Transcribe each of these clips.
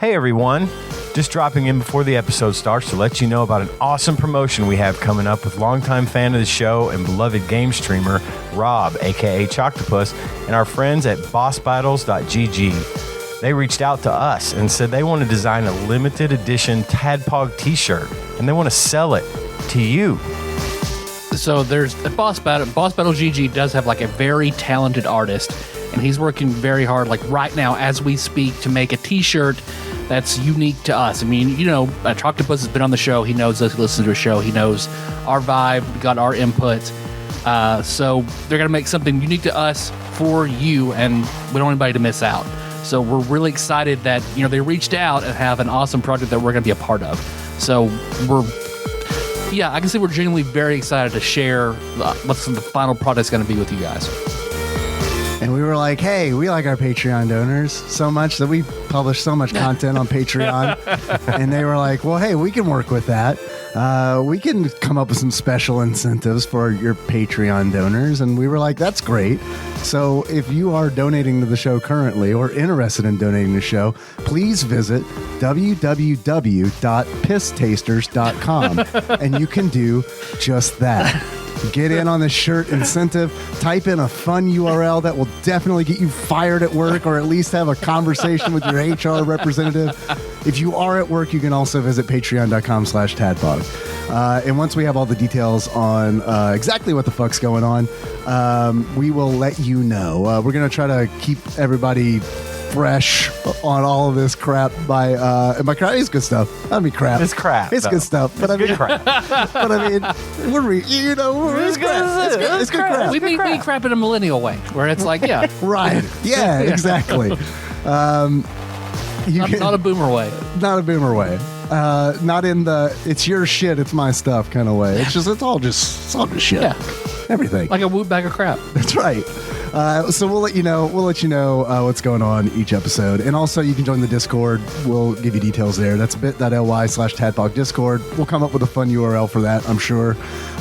Hey everyone, just dropping in before the episode starts to let you know about an awesome promotion we have coming up with longtime fan of the show and beloved game streamer Rob, aka Choctopus, and our friends at bossbattles.gg. They reached out to us and said they want to design a limited edition TADPOG t-shirt and they want to sell it to you. So there's the Boss Battle GG does have like a very talented artist, and he's working very hard like right now as we speak to make a t-shirt that's unique to us. I mean, you know, Choctopus has been on the show. He knows us. He listens to a show. He knows our vibe. We got our input. So they're going to make something unique to us for you, and we don't want anybody to miss out. So we're really excited that, you know, they reached out and have an awesome project that we're going to be a part of. So I can say we're genuinely very excited to share what the final product's going to be with you guys. And we were like, hey, we like our Patreon donors so much that we publish so much content on Patreon. And they were like, well, hey, we can work with that. We can come up with some special incentives for your Patreon donors. And we were like, that's great. So if you are donating to the show currently or interested in donating to the show, please visit www.pisstasters.com and you can do just that. Get in on the shirt incentive. Type in a fun URL that will definitely get you fired at work or at least have a conversation with your HR representative. If you are at work, you can also visit patreon.com/tadpog. And once we have all the details on exactly what the fuck's going on, we will let you know. We're going to try to keep everybody fresh on all of this crap by crap is good stuff. I mean crap. It's crap. It's good stuff. But I mean crap. But I mean it's crap. It's good crap. We mean crap in a millennial way, where it's like, yeah. Right. Yeah, exactly. Not a boomer way. Not a boomer way. Not in the it's your shit, it's my stuff kind of way. It's all just shit. Yeah. Everything. Like a woot bag of crap. That's right. So we'll let you know what's going on each episode. And also you can join the Discord. We'll give you details there. That's bit.ly/tadpog Discord. We'll come up with a fun URL for that, I'm sure,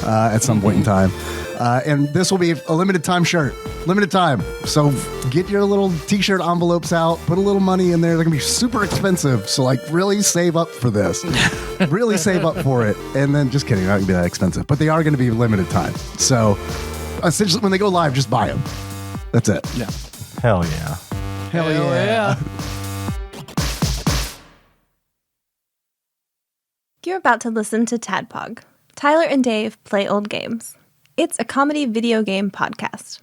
at some point in time. And this will be a limited time shirt. Limited time. So get your little t-shirt envelopes out, put a little money in there. They're going to be super expensive. So like really save up for this. Really save up for it. And then just kidding, they're not going to be that expensive. But they are going to be limited time. So essentially when they go live, just buy them. That's it. Yeah. Hell yeah. Hell yeah. You're about to listen to Tadpog. Tyler and Dave play old games. It's a comedy video game podcast.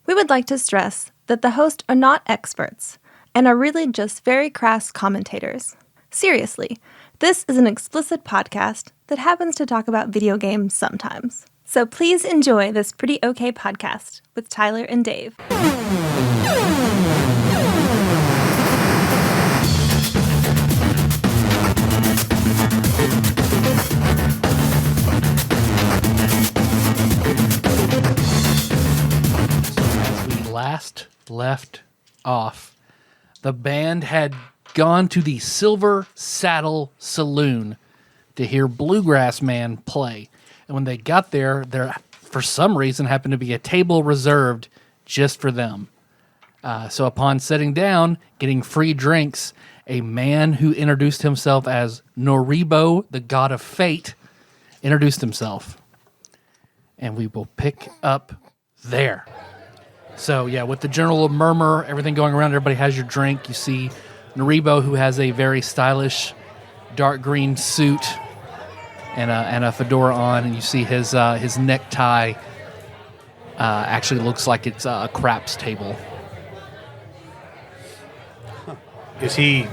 We would like to stress that the hosts are not experts and are really just very crass commentators. Seriously, this is an explicit podcast that happens to talk about video games sometimes. So please enjoy this pretty okay podcast with Tyler and Dave. Last left off, the band had gone to the Silver Saddle Saloon to hear Bluegrass Man play. And when they got there for some reason happened to be a table reserved just for them. So upon sitting down, getting free drinks, a man who introduced himself as Norebo, the god of fate, introduced himself. And we will pick up there. So, yeah, with the general murmur, everything going around, everybody has your drink. You see Norebo, who has a very stylish dark green suit and a fedora on, and you see his necktie actually looks like it's a craps table. Is he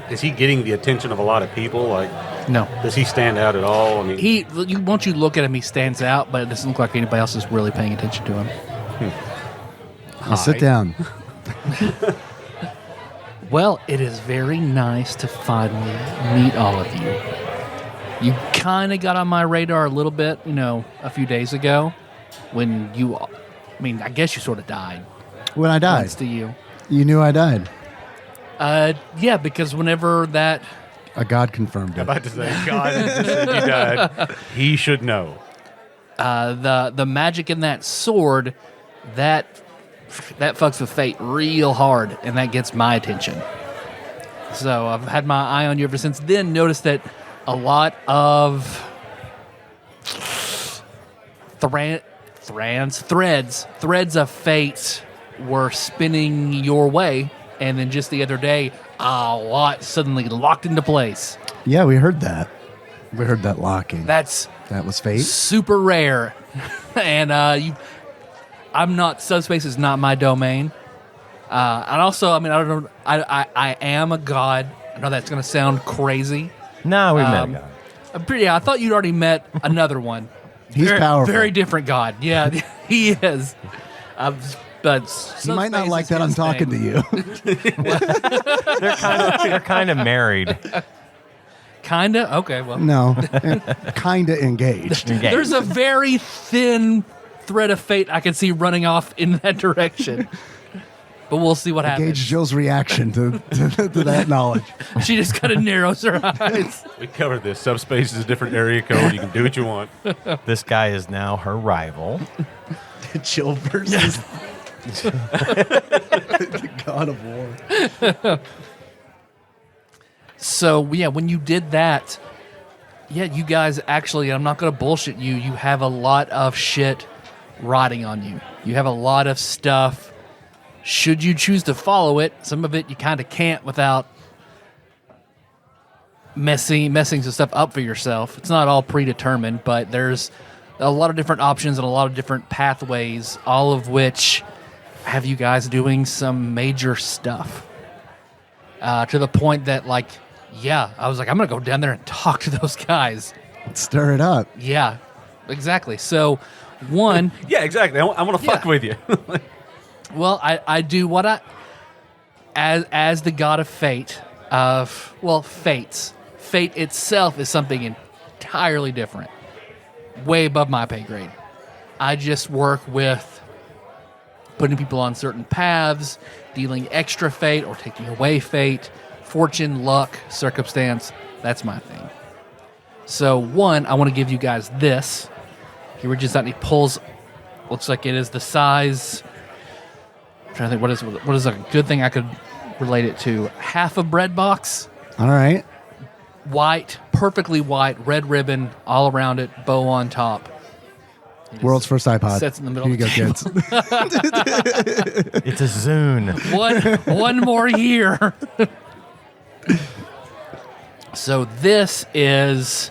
getting the attention of a lot of people? Like, no. Does he stand out at all? I mean, once you look at him, he stands out, but it doesn't look like anybody else is really paying attention to him. Sit down. Well, it is very nice to finally meet all of you. You kind of got on my radar a little bit, a few days ago when I guess you sort of died. When I died? Thanks to you. You knew I died? Yeah, because whenever that... A god confirmed it. I'm about to say, God said you died. He should know. The magic in that sword, that fucks with fate real hard, and that gets my attention. So I've had my eye on you ever since then. Noticed that a lot of threads of fate were spinning your way, and then just the other day, a lot suddenly locked into place. Yeah, we heard that. We heard that locking. That was fate. super rare, and I'm not. Subspace is not my domain. And also, I mean, I don't know. I am a god. I know that's going to sound crazy. No, we've met a guy. I thought you'd already met another one. He's powerful. Very different god. Yeah, he is. But you might not like that I'm talking to you. They're kind of married. Kinda? Okay, well. No, kind of engaged. There's a very thin thread of fate I can see running off in that direction. But we'll see what happens. Gauge Jill's reaction to that knowledge. She just kind of narrows her eyes. We covered this. Subspace is a different area code. You can do what you want. This guy is now her rival. Jill versus the god of war. So, yeah, when you did that, yeah, you guys actually, I'm not going to bullshit you, you have a lot of shit riding on you. You have a lot of stuff. Should you choose to follow it, some of it you kind of can't without messing some stuff up for yourself. It's not all predetermined, but there's a lot of different options and a lot of different pathways, all of which have you guys doing some major stuff. To the point that, like, yeah, I was like, I'm going to go down there and talk to those guys. Stir it up. Yeah, exactly. So, one... Yeah, exactly. I want to fuck with you. Well, I do what I... As the god of fate, fates. Fate itself is something entirely different. Way above my pay grade. I just work with putting people on certain paths, dealing extra fate or taking away fate, fortune, luck, circumstance. That's my thing. So, one, I want to give you guys this. He reaches out and he pulls, looks like it is the size... I'm trying to think, what is a good thing I could relate it to? Half a bread box. All right. White, perfectly white, red ribbon all around it, bow on top. World's first iPod. Sits in the middle Here you of go, the kids. It's a Zune. One more year. So this is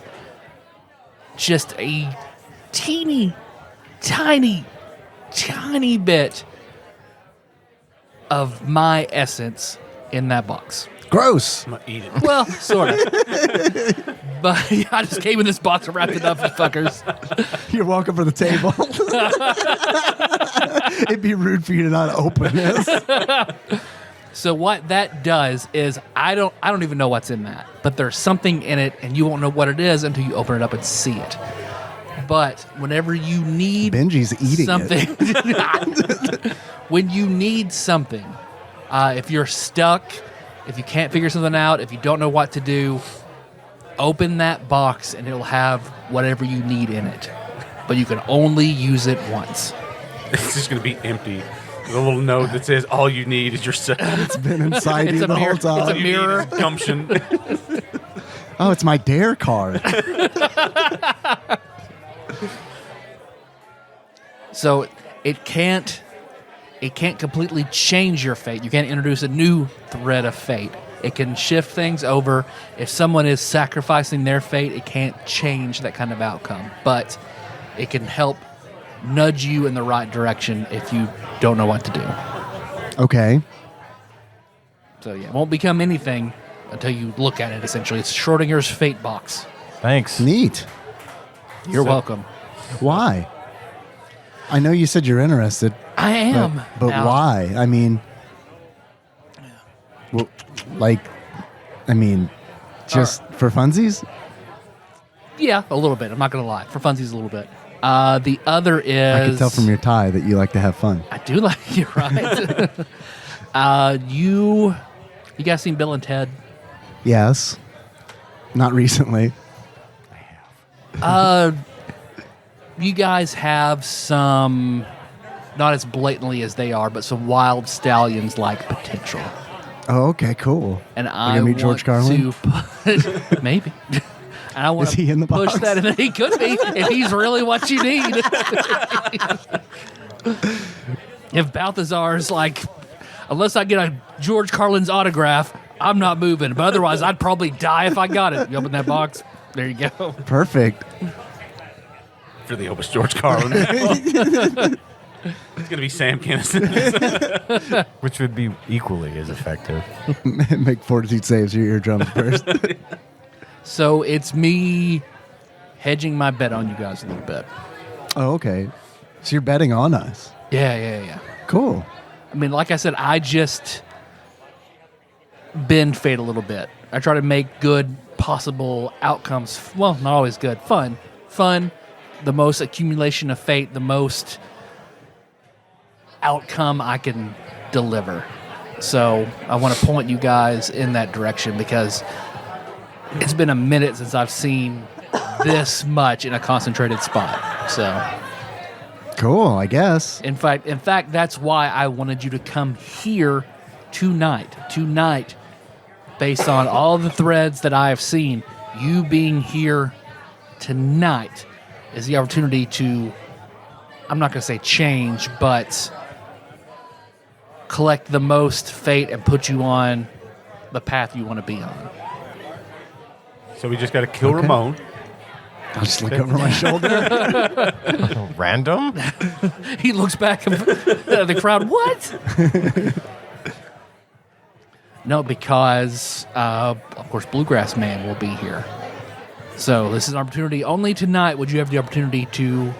just a teeny, tiny bit of my essence in that box. Gross. I'm going to eat it. Well, sort of. But yeah, I just came in this box and wrapped it up, you fuckers. You're welcome for the table. It'd be rude for you to not open this. So what that does is I don't even know what's in that, but there's something in it, and you won't know what it is until you open it up and see it. But whenever you need Benji's eating something, when you need something, if you're stuck, if you can't figure something out, if you don't know what to do, open that box and it'll have whatever you need in it. But you can only use it once. It's just going to be empty. With a little note that says, all you need is yourself. It's been inside you the whole It's time. a mirror. Gumption. Oh, it's my dare card. So it can't completely change your fate. You can't introduce a new thread of fate. It can shift things over. If someone is sacrificing their fate, it can't change that kind of outcome. But it can help nudge you in the right direction if you don't know what to do. Okay. So yeah, it won't become anything until you look at it, essentially. It's Schrodinger's fate box. Thanks. Neat. You're welcome. Why? I know you said you're interested. I am. But Now, why? I mean, well, just for funsies? Yeah, a little bit. I'm not going to lie. For funsies, a little bit. The other is... I can tell from your tie that you like to have fun. I do like you, right? You guys seen Bill and Ted? Yes. Not recently. You guys have some, not as blatantly as they are, but some wild stallions-like potential. Oh, okay, cool. And We're I gonna meet want George Carlin? to push, maybe. And I want Is he in the push box? that in. He could be if he's really what you need. If Balthazar's like, unless I get a George Carlin's autograph, I'm not moving. But otherwise, I'd probably die if I got it. You open that box, there you go. Perfect. For the opus George Carlin. It's going to be Sam Kinison. Which would be equally as effective. Make fortitude saves your eardrums first. So it's me hedging my bet on you guys a little bit. Oh, okay. So you're betting on us. Yeah. Cool. I mean, like I said, I just bend fate a little bit. I try to make good possible outcomes. Well, not always good. Fun. The most accumulation of fate, the most outcome I can deliver. So I want to point you guys in that direction because it's been a minute since I've seen this much in a concentrated spot. So Cool, I guess. in fact, that's why I wanted you to come here tonight. Tonight, based on all the threads that I have seen, you being here tonight is the opportunity to, I'm not going to say change, but collect the most fate and put you on the path you want to be on. So we just got to kill Okay. Ramon. I'll just look over my shoulder. Random? He looks back at the crowd. What? No, because, of course, Bluegrass Man will be here. So this is an opportunity. Only tonight would you have the opportunity to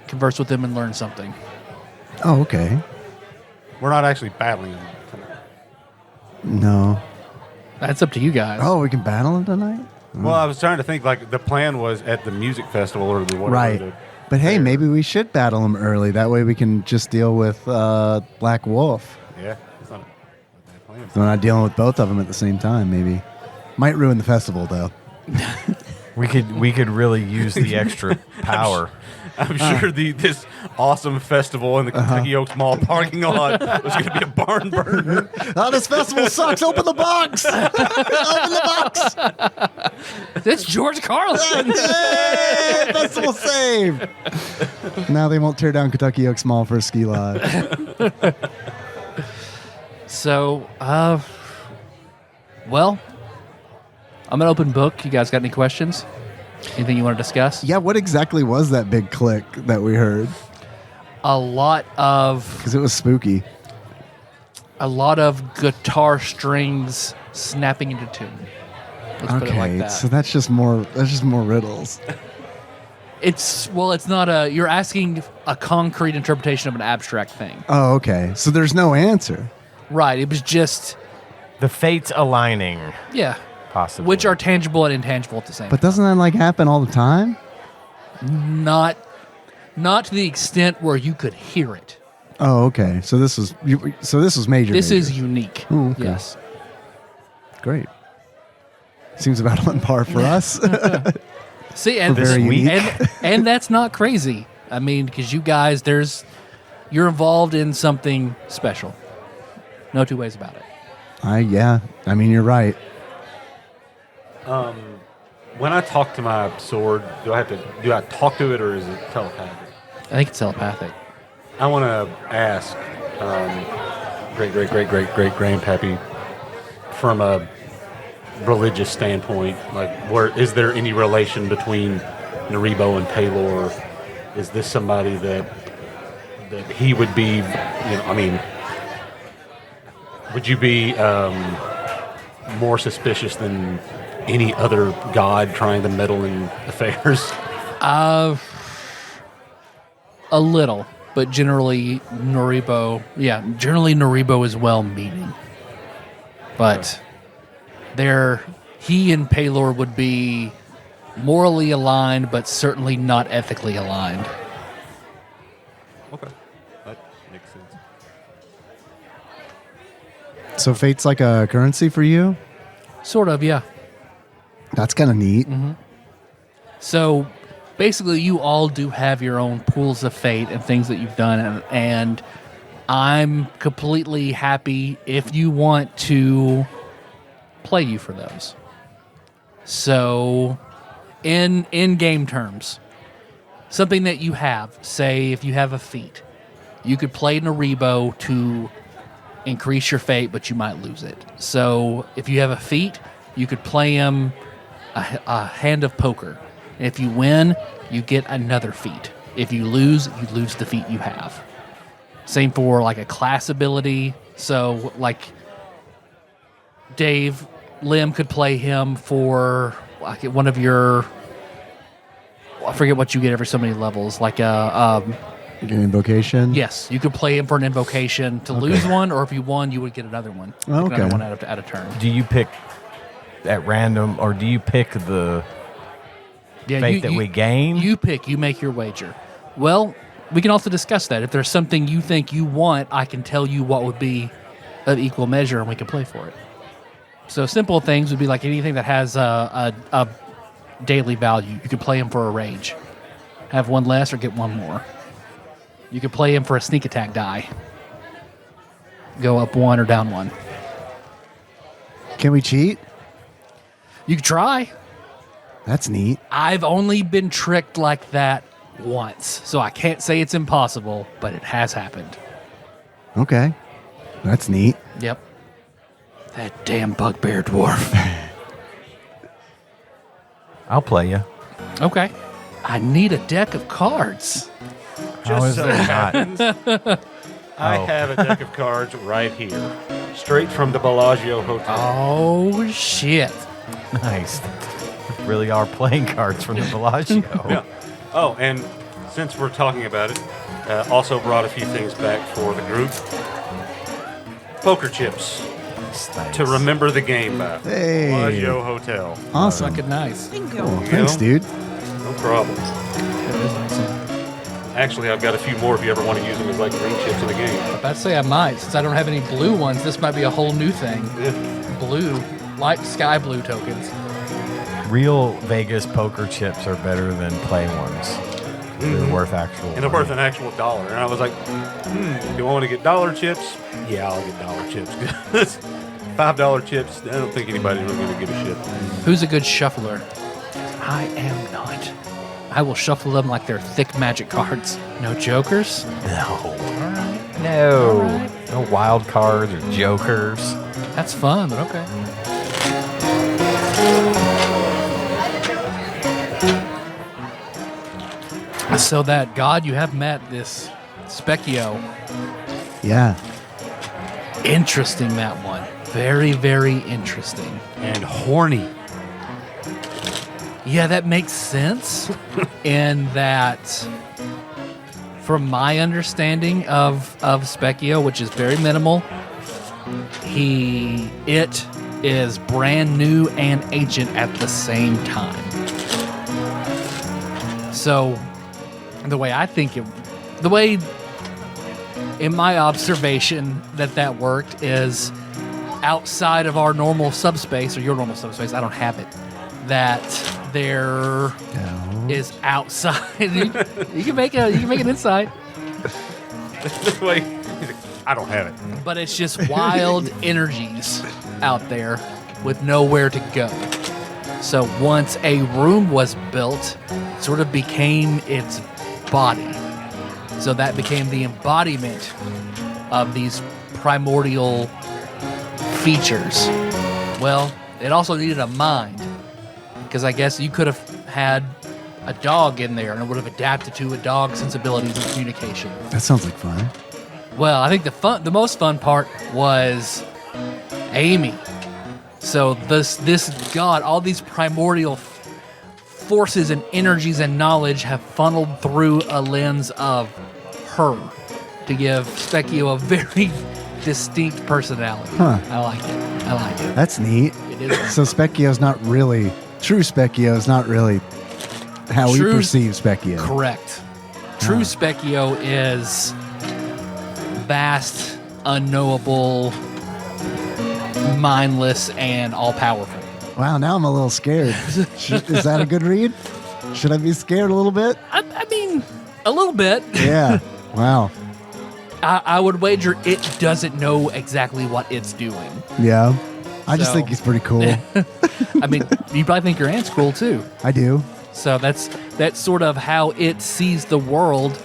converse with him and learn something. Oh, okay. We're not actually battling him tonight. No. That's up to you guys. Oh, we can battle him tonight? Well, I was trying to think, like, the plan was at the music festival or the whatever. Right. But hey, maybe we should battle him early. That way we can just deal with Black Wolf. Yeah, it's not a bad plan. So we're not dealing with both of them at the same time, maybe. Might ruin the festival, though. We could really use the extra power. I'm sure this awesome festival in the Kentucky Oaks Mall parking lot was going to be a barn burner. Oh, this festival sucks. Open the box. Open the box. It's George Carlin. Yay! Festival saved. Now they won't tear down Kentucky Oaks Mall for a ski lodge. So, well, I'm an open book. You guys got any questions? Anything you want to discuss? Yeah, what exactly was that big click that we heard? A lot of Because it was spooky. guitar strings snapping into tune. Let's put it like Okay, that. so that's just more riddles. It's not a. You're asking a concrete interpretation of an abstract thing, Oh, okay. So there's no answer. right? It was just The fates aligning, possibly. which are tangible and intangible at the same. But doesn't that like happen all the time? Not to the extent where you could hear it. Oh, okay. So this was major. This major. is unique. Oh, okay. Yes. Great. Seems about on par for us. See, and Very unique. and that's not crazy. I mean, because you guys, you're involved in something special. No two ways about it. Yeah. I mean, you're right. When I talk to my sword, do I talk to it or is it telepathic? I think it's telepathic. I want to ask great grandpappy from a religious standpoint, like, is there any relation between Norebo and Taylor? Is this somebody that he would be, I mean, would you be more suspicious than any other god trying to meddle in affairs? A little, but generally Norebo is well-meaning. But he and Paylor would be morally aligned, but certainly not ethically aligned. Okay, that makes sense. So fate's like a currency for you? Sort of, yeah. That's kind of neat. So basically, you all do have your own pools of fate and things that you've done, and I'm completely happy if you want to play you for those. So, in game terms, something that you have, say if you have a feat, you could play Norebo to increase your fate, but you might lose it. So, if you have a feat, you could play him a hand of poker. And if you win, you get another feat. If you lose the feat you have. Same for like a class ability. So, like Dave Lim could play him for like one of your. I forget what you get every so many levels. Like a. An invocation? Yes, you could play him for an invocation to lose one, or if you won, you would get another one. Okay. Another one at a turn. Do you pick at random, or do you pick the fate that we gain? You pick. You make your wager. Well, we can also discuss that. If there's something you think you want, I can tell you what would be of equal measure, and we can play for it. So simple things would be like anything that has a daily value. You could play him for a rage. Have one less or get one more. You could play him for a sneak attack die. Go up one or down one. Can we cheat? You could try. That's neat. I've only been tricked like that once, so I can't say it's impossible, but it has happened. Okay. That's neat. Yep. That damn bugbear dwarf. I'll play you. Okay. I need a deck of cards. How is that not? I have a deck of cards right here, straight from the Bellagio Hotel. Oh, shit. Nice. Really are playing cards from the Bellagio. Yeah. Oh, and since we're talking about it, also brought a few things back for the group. Poker chips Nice. to remember the game by. Hey. Bellagio Hotel. Awesome. Fucking nice. Cool. Thanks, dude. No problem. Actually, I've got a few more if you ever want to use them as like green chips in the game. I'm about to say I might. Since I don't have any blue ones, this might be a whole new thing. Yeah. Blue, light sky blue tokens. Real Vegas poker chips are better than play ones. They're worth actual. And they're worth an actual $1. And I was like, do I want to get dollar chips? Yeah, I'll get dollar chips. $5 chips, I don't think anybody's really going to give a shit. Who's a good shuffler? I am not. I will shuffle them like they're thick magic cards. No jokers? No. No. No wild cards or jokers. That's fun, but okay. So that god you have met, this Specchio, Yeah. interesting, that one. Very, very interesting. And horny. Yeah, that makes sense in that, from my understanding of Specchio, which is very minimal, it is brand new and ancient at the same time. So, the way in my observation that worked is outside of our normal subspace, or your normal subspace, I don't have it, that there is outside. you can make an insight. This way, he's like, I don't have it. But it's just wild energies out there with nowhere to go. So once a room was built, it sort of became its body. So that became the embodiment of these primordial features. Well, it also needed a mind, because I guess you could have had a dog in there and it would have adapted to a dog's sensibilities and communication. That sounds like fun. Well, I think the most fun part was Amy. So this god, all these primordial forces and energies and knowledge have funneled through a lens of her to give Specchio a very distinct personality. Huh. I like it. That's neat. It is. So Specchio's not really true. Specchio is not really how we True- perceive Specchio. Correct. True Specchio is vast, unknowable, mindless, and all-powerful. Wow, now I'm a little scared. Is that a good read? Should I be scared a little bit? I mean, a little bit. Yeah. Wow. I would wager it doesn't know exactly what it's doing. Yeah. I just So- think he's pretty cool. I mean, you probably think your aunt's cool too. I do. So that's sort of how it sees the world.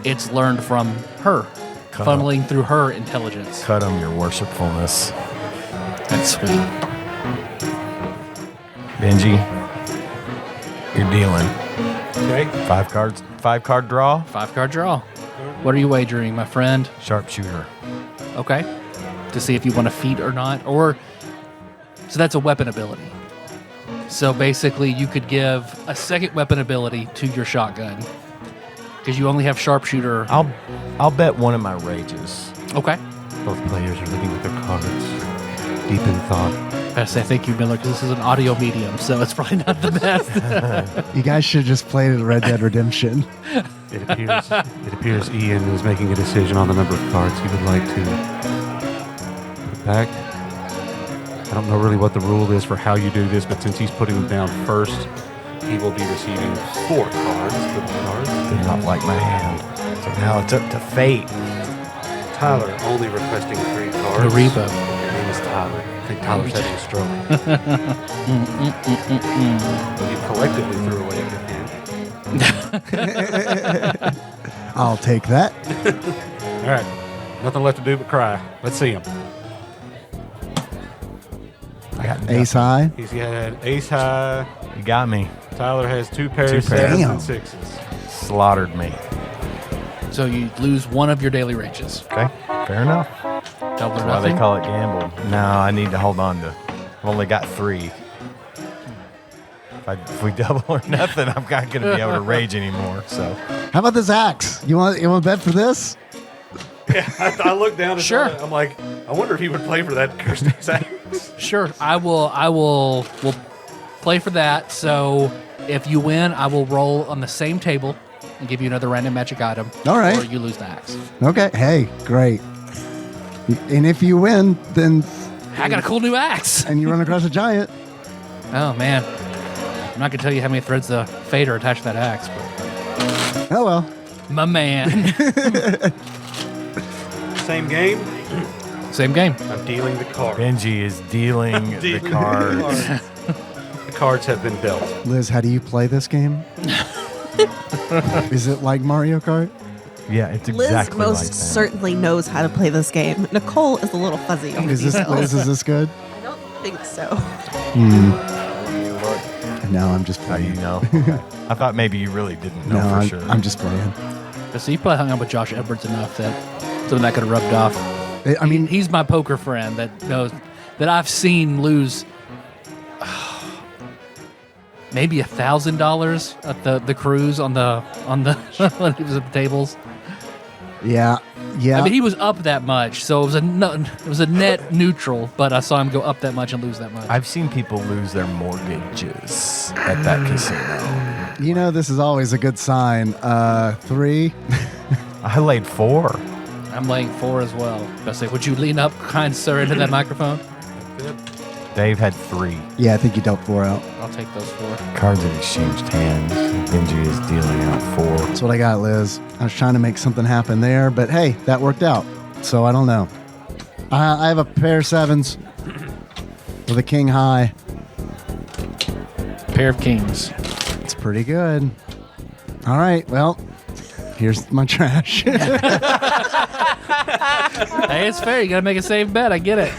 It's learned from her, funneling through her intelligence. Cut him, your worshipfulness. That's sweet. Benji, you're dealing. Okay. 5 card draw. 5-card draw. What are you wagering, my friend? Sharpshooter. Okay. To see if you want to feat or not. So that's a weapon ability. So basically, you could give a second weapon ability to your shotgun. Because you only have sharpshooter. I'll bet one of my rages. Okay. Both players are looking at their cards, deep in thought. I gotta say thank you, Miller, because this is an audio medium, so it's probably not the best. You guys should have just played Red Dead Redemption. It appears Ian is making a decision on the number of cards he would like to put back. I don't know really what the rule is for how you do this, but since he's putting them down first, he will be receiving 4 cards. Did not like my hand. So now it's up to fate. Tyler only requesting 3 cards. Norebo. Your name is Tyler. I think Tyler's having a stroke. You collectively threw away a hand. I'll take that. All right. Nothing left to do but cry. Let's see him. I got Ace high. He's got ace high. You got me. Tyler has 2 pairs, 2 pairs. 7s Damn. and 6s. Slaughtered me. So you lose one of your daily rages. Okay, fair enough. Double or That's why they nothing. call it gamble. No, I need to hold on to. I've only got 3. If we double or nothing, I'm not going to be able to rage anymore. So How about this axe? You want to bet for this? Yeah, I looked down and Sure. I'm like, I wonder if he would play for that cursed axe. Sure, I will play for that. So if you win, I will roll on the same table and give you another random magic item. All right. Or you lose the axe. Okay. Hey, great. And if you win, then I got a cool new axe. and you run across a giant. Oh man, I'm not gonna tell you how many threads of fate are attached to that axe, but Oh well. my man. Same game. Same game. I'm dealing the cards. Benji is dealing the cards. The cards have been dealt. Liz, how do you play this game? Is it like Mario Kart? Yeah, it's Liz exactly most like that. certainly knows how to play this game. Nicole is a little fuzzy on the Is this details. Liz? Is this good? I don't think so. No, I'm just How do you playing. know? I thought maybe you really didn't know No, for I'm, sure. I'm just playing. So you probably hung out with Josh Edwards enough that something that could have rubbed off. I mean, He's my poker friend that knows that I've seen lose maybe $1,000 at the cruise on the when he was at the tables. yeah. I mean, he was up that much, so it was a net neutral. But I saw him go up that much and lose that much. I've seen people lose their mortgages at that casino. You know, this is always a good sign. 3. I laid 4. I'm laying 4 as well. I say, would you lean up, kind sir, into that microphone? Dave had 3. Yeah, I think you dealt 4 out. I'll take those 4. Cards have exchanged hands. Benji is dealing out 4. That's what I got, Liz. I was trying to make something happen there, but hey, that worked out. So I don't know. I have a pair of 7s with a king high. Pair of kings. It's pretty good. All right, well, here's my trash. Hey, it's fair. You gotta make a safe bet. I get it.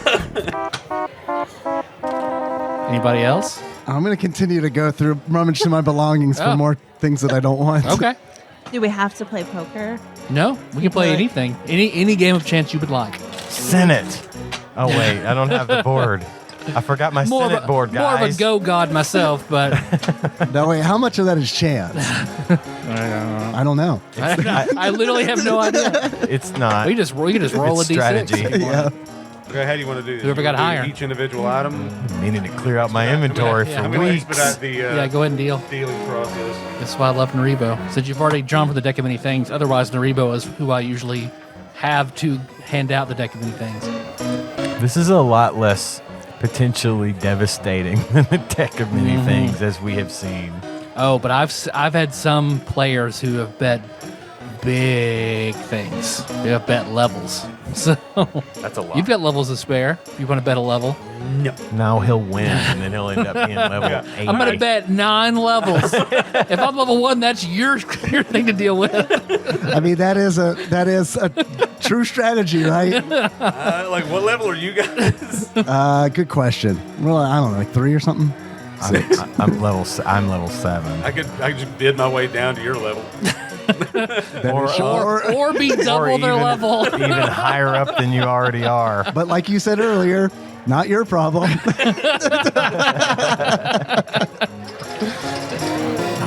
Anybody else? I'm going to continue to go through, rummage through my belongings for more things that I don't want. Okay. Do we have to play poker? No, we can play anything. Any game of chance you would like. Senate. Oh, wait. I don't have the board. I forgot my Senate board, more of guys. a go god myself, but Now, wait, how much of that is chance? I don't know. I literally have no idea. It's not. We can just roll It's a d6. strategy. Yeah. Okay, how do you want to do this? Whoever got You wanna do higher. Each individual item. Meaning to clear out my inventory Yeah, for I'm going to weeks. expedite the Yeah, go ahead and deal. dealing process. That's why I love Norebo. Since you've already drawn for the deck of many things, otherwise Norebo is who I usually have to hand out the deck of many things. This is a lot less potentially devastating than the deck of many things, as we have seen. Oh, but I've had some players who have bet big things. We have bet levels. So That's a lot. you've got levels to spare if you want to bet a level. No. Now he'll win, and then he'll end up being level 8. I'm going to bet 9 levels. If I'm level 1, that's your thing to deal with. I mean, that is a true strategy, right? Like, what level are you guys? Good question. Well, I don't know, like 3 or something. I'm level 7. I could just bid my way down to your level. Or be double their even, level. even higher up than you already are. But like you said earlier, not your problem. I'll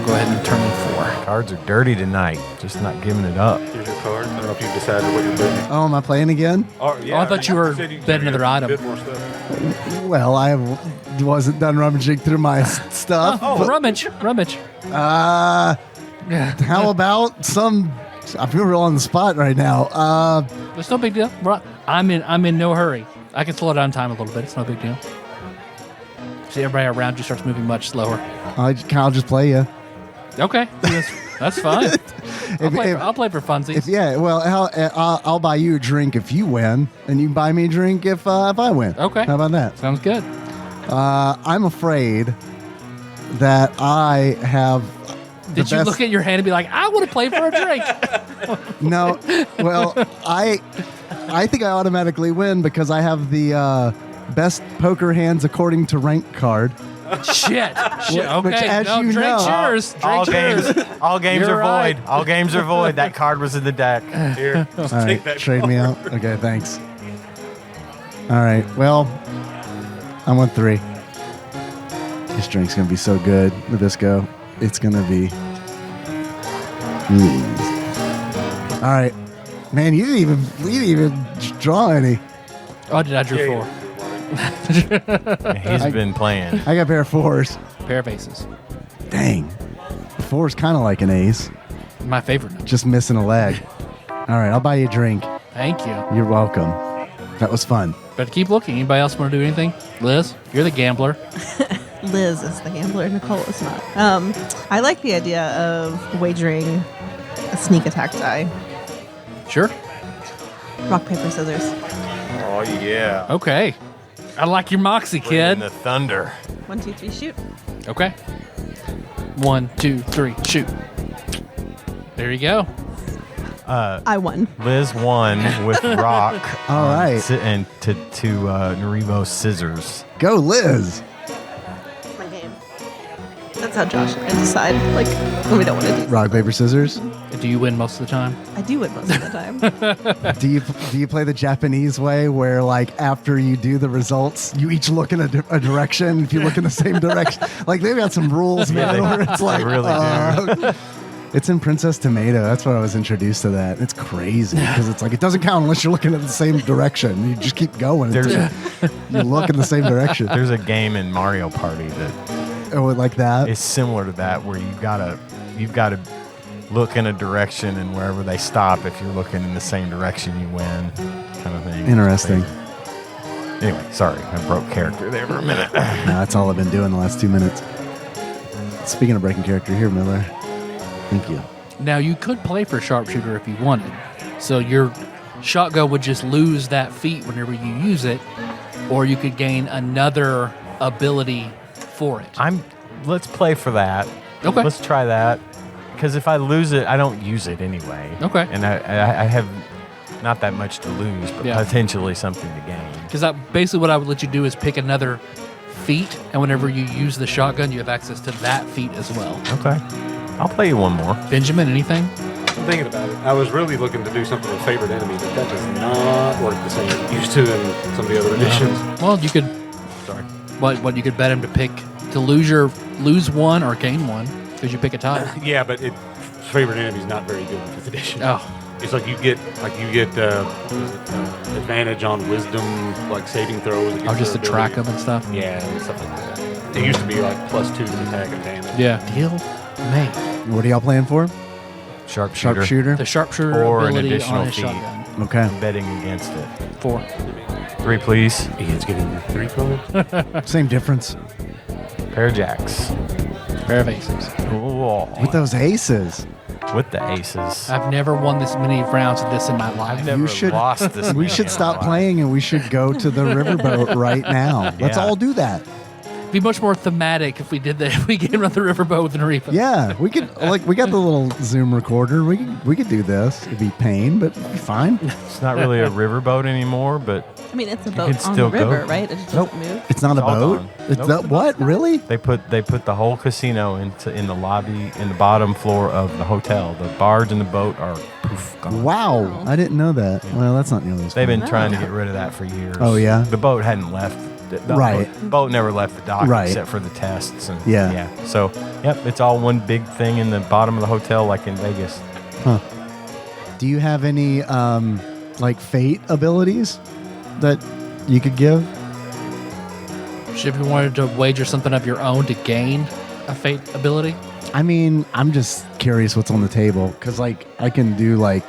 go ahead and turn in 4. Cards are dirty tonight. Just not giving it up. Here's your card. I don't know if you've decided what you're bidding. Oh, am I playing again? Oh, I thought you were said betting another item. Bid more stuff. Well, I wasn't done rummaging through my stuff. Oh, rummage. How about some? I feel real on the spot right now. It's no big deal. I'm in no hurry. I can slow down time a little bit. It's no big deal. See, everybody around you starts moving much slower. I'll just play you. Okay, that's fine. I'll play for funsies. I'll buy you a drink if you win, and you buy me a drink if I win. Okay. How about that? Sounds good. I'm afraid that I have. Did you look at your hand and be like, I want to play for a drink? No. Well, I think I automatically win because I have the best poker hands according to rank card. Shit. Okay. Which, as no, you drink know- yours. All Drink yours. games You're are right. void. All games are void. That card was in the deck. Here, just All take right, that. trade me out. Okay, thanks. All right, well, I want 3. This drink's gonna be so good, Nabisco. It's gonna be. All right, man, you didn't even draw any. Oh, did I drew Yeah, 4? He's been playing. I got a pair of 4s. Pair of aces. Dang, 4's kind of like an ace, My favorite number. just missing a leg. All right, I'll buy you a drink. Thank you. You're welcome. That was fun. But keep looking. Anybody else want to do anything? Liz, you're the gambler. Liz is the gambler. Nicole is not. I like the idea of wagering a sneak attack die. Sure. Rock, paper, scissors. Oh, yeah. Okay. I like your moxie, Bringing kid. the thunder. 1, 2, 3, shoot. Okay. 1, 2, 3, shoot. There you go. I won. Liz won with rock. All right. And to Norebo scissors. Go, Liz. My game. That's how Josh and I decide, like, when we don't want to do. Rock, paper, scissors. Do you win most of the time? I do win most of the time. Do you play the Japanese way where, like, after you do the results, you each look in a direction? If you look in the same direction, like, they've got some rules, man. they- Where it's like, they really do. It's in Princess Tomato. That's what I was introduced to. That it's crazy because it's like it doesn't count unless you're looking at the same direction. You just keep going. There's You look in the same direction. There's a game in Mario Party that Oh, like that. is similar to that, where you've got to look in a direction, and wherever they stop, if you're looking in the same direction, you win, kind of thing. Interesting. Anyway, sorry, I broke character there for a minute. No, that's all I've been doing the last 2 minutes. Speaking of breaking character, here, Miller. Thank you. Now, you could play for sharpshooter if you wanted. So your shotgun would just lose that feat whenever you use it, or you could gain another ability for it. Let's play for that. Okay. Let's try that. Because if I lose it, I don't use it anyway. Okay. And I have not that much to lose, but Yeah. potentially something to gain. Because basically what I would let you do is pick another feat, and whenever you use the shotgun, you have access to that feat as well. Okay. I'll play you one more. Benjamin, anything? I'm thinking about it. I was really looking to do something with favorite enemy, but that does not work the same as it used to in some of the other editions. Well, you could. Sorry. What you could bet him to lose one or gain one because you pick a tie. Yeah, but favorite enemy is not very good in 5th edition. Oh, It's like you get advantage on wisdom, like saving throws. against just to their track ability. them and stuff. Yeah, and stuff like that. It used to be like +2 to attack and damage. Yeah. Deal made. What are y'all playing for? Sharpshooter. Sharpshooter. The sharpshooter Or an ability additional on his feat. shotgun. Okay. Betting against it. 4. 3, please. Ian's getting 3 cards. Same difference Pair of jacks. Pair of aces. Ooh. with those aces. with the aces. I've never won this many rounds of this in my life. I've never should- lost this. We many should in stop my life. playing and we should go to the riverboat right now. Let's Yeah. all do that. It'd be much more thematic if we did that. If we came around the riverboat with Norebo. Yeah, we could we got the little Zoom recorder. We could do this. It'd be pain, but it'd be fine. It's not really a riverboat anymore, but I mean, it's a can boat on still the go. river, right? It just doesn't move. It's not a It's all boat. gone. It's Nope. that what? Really? they put the whole casino in the lobby in the bottom floor of the hotel. The barge and the boat are poof gone. Wow, I didn't know that. Well, that's not nearly as They've fun. been trying to get rid of that for years. Oh, yeah? The boat hadn't left. The Right. Boat never left the dock Right. except for the tests. And Yeah. So, yep, it's all one big thing in the bottom of the hotel, like in Vegas. Do you have any like fate abilities that you could give? If you wanted to wager something of your own to gain a fate ability, I mean, I'm just curious what's on the table because like I can do like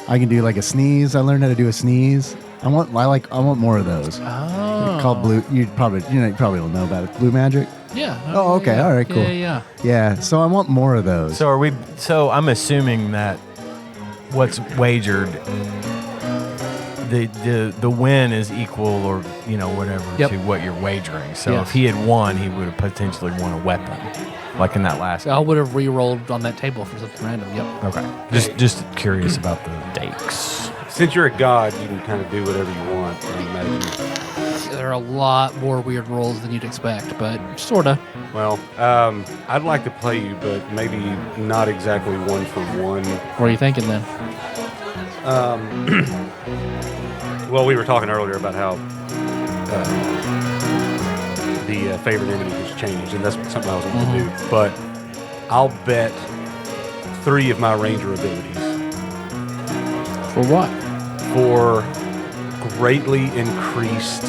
a sneeze. I learned how to do a sneeze. I want more of those. oh, Called blue. You probably don't know about it. Blue magic. yeah. Oh, okay. All right, cool. Yeah. Yeah. So I want more of those. So I'm assuming that what's wagered, the win is equal or whatever Yep. to what you're wagering. So Yes. if he had won, he would have potentially won a weapon, like in that last. I would have re-rolled on that table for something random. Yep. Okay. Just curious about the stakes. Since you're a god, you can kind of do whatever you want. I imagine. There are a lot more weird rolls than you'd expect, but sorta. Well, I'd like to play you, but maybe not exactly one for one. What are you thinking then? Well, we were talking earlier about how the favorite enemy has changed, and that's something I was going to do. But I'll bet 3 of my ranger abilities For what? for greatly increased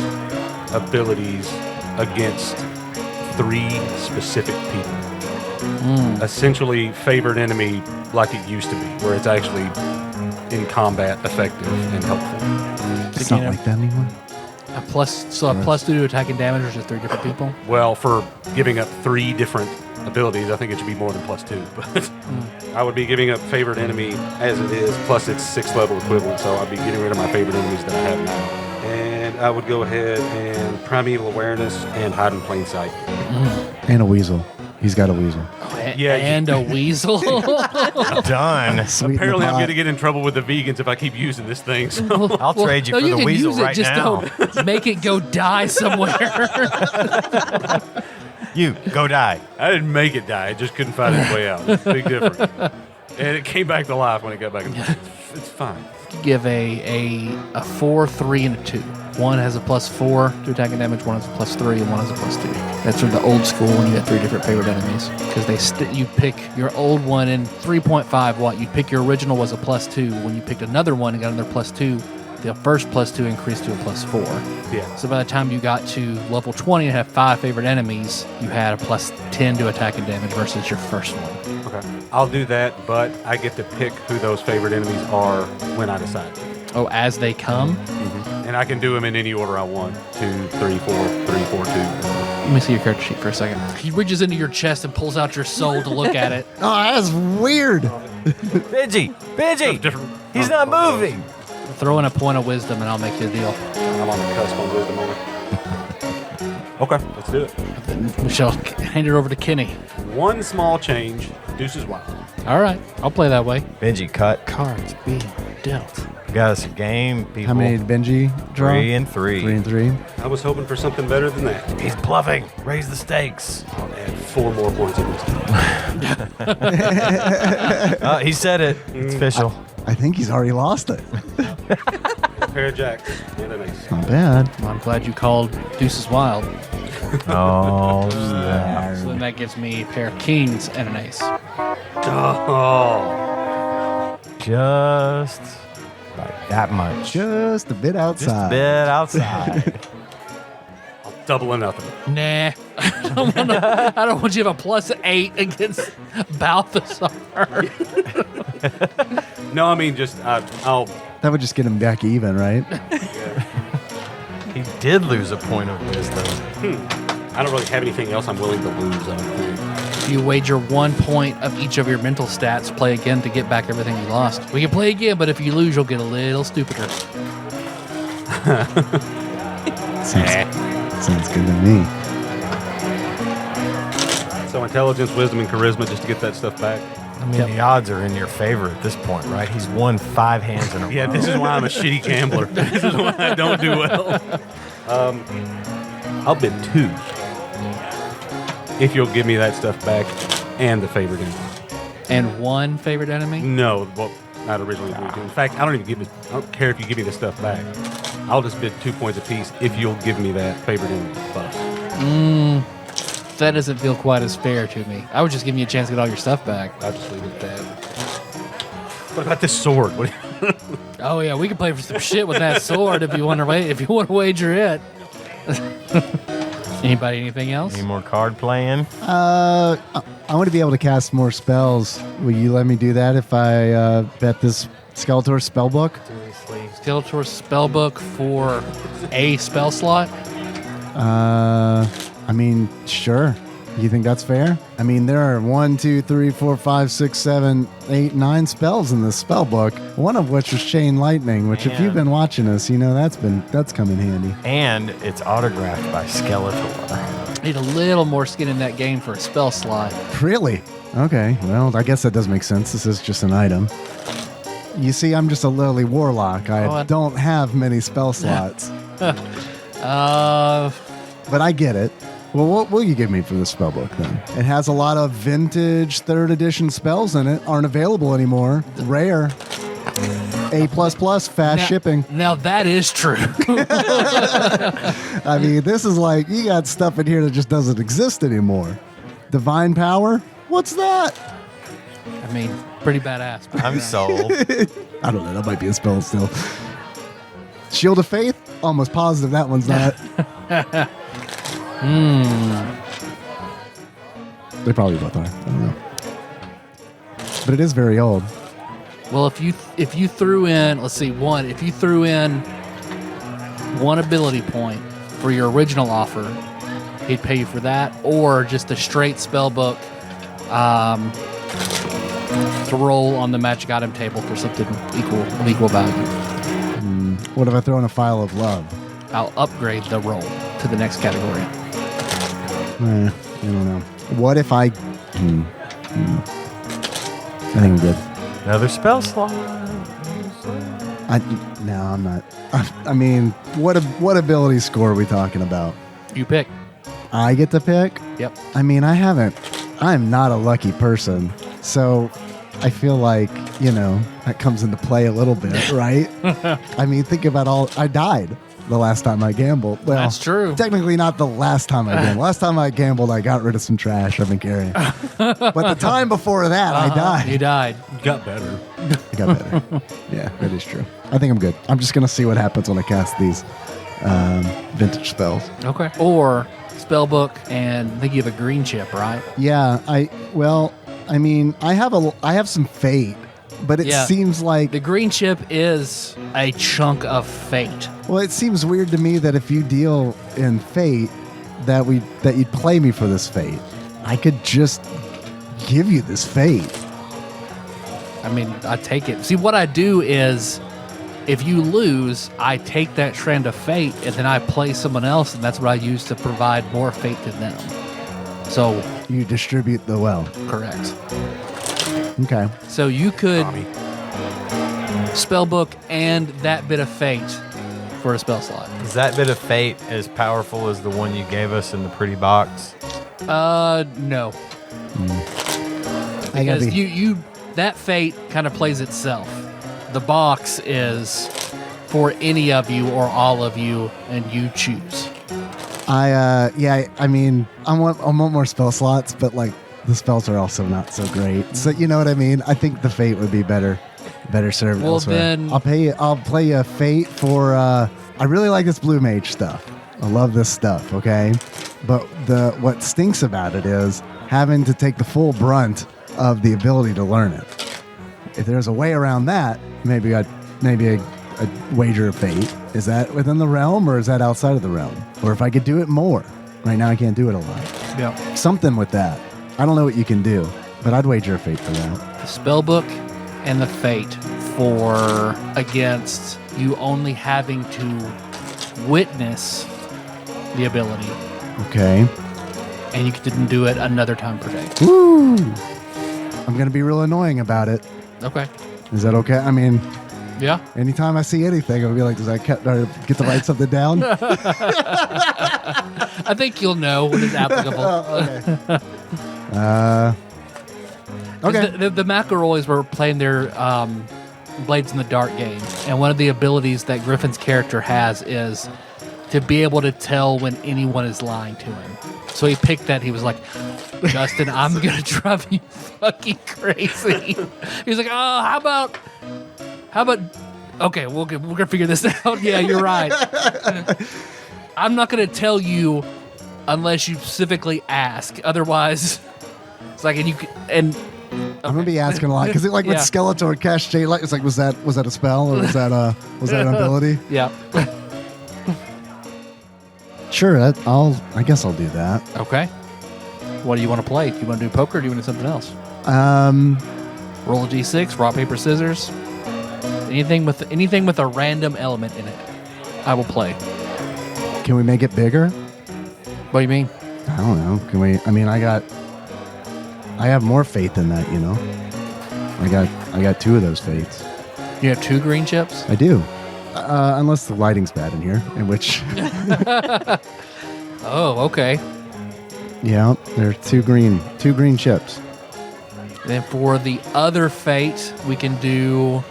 abilities against 3 specific people. Essentially, favored enemy like it used to be, where it's actually in combat effective and helpful. It's not like that anymore. A plus 2 to attack and damage, or just 3 different people? Well, for giving up 3 different abilities, I think it should be more than +2. But I would be giving up favored enemy as it is, plus its 6th level equivalent. So I'd be getting rid of my favorite enemies that I have now. And I would go ahead and primeval awareness and hide in plain sight. And a weasel. He's got a weasel. Yeah, And a weasel. Done. Sweeten the Apparently, I'm pot. going to get in trouble with the vegans if I keep using this thing. So. I'll trade you for you the can weasel use it, right just now. don't make it go die somewhere. You go die. I didn't make it die. It just couldn't find its way out. It's a big difference. And it came back to life when it got back. It's fine. Give a 4, 3, and a 2. One has a +4 to attack and damage, one has a +3, and one has a +2. That's from the old school when you had 3 different favorite enemies. Because you pick your old one in 3.5 watt. You pick your original was a +2. When you picked another one and got another +2, the first +2 increased to a +4. Yeah. So by the time you got to level 20 and have 5 favorite enemies, you had a +10 to attack and damage versus your first one. Okay. I'll do that, but I get to pick who those favorite enemies are when I decide to. Oh, as they come? And I can do them in any order I want. 2, 3, 4, 3, 4, 2. Let me see your character sheet for a second. He reaches into your chest and pulls out your soul to look at it. Oh, that's weird. Benji! Different. He's not moving! Throw in a point of wisdom and I'll make you a deal. I'm on the cusp on wisdom moment. Okay, let's do it. We shall hand it over to Kenny. One small change. Deuce is wild. All right, I'll play that way. Benji, cut. Cards being dealt. Got us a game, people. How many did Benji draw? 3 and 3. 3 and 3. I was hoping for something better than that. He's bluffing. Raise the stakes. I'll add 4 more points of wisdom. He said it. It's official. I think he's already lost it. A pair of jacks and an ace. Not bad. Well, I'm glad you called Deuces Wild. Oh, snap. So then that gives me a pair of kings and an ace. Oh. Just like that much. Just a bit Just a outside. bit outside. I'll double or nothing. Nah. I don't want you to have a +8 against Balthasar. No, I mean, just I'll. That would just get him back even, right? He did lose a point of wisdom. I don't really have anything else I'm willing to lose, I don't think. If you wager 1 point of each of your mental stats, play again to get back everything you lost. We can play again, but if you lose, you'll get a little stupider. Sounds good to me. So intelligence, wisdom, and charisma just to get that stuff back. I mean, the odds are in your favor at this point, right? He's won 5 hands in a row. Yeah, this is why I'm a shitty gambler. This is why I don't do well. I'll bid 2 if you'll give me that stuff back and the favorite enemy. And 1 favorite enemy? No, well, not originally agreed to. In fact, I don't care if you give me the stuff back. I'll just bid 2 points apiece if you'll give me that favorite enemy buff. That doesn't feel quite as fair to me. I would just give you a chance to get all your stuff back. I'll just leave it at that. What about this sword? Oh yeah, we can play for some shit with that sword if you want to wager it. Anybody? Anything else? Any more card playing? I want to be able to cast more spells. Will you let me do that if I bet this Skeletor spellbook? Skeletor spellbook for a spell slot. I mean, sure. You think that's fair? I mean, there are 1, 2, 3, 4, 5, 6, 7, 8, 9 spells in this spell book. One of which was Chain Lightning, which if you've been watching us, you know that's come in handy. And it's autographed by Skeletor. Need a little more skin in that game for a spell slot. Really? Okay. Well, I guess that does make sense. This is just an item. You see, I'm just a lowly warlock. I don't have many spell slots. But I get it. Well, what will you give me for this spellbook then? It has a lot of vintage 3rd edition spells in it. Aren't available anymore. Rare. A++, fast shipping. Now that is true. I mean, this is like, you got stuff in here that just doesn't exist anymore. Divine Power? What's that? I mean, pretty badass. I'm sold. I don't know. That might be a spell still. Shield of Faith? Almost positive that one's not. They probably both are. I don't know. But it is very old. Well, if you threw in, let's see, if you threw in 1 ability point for your original offer, he'd pay you for that, or just a straight spell book to roll on the magic item table for something of equal value. What if I throw in a File of Love? I'll upgrade the roll to the next category. I don't know. What if I... I think I'm good. Another spell slot. No, I'm not. I mean, what ability score are we talking about? You pick. I get to pick? Yep. I mean, I'm not a lucky person. So I feel like, that comes into play a little bit, right? I mean, think about I died the last time I gambled. Well, that's true. Technically not the last time I gambled. Last time I gambled, I got rid of some trash I've been carrying. But the time before that, I died. You died. You got better. I got better. Yeah, that is true. I think I'm good. I'm just going to see what happens when I cast these vintage spells. Okay. Or spellbook, and I think you have a green chip, right? Yeah, I have some fate, but it seems like the green chip is a chunk of fate. Well, it seems weird to me that if you deal in fate, that you'd play me for this fate. I could just give you this fate. I mean, I take it. See, what I do is, if you lose, I take that strand of fate and then I play someone else, and that's what I use to provide more fate to them. So you distribute the wealth. Correct. Okay. So you could spellbook and that bit of fate for a spell slot. Is that bit of fate as powerful as the one you gave us in the pretty box? No. Because you that fate kind of plays itself. The box is for any of you or all of you, and you choose. I mean, I want more spell slots, but like the spells are also not so great. So you know what I mean? I think the fate would be better served elsewhere. Then I'll play a fate for I really like this blue mage stuff. I love this stuff, okay? But what stinks about it is having to take the full brunt of the ability to learn it. If there's a way around that, maybe a wager of fate. Is that within the realm, or is that outside of the realm? Or if I could do it more. Right now I can't do it a lot. Yeah. Something with that. I don't know what you can do, but I'd wager a fate for that. The spell book and the fate for against you only having to witness the ability, Okay. and you didn't do it another time per day. Woo! I'm going to be real annoying about it. Okay. Is that okay? I mean, Yeah. anytime I see anything, I'll be like, get to write something down? I think you'll know when it's applicable. Okay. The McElroys were playing their Blades in the Dark game, and one of the abilities that Griffin's character has is to be able to tell when anyone is lying to him. So he picked that. He was like, Justin, I'm going to drive you fucking crazy. He's like, oh, how about, okay, we're going to figure this out. Yeah, you're right. I'm not going to tell you unless you specifically ask. Otherwise, it's like, and I'm gonna be asking a lot because with Yeah. Skeletor cast J Light, it's like was that a spell or was that an ability? yeah. Sure, I guess I'll do that. Okay. What do you want to play? Do you want to do poker or do you want to do something else? Roll a d6, rock, paper, scissors. Anything with a random element in it, I will play. Can we make it bigger? What do you mean? I don't know. Can we? I mean, I have more faith in that. You know, I got 2 of those faiths. You have 2 green chips? I do, unless the lighting's bad in here, in which Oh, okay. yeah, there are 2 green chips. Then for the other fate, we can do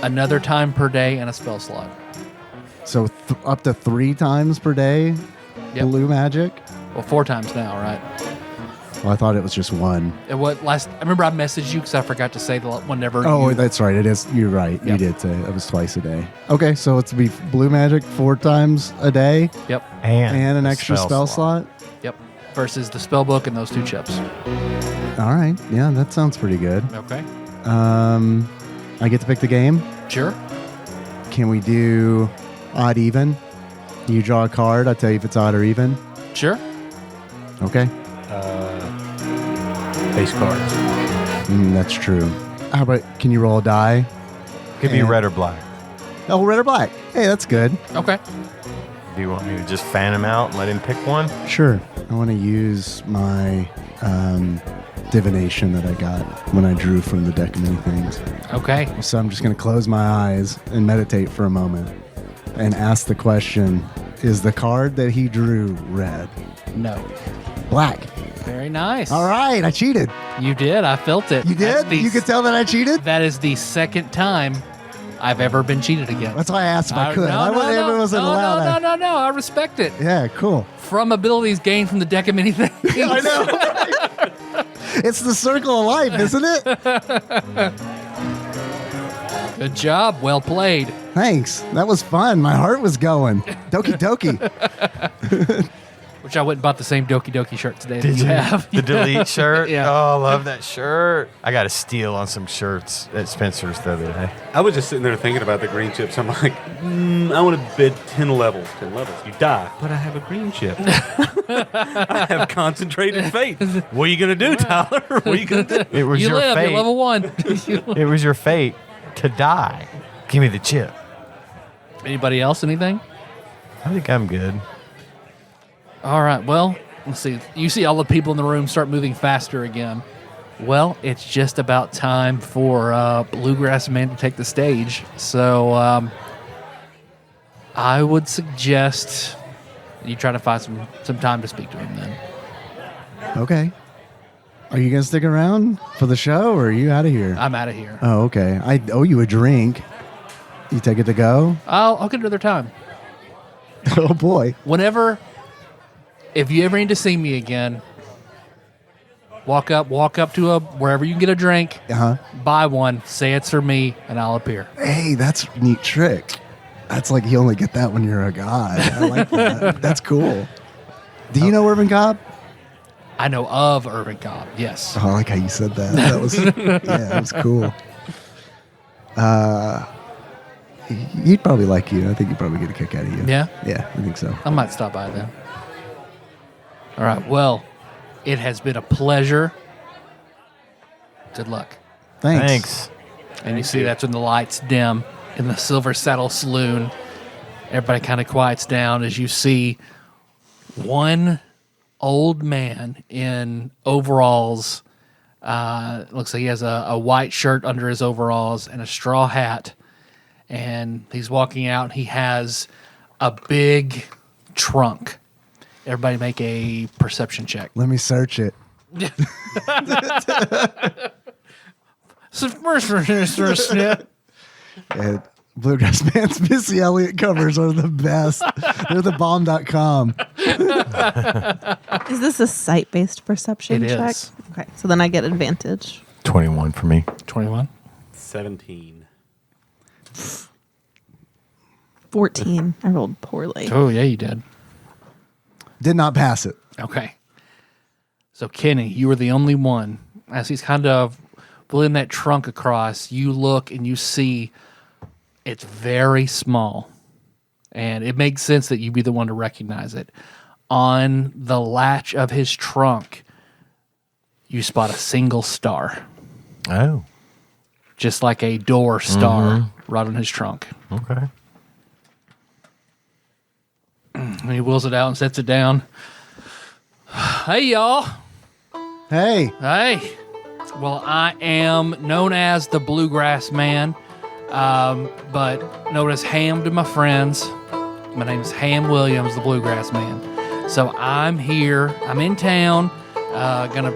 another time per day and a spell slot. So up to 3 times per day. Yep. Blue magic. Well, 4 times now, right? Well, I thought it was just 1. And I remember I messaged you because I forgot to say the whenever. Oh, you, that's right. It is. You're right. You Yep. did say it was twice a day. Okay, so it's be blue magic 4 times a day Yep. and an extra spell slot. Yep. Versus the spell book and those 2 chips. All right. Yeah, that sounds pretty good. Okay. I get to pick the game. Sure. Can we do odd even? You draw a card. I tell you if it's odd or even. Sure. Okay. Base cards. That's true. How about can you roll a die? Could be And- red or black. Oh, red or black. Hey, that's good. Okay. Do you want me to just fan him out and let him pick one? Sure. I want to use my divination that I got when I drew from the deck of many things. Okay. So I'm just going to close my eyes and meditate for a moment and ask the question, is the card that he drew red? No. Black. Very nice. All right, I cheated. You did. I felt it. You That's did? You could tell that I cheated? That is the second time I've ever been cheated against. That's why I asked if I could. I wasn't allowed. No. I respect it. Yeah, cool. From abilities gained from the deck of many things. I know. It's the circle of life, isn't it? Good job. Well played. Thanks. That was fun. My heart was going. Doki doki. Which I went and bought the same Doki Doki shirt today that you have. The delete shirt? Yeah. Oh, I love that shirt. I got a steal on some shirts at Spencer's the other day. I was just sitting there thinking about the green chips. I'm like, I want to bid 10 levels. 10 levels. You die. But I have a green chip. I have concentrated faith. What are you going to do, Tyler? What are you going to do? It was You your live. fate. You're level 1. It was your fate to die. Give me the chip. Anybody else? Anything? I think I'm good. All right. Well, let's see. You see all the people in the room start moving faster again. Well, it's just about time for Bluegrass Man to take the stage. So I would suggest you try to find some time to speak to him then. Okay. Are you going to stick around for the show or are you out of here? I'm out of here. Oh, okay. I owe you a drink. You take it to go? I'll get another time. Oh, boy. If you ever need to see me again, walk up to wherever you can get a drink, buy one, say it's for me, and I'll appear. Hey, that's a neat trick. That's like you only get that when you're a guy. I like that. That's cool. Do you know Irvin Cobb? I know of Irvin Cobb, yes. Oh, I like how you said that. That was that was cool. He'd probably like you. I think he'd probably get a kick out of you. Yeah? Yeah, I think so. I might stop by then. All right, well, It has been a pleasure. Good luck. Thanks. And you see that's when the lights dim in the Silver Saddle Saloon. Everybody kind of quiets down as you see one old man in overalls. Looks like he has a white shirt under his overalls and a straw hat. And he's walking out. He has a big trunk. Everybody make a perception check. Let me search it. And Bluegrass Man's Missy Elliott covers are the best. They're the bomb.com. Is this a site-based perception It check? is. Okay, so then I get advantage. 21 for me. 21. 17. 14. I rolled poorly. Oh, yeah, you did. Did not pass it. Okay. So, Kenny, you were the only one. As he's kind of pulling that trunk across, you look and you see it's very small. And it makes sense that you'd be the one to recognize it. On the latch of his trunk, you spot a single star. Oh, Just like a door star right on his trunk. okay. And he wheels it out and sets it down. Hey, y'all. Hey, Hey. Well, I am known as the Bluegrass Man, but known as Ham to my friends. My name is Ham Williams, the Bluegrass Man. So I'm here. I'm in town. Gonna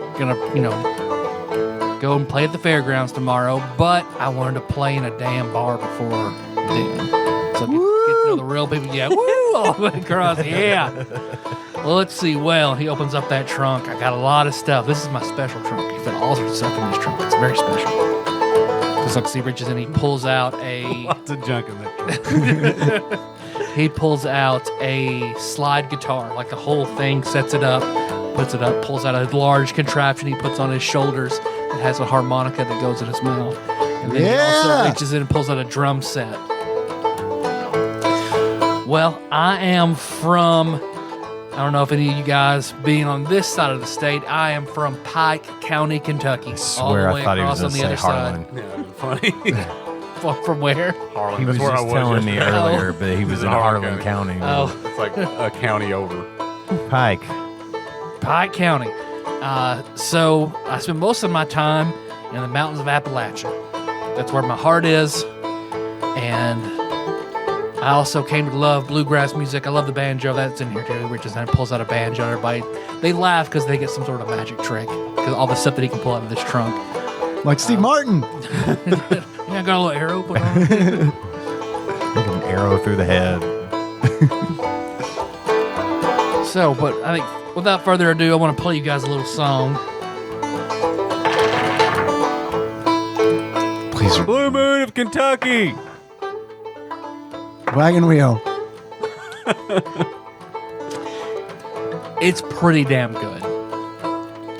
go and play at the Fairgrounds tomorrow. But I wanted to play in a damn bar before then. So get to know the real people. Yeah, woo! All the way across. Yeah. Well, let's see. Well, he opens up that trunk. I got a lot of stuff. This is my special trunk. He fit all sorts of stuff in this trunk. It's very special. Because look, he reaches in, he pulls out Lots of junk in that truck. he pulls out a slide guitar, like the whole thing, sets it up, puts it up, pulls out a large contraption he puts on his shoulders that has a harmonica that goes in his mouth. And then he also reaches in and pulls out a drum set. Well, I am from, I don't know if any of you guys being on this side of the state, I am from Pike County, Kentucky. I all swear the way I thought he across was on going the to say other side. Harlan. Yeah, funny. From where? Harlan. He was That's where just I telling me yesterday. earlier, but he was in Harlan County. Oh, It's like a county over. Pike. Pike County. So I spend most of my time in the mountains of Appalachia. That's where my heart is. And I also came to love bluegrass music. I love the banjo. That's in here too. He reaches in and pulls out a banjo. Everybody, they laugh because they get some sort of magic trick. Because all the stuff that he can pull out of this trunk. like Steve Martin. Yeah, I got a little arrow put on. Like an arrow through the head. So, but I think without further ado, I want to play you guys a little song. Please. Blue Moon of Kentucky. Wagon wheel. It's pretty damn good.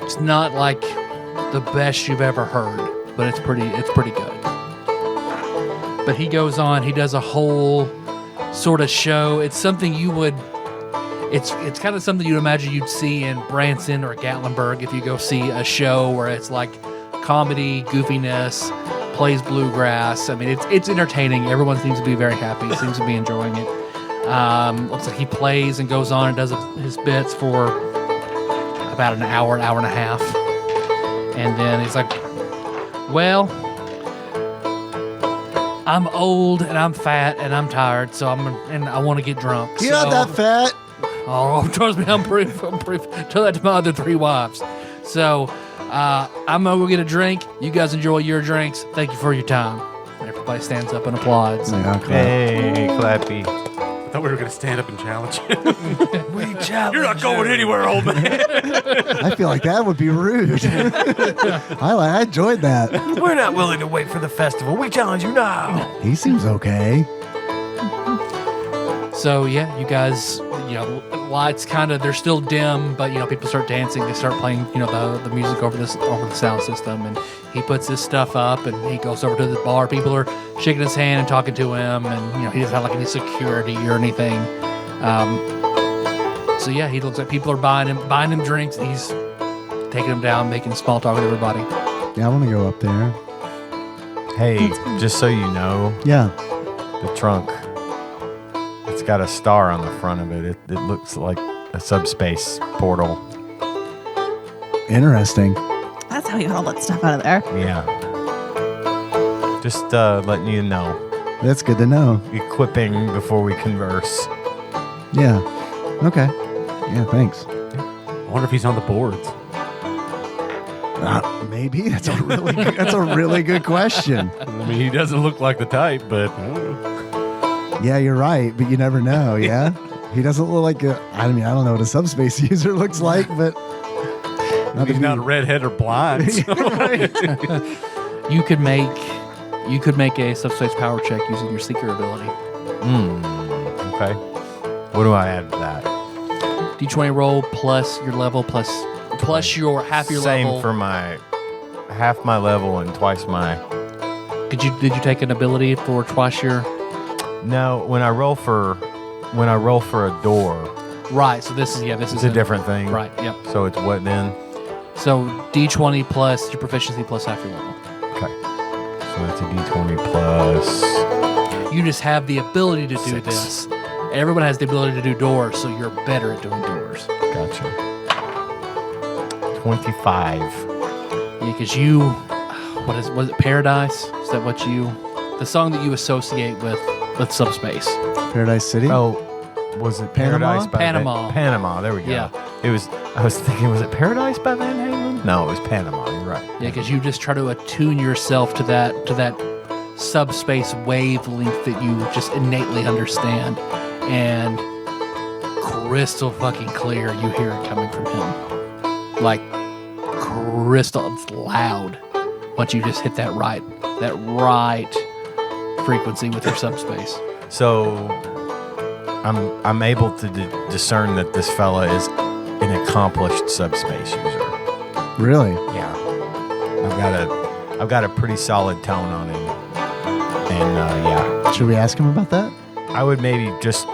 It's not like the best you've ever heard, but it's pretty good. But he goes on, he does a whole sort of show. It's something you would it's kind of something you'd imagine you'd see in Branson or Gatlinburg if you go see a show where it's like comedy, goofiness, plays bluegrass. I mean, it's entertaining. Everyone seems to be very happy, seems to be enjoying it. Looks like he plays and goes on and does his bits for about an hour and a half. And then he's like, well, I'm old and I'm fat and I'm tired, so I want to get drunk. You're not that fat. Oh, trust me, I'm proof. Tell that to my other 3 wives. So, I'm going to go get a drink. You guys enjoy your drinks. Thank you for your time. Everybody stands up and applauds. Yeah, okay. Hey, Clappy. I thought we were going to stand up and challenge him. We challenge You're not going anywhere, old man. I feel like that would be rude. I enjoyed that. We're not willing to wait for the festival. We challenge you now. He seems okay. So, yeah, you guys, lights kind of, they're still dim, but, people start dancing. They start playing, the music over the sound system. And he puts this stuff up and he goes over to the bar. People are shaking his hand and talking to him. And, he doesn't have like any security or anything. So, yeah, he looks like people are buying him drinks. And he's taking them down, making small talk with everybody. Yeah, I want to go up there. Hey, just so you know, Yeah. the trunk, it's got a star on the front of it. It looks like a subspace portal. Interesting. That's how you got all that stuff out of there. Yeah. Just letting you know. That's good to know. Equipping before we converse. Yeah. Okay. Yeah, thanks. I wonder if he's on the boards. Maybe that's a really good question. I mean, he doesn't look like the type, but Yeah, you're right, but you never know. Yeah, he doesn't look like a. I mean, I don't know what a subspace user looks like, but he's not redhead or blind. So. You could make a subspace power check using your seeker ability. Okay. What do I add to that? D20 roll plus your level plus your half your Same level. for my half my level and twice my. Did you take an ability for twice your? No, when I roll for a door, Right. So this is it's a different thing. Right. Yep. So it's what then? So D20 plus your proficiency plus half your level. Okay. So that's a D20 plus. You just have the ability to do 6. this. Everyone has the ability to do doors, so you're better at doing doors. Gotcha. 25. Yeah, because you, was it Paradise? Is that what you, the song that you associate with subspace? Paradise City. Oh, was it Panama? Paradise by Panama. Panama. There we go. Yeah. It was. I was thinking, was it Paradise by Van Halen? No, it was Panama. You're right. Yeah, because you just try to attune yourself to that subspace wavelength that you just innately understand, and crystal fucking clear, you hear it coming from him, like crystal. It's loud once you just hit that right frequency with your subspace. So I'm able to discern that this fella is an accomplished subspace user. Really? Yeah, I've got a pretty solid tone on him, and yeah, Should we ask him about that? I would maybe just,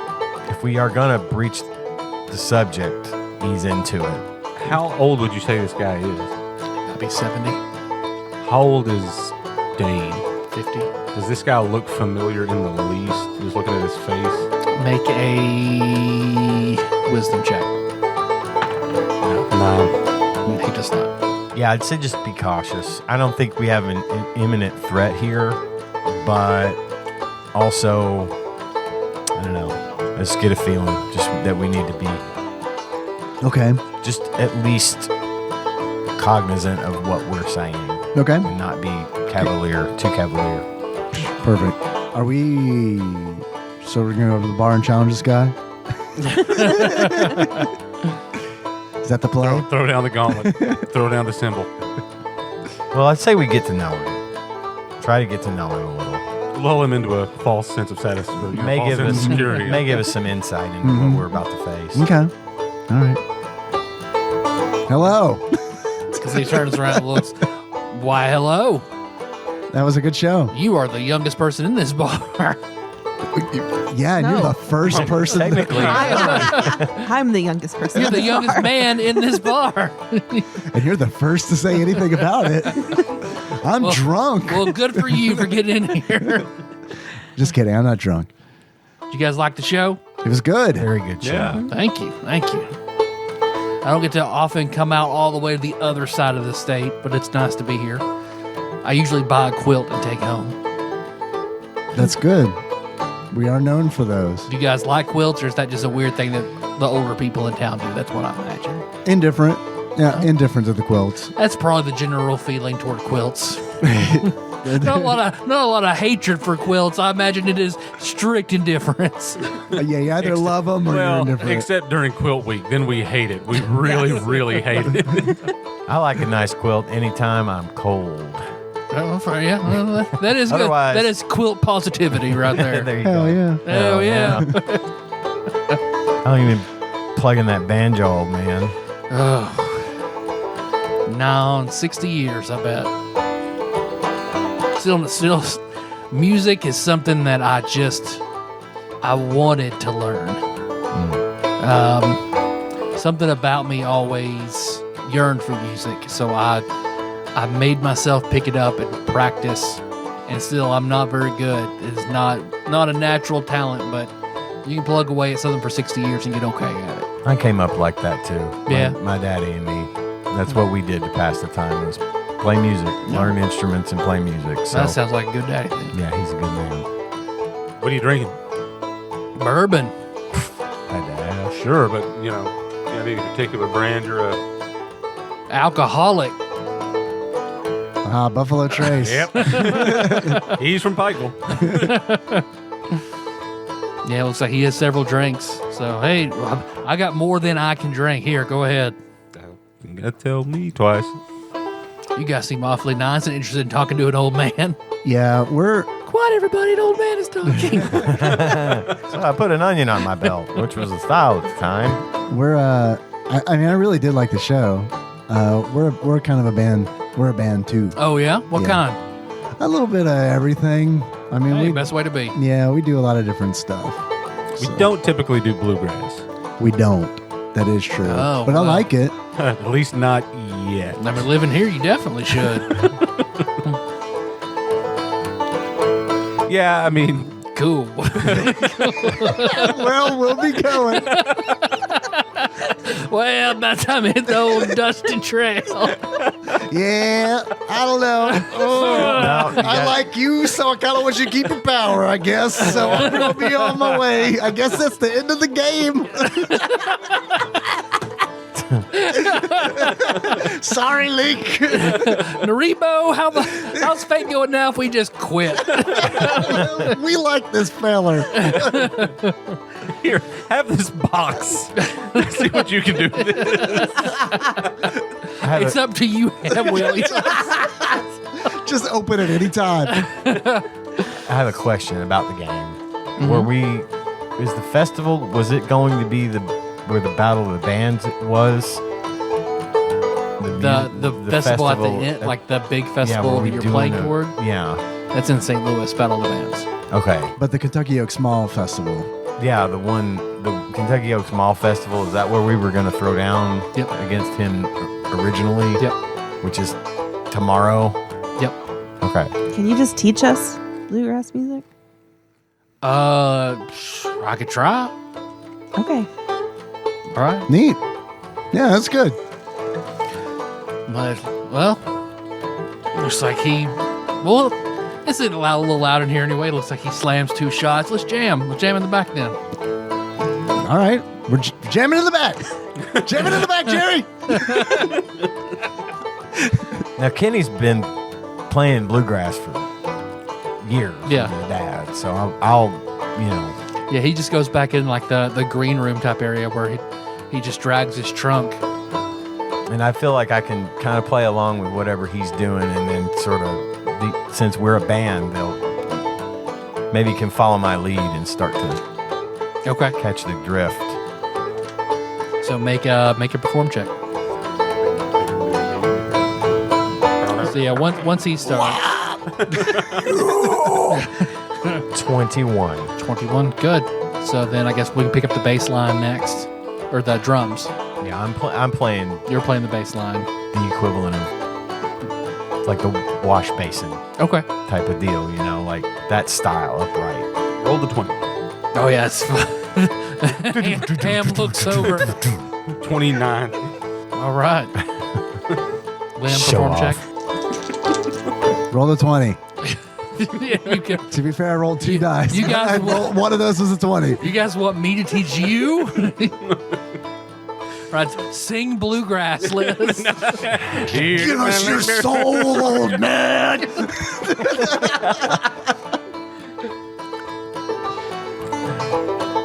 if we are gonna breach the subject, he's into it. How old would you say this guy is? I'd be 70, How old is Dane? 50. Does this guy look familiar in the least? Just looking at his face. Make a wisdom check. No. He does not. Yeah, I'd say just be cautious. I don't think we have an imminent threat here, but also, I don't know. I just get a feeling just that we need to be Okay. just at least cognizant of what we're saying Okay. and not be too cavalier. Perfect. Are we? So we're gonna go to the bar and challenge this guy? Is that the play? Throw down the gauntlet. Throw down the symbol. Well, I'd say we get to know him. Try to get to know him a little. Lull him into a false sense of satisfaction. May False give sense us of security. may give us some insight into what we're about to face. Okay. All right. Hello. It's because he turns around and looks, why, hello. That was a good show. You are the youngest person in this bar. Yeah, and you're No. the first person. Technically, I'm the youngest person. You're in the this youngest bar. man in this bar. And you're the first to say anything about it. I'm drunk. Well, good for you for getting in here. Just kidding. I'm not drunk. Did you guys like the show? It was good. very good show. Yeah. Thank you. Thank you. I don't get to often come out all the way to the other side of the state, but it's nice to be here. I usually buy a quilt and take home. That's good. We are known for those. Do you guys like quilts, or is that just a weird thing that the older people in town do? That's what I imagine. Indifferent. Yeah, indifferent to the quilts. That's probably the general feeling toward quilts. Not a lot of hatred for quilts. I imagine it is strict indifference. Yeah, you either love them or you're Well, indifferent. except during quilt week, then we hate it. We really, really hate it. I like a nice quilt anytime I'm cold. Oh, yeah, well, that is good. Otherwise- That is quilt positivity right there. There you Hell go. yeah. Hell yeah. I don't even plug in that banjo, old man. Oh. No, in 60 years, I bet. Still, music is something that I wanted to learn. Something about me always yearned for music, so I made myself pick it up and practice. And still, I'm not very good. It's not a natural talent, but you can plug away at something for 60 years and get okay at it. I came up like that too. Yeah. My daddy and me. That's what we did to pass the time was play music, learn instruments, and play music. So That sounds like a good daddy thing. yeah, he's a good man. What are you drinking? Bourbon. Had to ask. Sure, but you know, any particular brand you're a. Alcoholic. Buffalo Trace. Yep. He's from Pikeville. Yeah, it looks like he has several drinks. So, hey, I got more than I can drink. Here, go ahead. You gotta tell me twice. You guys seem awfully nice and interested in talking to an old man. Yeah, we're Quiet, everybody. An old man is talking. So I put an onion on my belt, which was the style at the time. I mean, I really did like the show. We're kind of a band. We're a band too. Oh, yeah? What Yeah. kind? A little bit of everything. I mean, Hey, we best way to be. we do a lot of different stuff. We don't typically do bluegrass. We don't. That is true. Oh, but I well. like it. At least not yet. I mean, living here, you definitely should. Yeah, I mean, Cool. Well, we'll be going. Well, by the time I hit the old dusty trail. Yeah, I don't know. Oh, No, you I got- like you, so I kind of want you to keep your power, I guess. So I'm going to be on my way. I guess that's the end of the game. Sorry, Link. Norebo, how's fate going now if we just quit? We like this feller. here, have this box. See what you can do with it. I had It's a, up to you, Willie. Just open at any time. I have a question about the game. Mm-hmm. Is the festival, was it going to be where the Battle of the Bands was? The festival at the end, like the big festival that you're playing toward, Yeah. that's in St. Louis, Battle of the Bands. Okay. But the Kentucky Oaks Mall Festival. Yeah, the Kentucky Oaks Mall Festival, is that where we were going to throw down Yep. against him originally? Yep. Which is tomorrow? Yep. Okay. Can you just teach us bluegrass music? I could try. Okay. All right. Neat. Yeah, that's good. But, well, looks like it's a little loud in here anyway. Looks like he slams 2 shots. Let's jam. Let's jam in the back then. All right. We're jamming in the back. Jamming in the back, Jerry. Now, Kenny's been playing bluegrass for years. Yeah. With his dad. So I'll Yeah, he just goes back in like the green room type area where he just drags his trunk. and I feel like I can kind of play along with whatever he's doing, and then sort of, since we're a band, they'll maybe can follow my lead and start to Okay. catch the drift. So make a perform check. So yeah, once he starts, 21. 21, good. So then I guess we can pick up the bass line next, or the drums. Yeah, I'm playing You're playing the bass line. the equivalent of like the wash basin Okay. type of deal, like that style upright. Roll the 20. Oh yeah, it's Ham looks over. 29. All right. Lamb Show perform off. check. Roll the 20. Yeah, you can. To be fair, I rolled 2 dice. you guys And one of those was a 20. You guys want me to teach you? Right, sing bluegrass, Liz. Give us your soul, old man.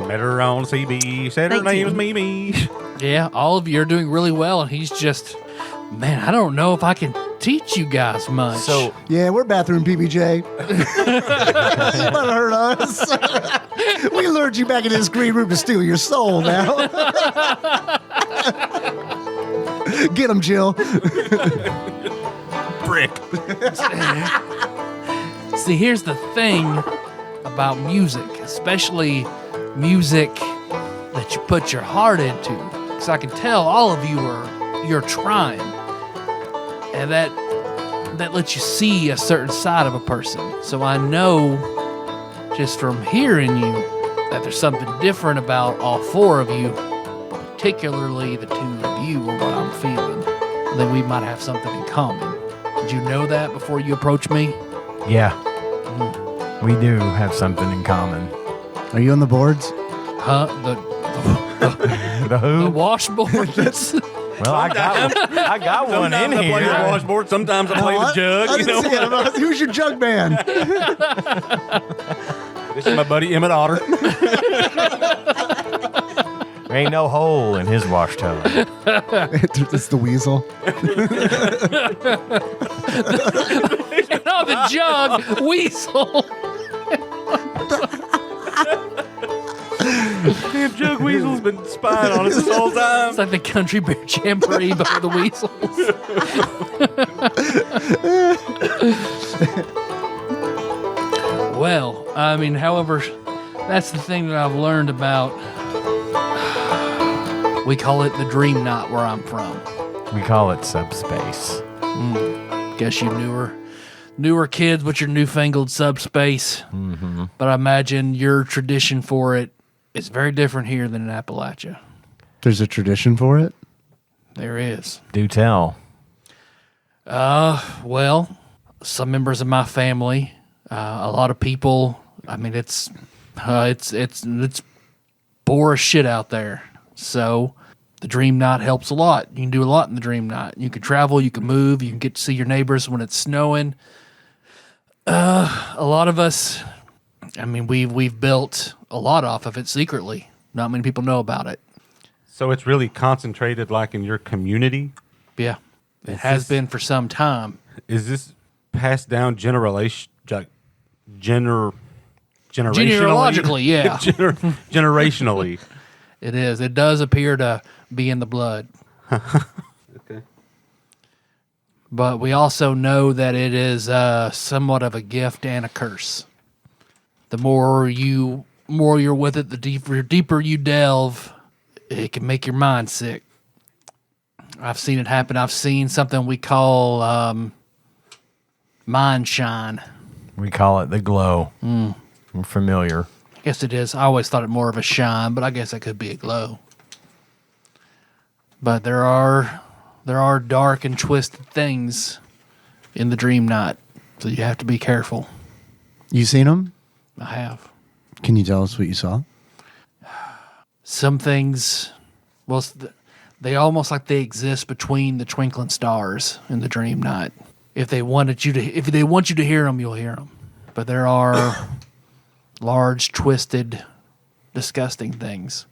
Met her on CB. Said her Thank name you. was Mimi. Yeah, all of you are doing really well, and he's just, man, I don't know if I can teach you guys much. So Yeah, we're bathroom PBJ. You better hurt us. We lured you back into this green room to steal your soul now. Get him, Jill. Brick. see, here's the thing about music, especially music that you put your heart into. Because I can tell all of you are you're trying. And that lets you see a certain side of a person. So I know just from hearing you that there's something different about all four of you, particularly the two of you, or what I'm feeling. Then we might have something in common. Did you know that before you approached me? Yeah. We do have something in common. Are you on the boards? Huh? The The who? washboards? Well, I got one in Sometimes I play the here. washboard. Sometimes I play the jug. You know, Who's your jug man? this is my buddy Emmett Otter. There ain't no hole in his wash tub. It's the weasel. No, the jug weasel. Damn jug weasel's been spying on us this whole time. It's like the Country Bear Jamboree, but for the weasels. Well, I mean, however, that's the thing that I've learned about. We call it the Dream Knot where I'm from. We call it subspace. Guess you newer kids with your newfangled subspace. Mm-hmm. But I imagine your tradition for it is very different here than in Appalachia. There's a tradition for it? There is. Do tell. Well, some members of my family, a lot of people. I mean, it's bore as shit out there. So the Dream Knot helps a lot. You can do a lot in the Dream Knot. You can travel, you can move, you can get to see your neighbors when it's snowing. A lot of us, I mean, we've built a lot off of it secretly. Not many people know about it. So it's really concentrated, like in your community. Yeah, it has been for some time. Is this passed down generationally? Genealogically, yeah. Generationally. It is. It does appear to be in the blood. Okay. But we also know that it is somewhat of a gift and a curse. The more you're with it, the deeper you delve, it can make your mind sick. I've seen it happen. I've seen something we call mind shine. We call it the glow. We're familiar. I guess it is. I always thought it more of a shine, but I guess it could be a glow. But there are dark and twisted things in the Dream Knot, so you have to be careful. You seen them? I have. Can you tell us what you saw? Some things, well, they almost like they exist between the twinkling stars in the Dream Knot. If they want you to hear them, you'll hear them. But there are large, twisted, disgusting things.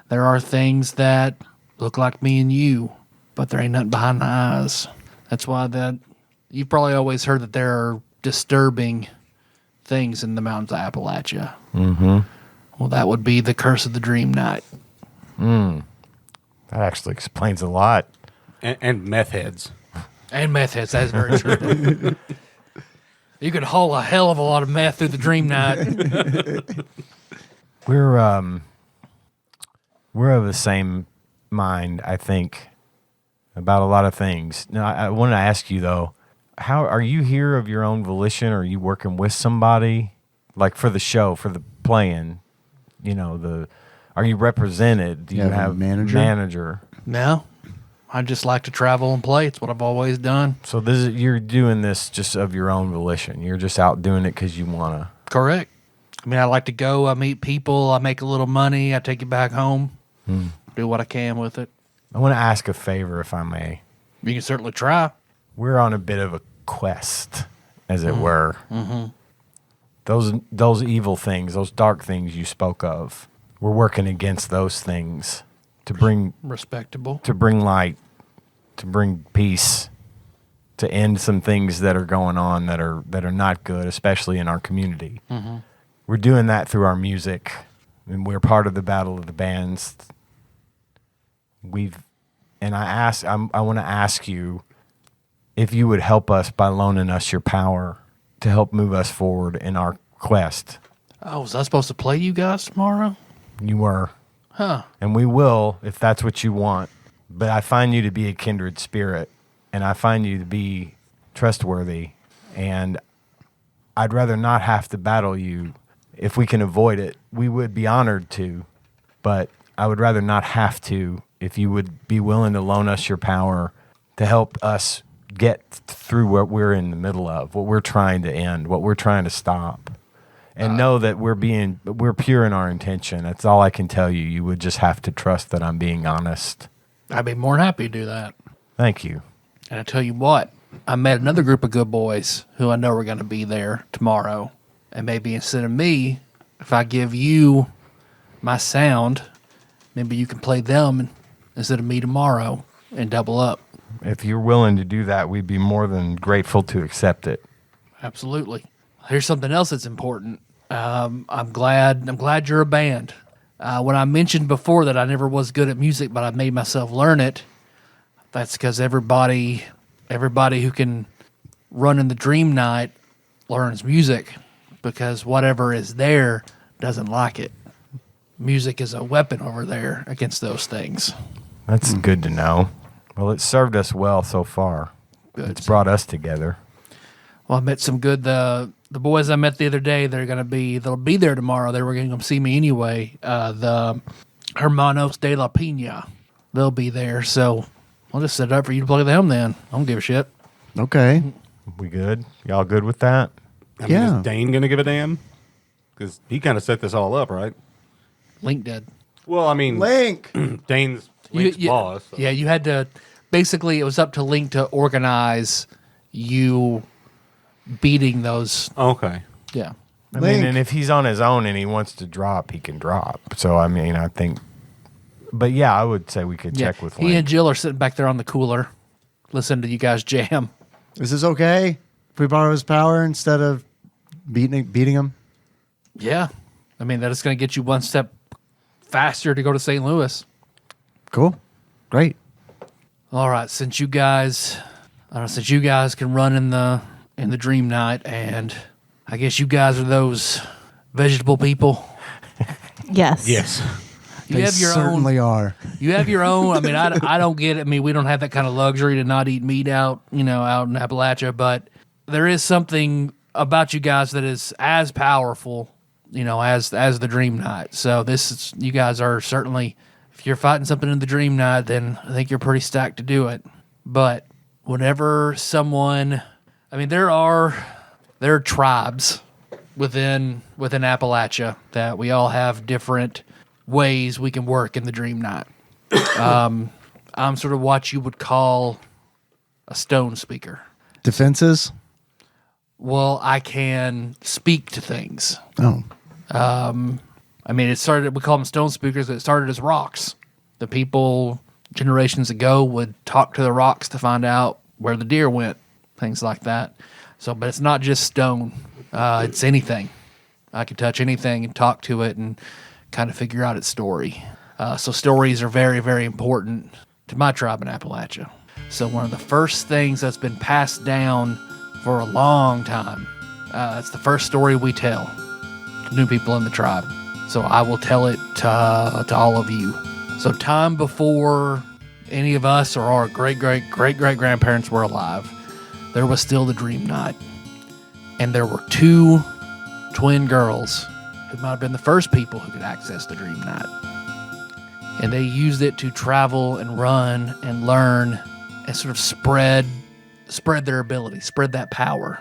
There are things that look like me and you, but there ain't nothing behind the eyes. That's why you've probably always heard that there are disturbing things in the mountains of Appalachia. Mm-hmm. Well, that would be the curse of the Dream Knot. That actually explains a lot. And meth heads. And meth heads, that's very true. You could haul a hell of a lot of meth through the Dream Knot. We're of the same mind, I think, about a lot of things. Now, I wanted to ask you though, how are you here of your own volition, or are you working with somebody, like for the show, for the playing? You know, are you represented? Do you have a manager? No, I just like to travel and play. It's what I've always done. So you're doing this just of your own volition. You're just out doing it because you want to. Correct. I mean, I like to go. I meet people. I make a little money. I take it back home. Do what I can with it. I want to ask a favor, if I may. You can certainly try. We're on a bit of a quest, as it were. Mm-hmm. Those evil things, those dark things you spoke of, we're working against those things to bring respectable, to bring light, to bring peace, to end some things that are going on that are not good, especially in our community. Mm-hmm. We're doing that through our music, and we're part of the Battle of the Bands. I want to ask you if you would help us by loaning us your power to help move us forward in our quest. Oh, was I supposed to play you guys tomorrow? You were. Huh. And we will, if that's what you want. but I find you to be a kindred spirit, and I find you to be trustworthy, and I'd rather not have to battle you. If we can avoid it, we would be honored to, but I would rather not have to if you would be willing to loan us your power to help us get through what we're in the middle of, what we're trying to end, what we're trying to stop. And know that we're pure in our intention. That's all I can tell you. You would just have to trust that I'm being honest. I'd be more than happy to do that. Thank you. And I tell you what, I met another group of good boys who I know are going to be there tomorrow. And maybe instead of me, if I give you my sound, maybe you can play them instead of me tomorrow and double up. If you're willing to do that, we'd be more than grateful to accept it. Absolutely. Here's something else that's important. I'm glad you're a band. When I mentioned before that I never was good at music, but I made myself learn it, that's because everybody who can run in the dream night learns music, because whatever is there doesn't like it. Music is a weapon over there against those things. That's good to know. Well, it's served us well so far. Good. It's brought us together. Well, I met some good the boys I met the other day. They'll be there tomorrow. They were going to come see me anyway. The Hermanos de la Pina, they'll be there. So I'll just set it up for you to play them then. I don't give a shit. Okay. We good? Y'all good with that? I mean, Yeah. is Dane going to give a damn? Because he kind of set this all up, right? Link did. Well, I mean, Link. Dane's Link's boss. So. Yeah, you had to. Basically, it was up to Link to organize you beating those. Okay. Yeah. I Link. mean, and if he's on his own and he wants to drop, he can drop. So, I mean, I think... But, yeah, I would say we could check with He and Link. Jill are sitting back there on the cooler, listening to you guys jam. Is this okay if we borrow his power instead of beating him? Yeah. I mean, that is going to get you one step faster to go to St. Louis. Cool. Great. All right, since you guys can run in the dream night, and I guess you guys are those vegetable people. Yes. Yes. You They have your certainly are. You have your own. I mean, I don't get it. I mean, we don't have that kind of luxury to not eat meat out in Appalachia, but there is something about you guys that is as powerful, as the dream night. So you guys are certainly, if you're fighting something in the dream night, then I think you're pretty stacked to do it. But whenever someone, I mean, there are tribes within Appalachia that we all have different ways we can work in the dream night. I'm sort of what you would call a stone speaker. Defenses? Well, I can speak to things. Oh. I mean, we call them stone speakers, but it started as rocks. The people generations ago would talk to the rocks to find out where the deer went, things like that. So, but it's not just stone. It's anything. I can touch anything and talk to it and kind of figure out its story. So stories are very, very important to my tribe in Appalachia. So one of the first things that's been passed down for a long time, it's the first story we tell to new people in the tribe. So I will tell it to all of you. So time before any of us or our great-great-great-great-grandparents were alive, there was still the dream night. And there were two twin girls who might have been the first people who could access the dream night. And they used it to travel and run and learn and sort of spread their ability, spread that power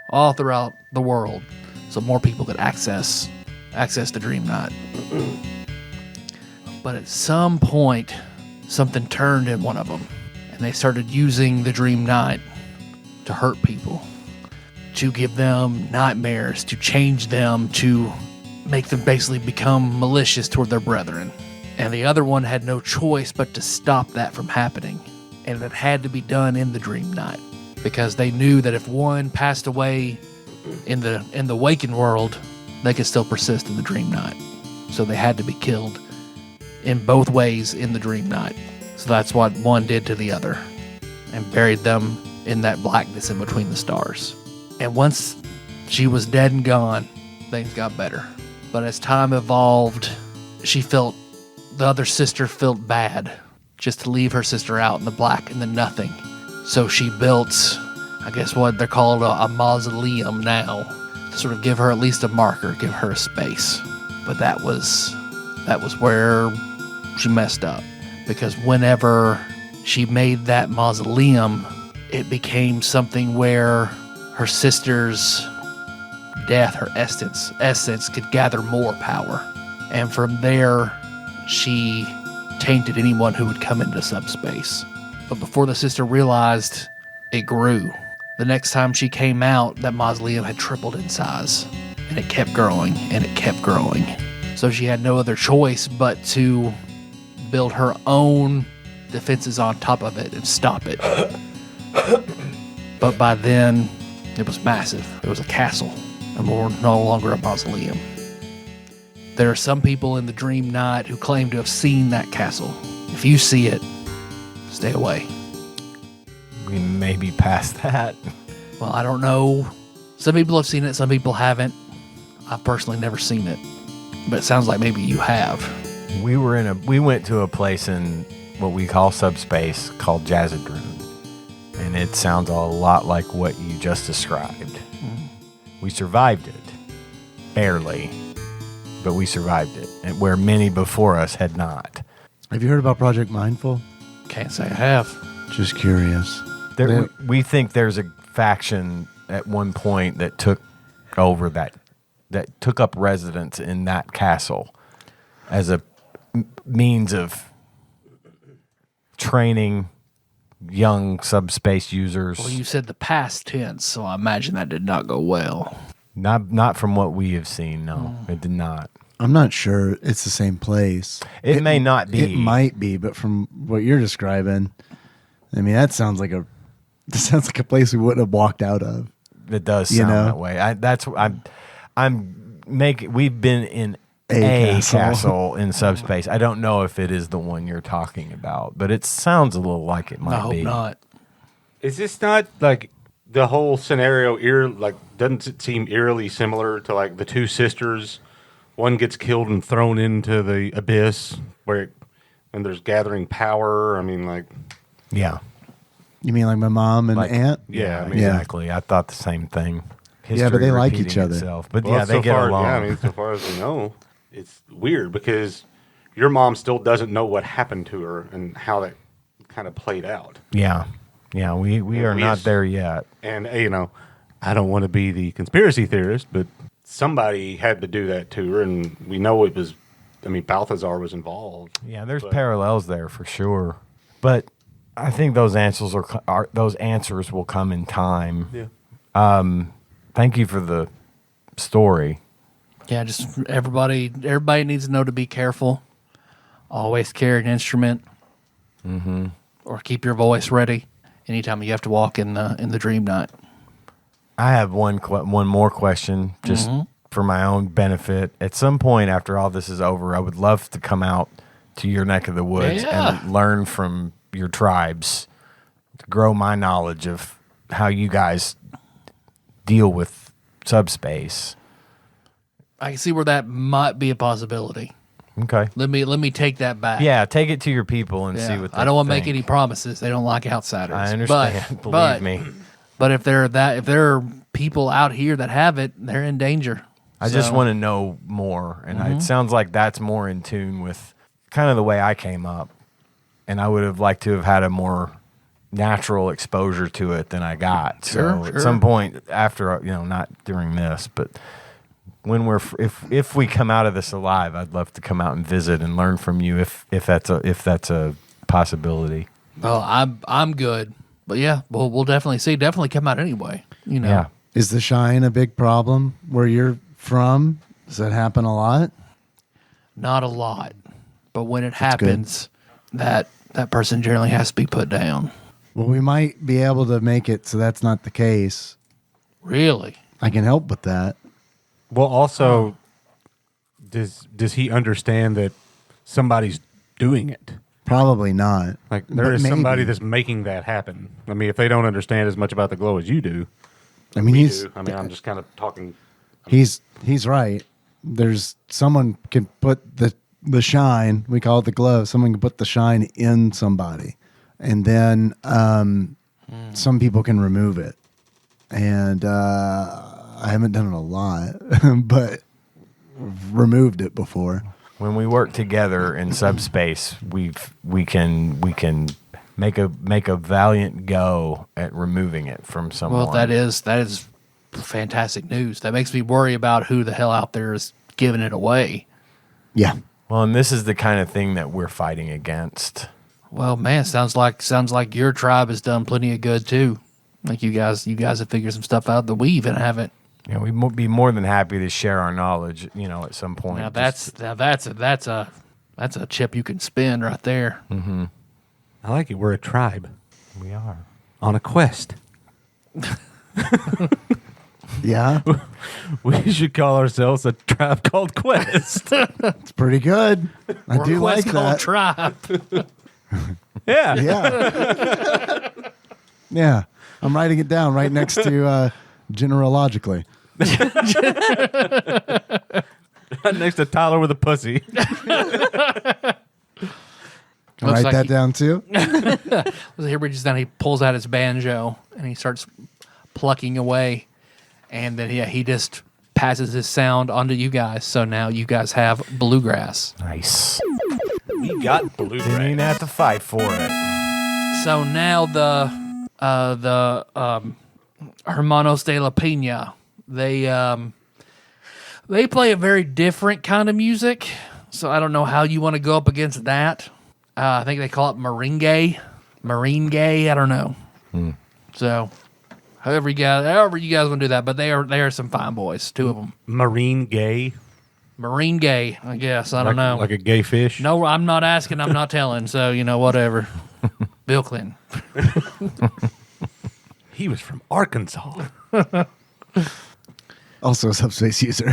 all throughout the world so more people could access the dream night. But at some point, something turned in one of them, and they started using the dream night to hurt people, to give them nightmares, to change them, to make them basically become malicious toward their brethren. And the other one had no choice but to stop that from happening. And it had to be done in the dream night, because they knew that if one passed away in the waking world, they could still persist in the dream night. So they had to be killed in both ways in the dream night. So that's what one did to the other, and buried them in that blackness in between the stars. And once she was dead and gone, things got better. But as time evolved, the other sister felt bad just to leave her sister out in the black and the nothing. So she built, I guess what they're called a mausoleum now, to sort of give her at least a marker, give her a space. But that was where she messed up, because whenever she made that mausoleum, it became something where her sister's death, her essence could gather more power. And from there, she tainted anyone who would come into subspace. But before the sister realized, it grew. The next time she came out, that mausoleum had tripled in size. And it kept growing, and it kept growing. So she had no other choice but to build her own defenses on top of it and stop it. But by then, it was massive. It was a castle, and we're no longer a mausoleum. There are some people in the Dream Night who claim to have seen that castle. If you see it, stay away. We may be past that. Well, I don't know. Some people have seen it, some people haven't. I've personally never seen it, but it sounds like maybe you have. We went to a place in what we call subspace called Jazzadroon, and it sounds a lot like what you just described. We survived it, barely, but we survived it, and where many before us had not. Have you heard about Project Mindful? Can't say I have. Just curious. We think there's a faction at one point that took over that took up residence in that castle as a means of training young subspace users. Well, you said the past tense, so I imagine that did not go well. Not from what we have seen, no. It did not. I'm not sure it's the same place. It may not be. It might be, but from what you're describing, I mean, that sounds like a place we wouldn't have walked out of. It does sound that way. We've been in a castle in subspace. I don't know if it is the one you're talking about, but it sounds a little like it might I hope be. not. Is this not like the whole scenario? Doesn't it seem eerily similar to like the two sisters? One gets killed and thrown into the abyss and there's gathering power. I mean, like, Yeah. You mean like my mom and aunt? Yeah, I mean, exactly. I thought the same thing. Yeah, but they like repeating each other. itself. But well, yeah, they get along. Yeah, I mean, so far as we know, it's weird because your mom still doesn't know what happened to her and how that kind of played out. Yeah. Yeah, we are not there yet. And, I don't want to be the conspiracy theorist, but somebody had to do that to her, and we know it was, Balthazar was involved. Yeah, there's parallels there for sure. But I think those answers will come in time. Yeah. Thank you for the story. Yeah, just everybody needs to know to be careful. Always carry an instrument, or keep your voice ready anytime you have to walk in the Dream Night. I have one more question, just for my own benefit. At some point after all this is over, I would love to come out to your neck of the woods and learn from your tribes to grow my knowledge of how you guys deal with subspace. I can see where that might be a possibility. Okay. Let me take that back. Yeah, take it to your people and see what they I don't want to make think. any promises. They don't like outsiders. I understand. Believe me. But if there are people out here that have it, they're in danger. I just want to know more, and it sounds like that's more in tune with kind of the way I came up, and I would have liked to have had a more natural exposure to it than I got. So Sure. at some point after, not during this, but when if we come out of this alive, I'd love to come out and visit and learn from you if that's a possibility. Well, I'm good, but yeah, we'll definitely see. Definitely come out anyway. Yeah. Is the shine a big problem where you're from? Does that happen a lot? Not a lot, but when it happens, that person generally has to be put down. Well, we might be able to make it so that's not the case. Really? I can help with that. Well, also, does he understand that somebody's doing it? Probably not. Like there But is somebody maybe. that's making that happen. I mean, if they don't understand as much about the glow as you do, I mean, we he's do. I mean, I'm just kind of talking. he's right. There's someone can put the the shine. We call it the glow. Someone can put the shine in somebody, and then some people can remove it. And I haven't done it a lot, but removed it before. When we work together in subspace, we can make a valiant go at removing it from someone. Well, that is fantastic news. That makes me worry about who the hell out there is giving it away. Yeah. Well, and this is the kind of thing that we're fighting against. Well, man, sounds like your tribe has done plenty of good too. Like you guys have figured some stuff out that we even haven't. Yeah, we'd be more than happy to share our knowledge, at some point. Now that's a chip you can spin right there. Mm-hmm. I like it. We're a tribe We are. on a quest. Yeah. We should call ourselves a tribe called Quest. It's pretty good. I do like Quest called that. tribe. Yeah. Yeah. Yeah. I'm writing it down right next to generologically. Next to Tyler with a pussy. Write like that down too. Here we just then he pulls out his banjo and he starts plucking away, and then he just passes his sound onto you guys. So now you guys have bluegrass. Nice. We got Didn't even bluegrass. have to fight for it. So now the Hermanos de la Pina, they play a very different kind of music. So I don't know how you want to go up against that. I think they call it merengue. I don't know. So however you guys want to do that, but they are some fine boys. Two of them. Marine gay. Merengue, I guess. I don't know. Like a gay fish. No, I'm not asking. I'm not telling. So whatever. Bill Clinton. He was from Arkansas. Also a subspace user.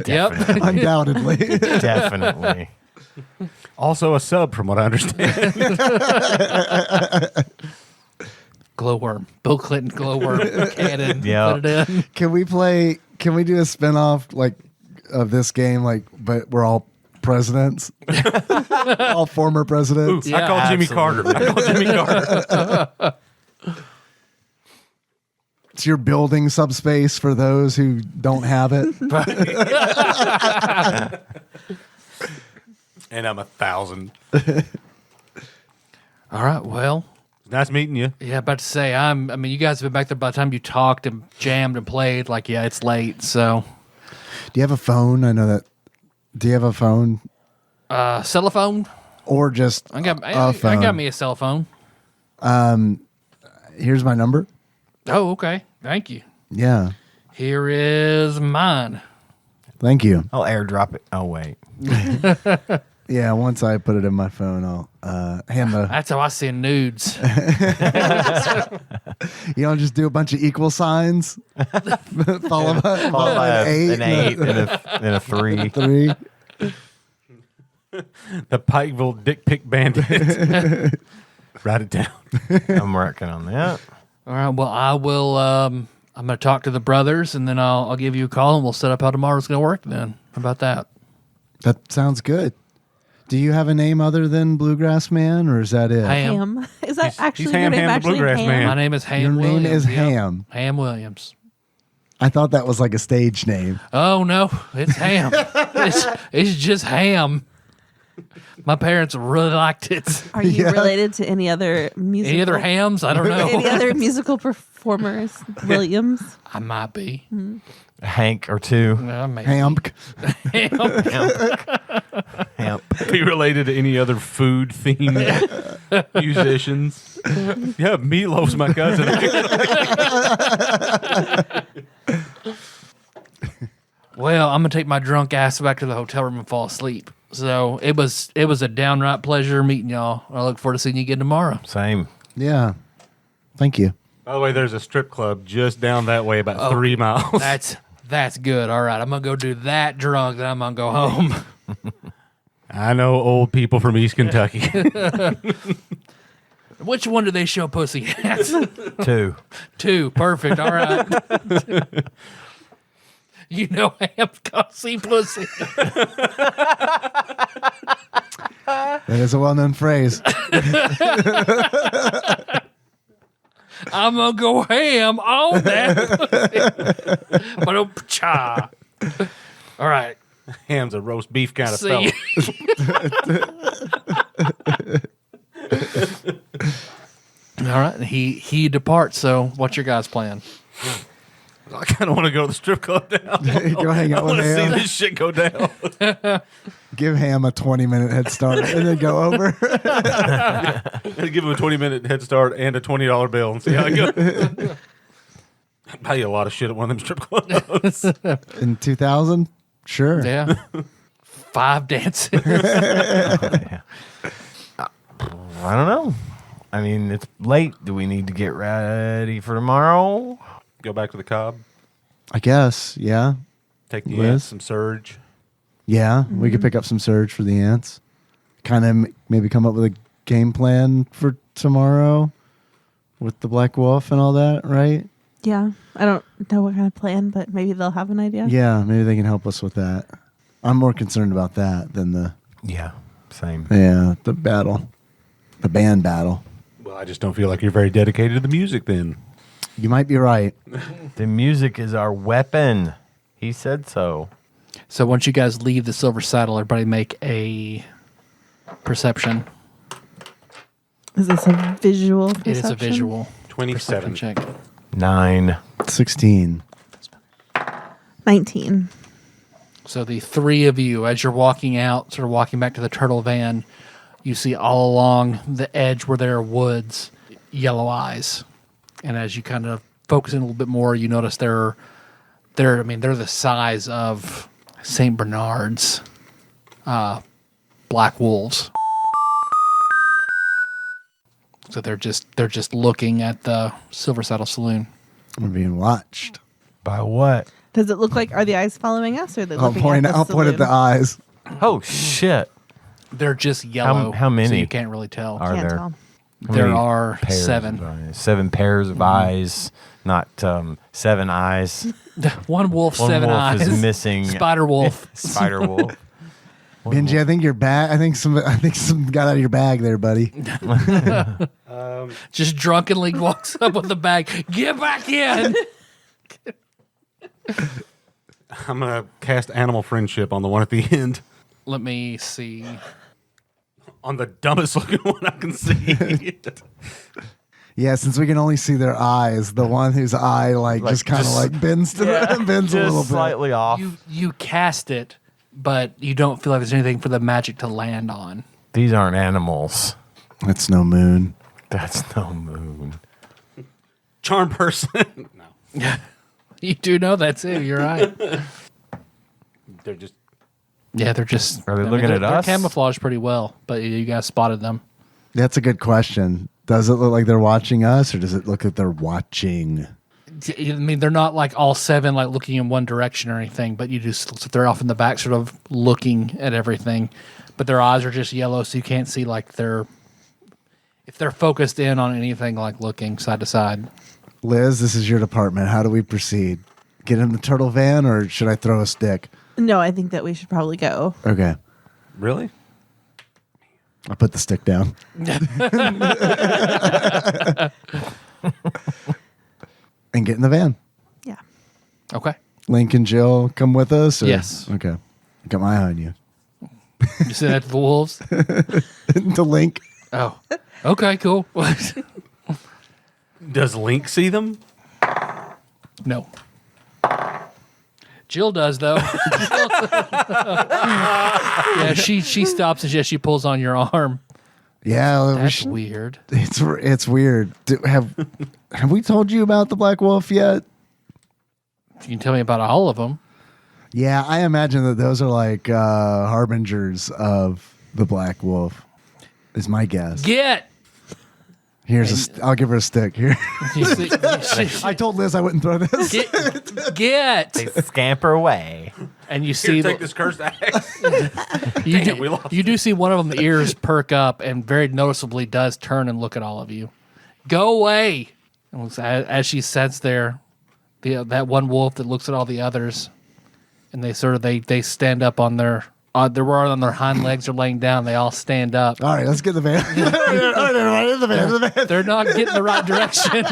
Yep. Undoubtedly. Definitely. Also a sub, from what I understand. Glowworm. Bill Clinton glowworm cannon. Yeah. Put it in. Can we do a spinoff of this game, but we're all presidents? All former presidents? Yeah, I call Jimmy Carter. I call Jimmy Carter. It's your building subspace for those who don't have it. And I'm 1,000. All right. Well, Nice meeting you. yeah, about to say, you guys have been back there by the time you talked and jammed and played. It's late. So, Do you have a phone? I know that. Do you have a phone? cell phone? Or just I got phone? me a cell phone. Here's my number. Oh, okay. Thank you. Yeah. Here is mine. Thank you. I'll airdrop it. Oh, wait. Yeah, once I put it in my phone, I'll hand the. That's how I send nudes. You don't just do a bunch of equal signs. Followed by An 8 and a 3. 3. The Pikeville Dick Pic Bandit. Write it down. I'm working on that. All right. Well, I will. I'm going to talk to the brothers, and then I'll give you a call, and we'll set up how tomorrow's going to work. Then, how about that? That sounds good. Do you have a name other than Bluegrass Man, or is that it? Ham. Ham. Is that actually he's your Ham name? Ham the Actually, Bluegrass Ham? Man. My name is Ham. Your name Williams. is Yep. Ham. Ham Williams. I thought that was like a stage name. Oh no, it's Ham. it's just Ham. My parents really liked it. Are you Yeah. related to any other musical? Any other hams? I don't know. Any other musical performers? Williams. I might be. A Hank or two. Maybe. Hamk. Hamp. Be related to any other food themed musicians. Yeah, Meatloaf's my cousin. Well, I'm gonna take my drunk ass back to the hotel room and fall asleep. So it was a downright pleasure meeting y'all. I look forward to seeing you again tomorrow. Same. Yeah. Thank you. By the way, there's a strip club just down that way, about 3 miles. That's good. All right, I'm gonna go do that drunk, then I'm gonna go home. I know old people from East Kentucky. Which one do they show pussy at? 2. 2. Perfect. All right. You know Ham's gonna see pussy. That is a well-known phrase. I'm gonna go ham on that. Ba-dum-cha. All right. Ham's a roast beef kind of See. fella. All right. He departs. So, what's your guys' plan? I kind of want to go to the strip club now. Go hang I out want with to see Ham. this shit go down. Give Ham a 20-minute head start and then go over. And give him a 20-minute head start and a $20 bill and see how it goes. I'd buy you a lot of shit at one of them strip clubs. In 2000? Sure. Yeah. 5 dances. I don't know. I mean, it's late. Do we need to get ready for tomorrow? Go back to the Cobb. I guess, yeah. Take the Liz? ants, some Surge. Yeah, we could pick up some Surge for the ants. Kind of maybe come up with a game plan for tomorrow with the Black Wolf and all that, right? Yeah. I don't know what kind of plan, but maybe they'll have an idea. Yeah, maybe they can help us with that. I'm more concerned about that than the Same. battle. The band battle. Well, I just don't feel like you're very dedicated to the music then. You might be right. The music is our weapon. He said so. So, once you guys leave the Silver Saddle, everybody make a perception. Is this a visual perception? It is a visual 27. perception check. 9. 16. 19. So the three of you, as you're walking out, sort of walking back to the turtle van, you see all along the edge where there are woods, yellow eyes. And as you kind of focus in a little bit more, you notice they're the size of St. Bernard's black wolves. So they're just looking at the Silver Saddle Saloon. We're being watched. By what? Does it look like, are the eyes following us, or are they I'll looking point at the at the saloon? eyes. Oh, shit. They're just yellow. How many So you can't really tell. are Can't there? tell. How There many are pairs 7. of eyes? 7 pairs of eyes, not 7 eyes. One wolf, One 7 wolf eyes. is missing. Spider wolf. Spider wolf. Benji, I think your bag. I think some got out of your bag there, buddy. Just drunkenly walks up with the bag. Get back in. I'm going to cast Animal Friendship on the one at the end. Let me see. On the dumbest looking one I can see. Yeah, since we can only see their eyes, the one whose eye just kind of bends to bends a little Just bit. slightly off. You cast it, but you don't feel like there's anything for the magic to land on. These aren't animals. That's no moon. That's no moon. Charm person. No. You do know that too. You're right. They're just. Yeah, they're just. Are they looking at they're us? camouflaged pretty well, but you guys spotted them. That's a good question. Does it look like they're watching us, or does it look like they're watching? I mean, they're not like all 7 like looking in one direction or anything, but you just they're off in the back, sort of looking at everything. But their eyes are just yellow, so you can't see like if they're focused in on anything, like looking side to side. Liz, this is your department. How do we proceed? Get in the turtle van, or should I throw a stick? No, I think that we should probably go. Okay, Really? I'll put the stick down. And get in the van. Yeah. Okay. Link and Jill come with us? Or? Yes. Okay. Got my eye on you. You see that to the wolves? To Link. Oh. Okay, cool. Does Link see them? No. Jill does though. Yeah, she stops and she pulls on your arm. Yeah, That's weird. it's weird. Have we told you about the Black Wolf yet? You can tell me about all of them. Yeah, I imagine that those are like harbingers of the Black Wolf. Is my guess. Get. I'll give her a stick here. You see, I told Liz I wouldn't throw this. get. They scamper away. And you see Here, take this cursed axe. you, Damn, do, we lost you do see one of them, the ears perk up and very noticeably does turn and look at all of you. Go away. And as she sits there, that one wolf that looks at all the others and they stand up on their they're on their hind legs. They're laying down. They all stand up. All right, let's get in the van. All right, in the van. They're not getting the right direction.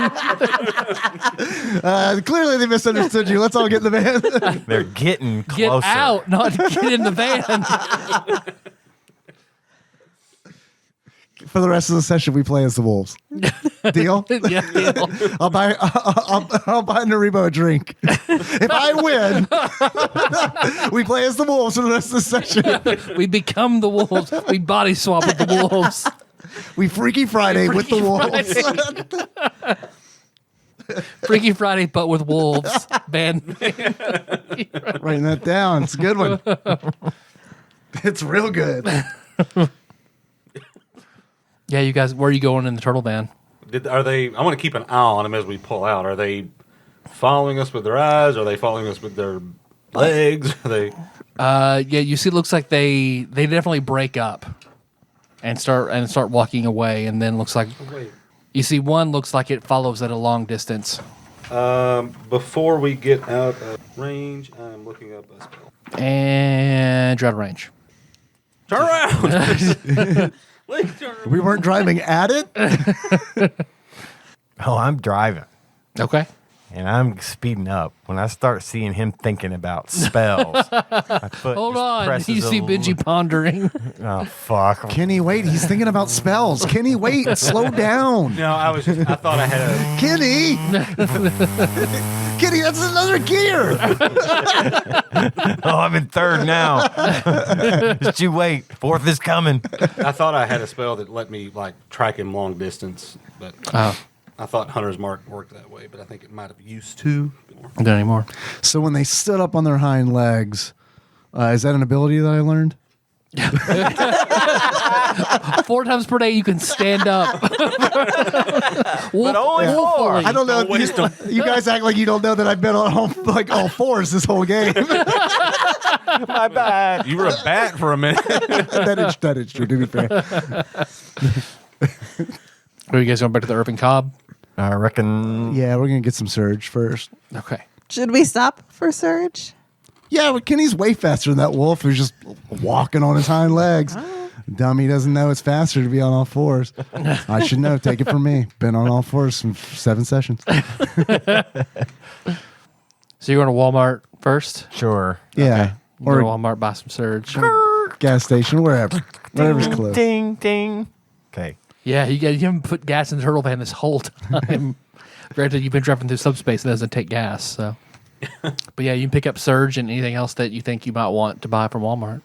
Clearly, they misunderstood you. Let's all get in the van. They're getting Get closer. out, not get in the van. For the rest of the session, we play as the wolves. Deal? Yeah, deal. I'll buy Norebo a drink. If I win, we play as the wolves for the rest of the session. We become the wolves. We body swap with the wolves. We Freaky Friday with the wolves. Freaky Friday, but with wolves. Band. Writing that down. It's a good one. It's real good. Yeah, you guys, where are you going in the turtle van? Are they? I want to keep an eye on them as we pull out. Are they following us with their eyes? Are they following us with their legs? Are they? Yeah, you see, it looks like they definitely break up and start walking away, and then looks like you see one looks like it follows at a long distance. Before we get out of range, I'm looking up a spell. And you're out of range. Turn around. We weren't driving at it. Oh, I'm driving. Okay. And I'm speeding up. When I start seeing him thinking about spells, my foot Hold just on. presses You see a Benji little- pony. Oh, fuck. Kenny, wait. He's thinking about spells. Kenny, wait. Slow down. No, I thought I had a. Kenny. Kenny, that's another gear. Oh, I'm in third now. Just you wait. Fourth is coming. I thought I had a spell that let me like track him long distance, but I thought Hunter's Mark worked that way. But I think it might have used to. Not anymore. So when they stood up on their hind legs, is that an ability that I learned? 4 times per day you can stand up. But only four. I don't know. You guys act like you don't know that I've been on all fours this whole game. My bad. You were a bat for a minute. that is true, to be fair. Are you guys going back to the Urban Cobb? I reckon. Yeah, we're going to get some surge first. Okay. Should we stop for Surge? Yeah, but Kenny's way faster than that wolf who's just walking on his hind legs. Dummy doesn't know it's faster to be on all fours. I should know. Take it from me. Been on all fours in 7 sessions. So you're going to Walmart first? Sure. Yeah. You go to Or Walmart, buy some Surge. gas station, wherever. Whatever's close. Ding, ding. Okay. Yeah, you haven't put gas in the turtle van this whole time. Granted, you've been driving through subspace that doesn't take gas, so. But yeah, you can pick up Surge and anything else that you think you might want to buy from Walmart.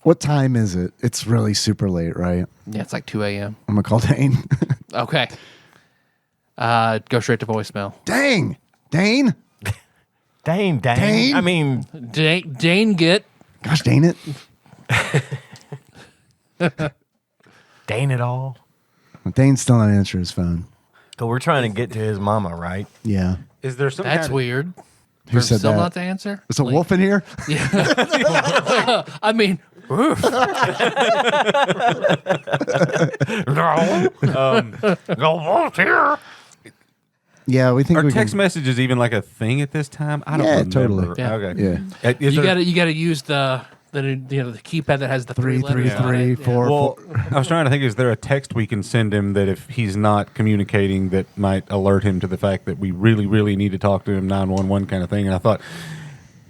What time is it? It's really super late, right? Yeah, it's like 2 a.m. I'm going to call Dane. Okay. Go straight to voicemail. Dang. Dane? Dane. Dane? I mean, Dane get. Gosh, dang it. Dane it all. Dane's still not answering his phone. So we're trying to get to his mama, right? Yeah. Is there some? That's kind weird. Who said Still that? not the answer? Is a wolf in here? I mean, oof. No wolf here. Yeah, we think Are we text can. messages even like a thing at this time? I don't Yeah, remember. totally. Yeah. Okay. Yeah. Is You there- gotta use the keypad that has the 3, three 3, letters on 3, it. 4, Well, 4. I was trying to think, is there a text we can send him that if he's not communicating that might alert him to the fact that we really, really need to talk to him, 911 kind of thing? And I thought,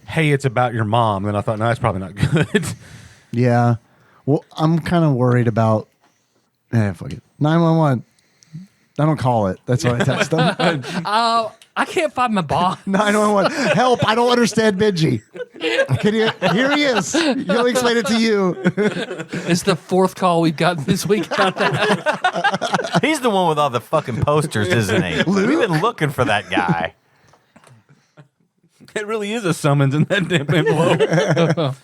hey, it's about your mom. Then I thought, no, that's probably not good. Yeah. Well, I'm kind of worried about. Fuck it. 911. I don't call it. That's what I text them. I can't find my ball. 911. Help! I don't understand Benji. Can you? Here he is. He'll explain it to you. It's the 4th call we've gotten this week about that. He's the one with all the fucking posters, isn't he? We've been looking for that guy. It really is a summons in that damn envelope.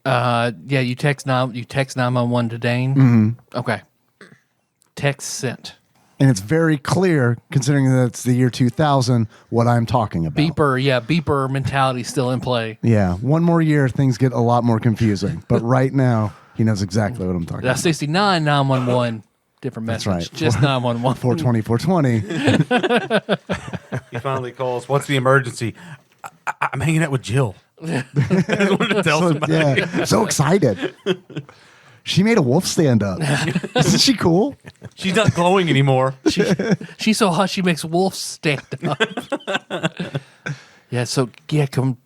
Yeah, you text 911 to Dane. Mm-hmm. Okay. Text sent. And it's very clear, considering that it's the year 2000, what I'm talking about. Beeper mentality still in play. Yeah. One more year, things get a lot more confusing. But right now, he knows exactly what I'm talking That's about. 69 911. Different message. That's right. Just 911. 420, 420. He finally calls. What's the emergency? I'm hanging out with Jill. I just wanted to tell somebody. Yeah, so excited. She made a wolf stand up. Isn't she cool? She's not glowing anymore. She's so hot she makes wolves stand up. Yeah, so can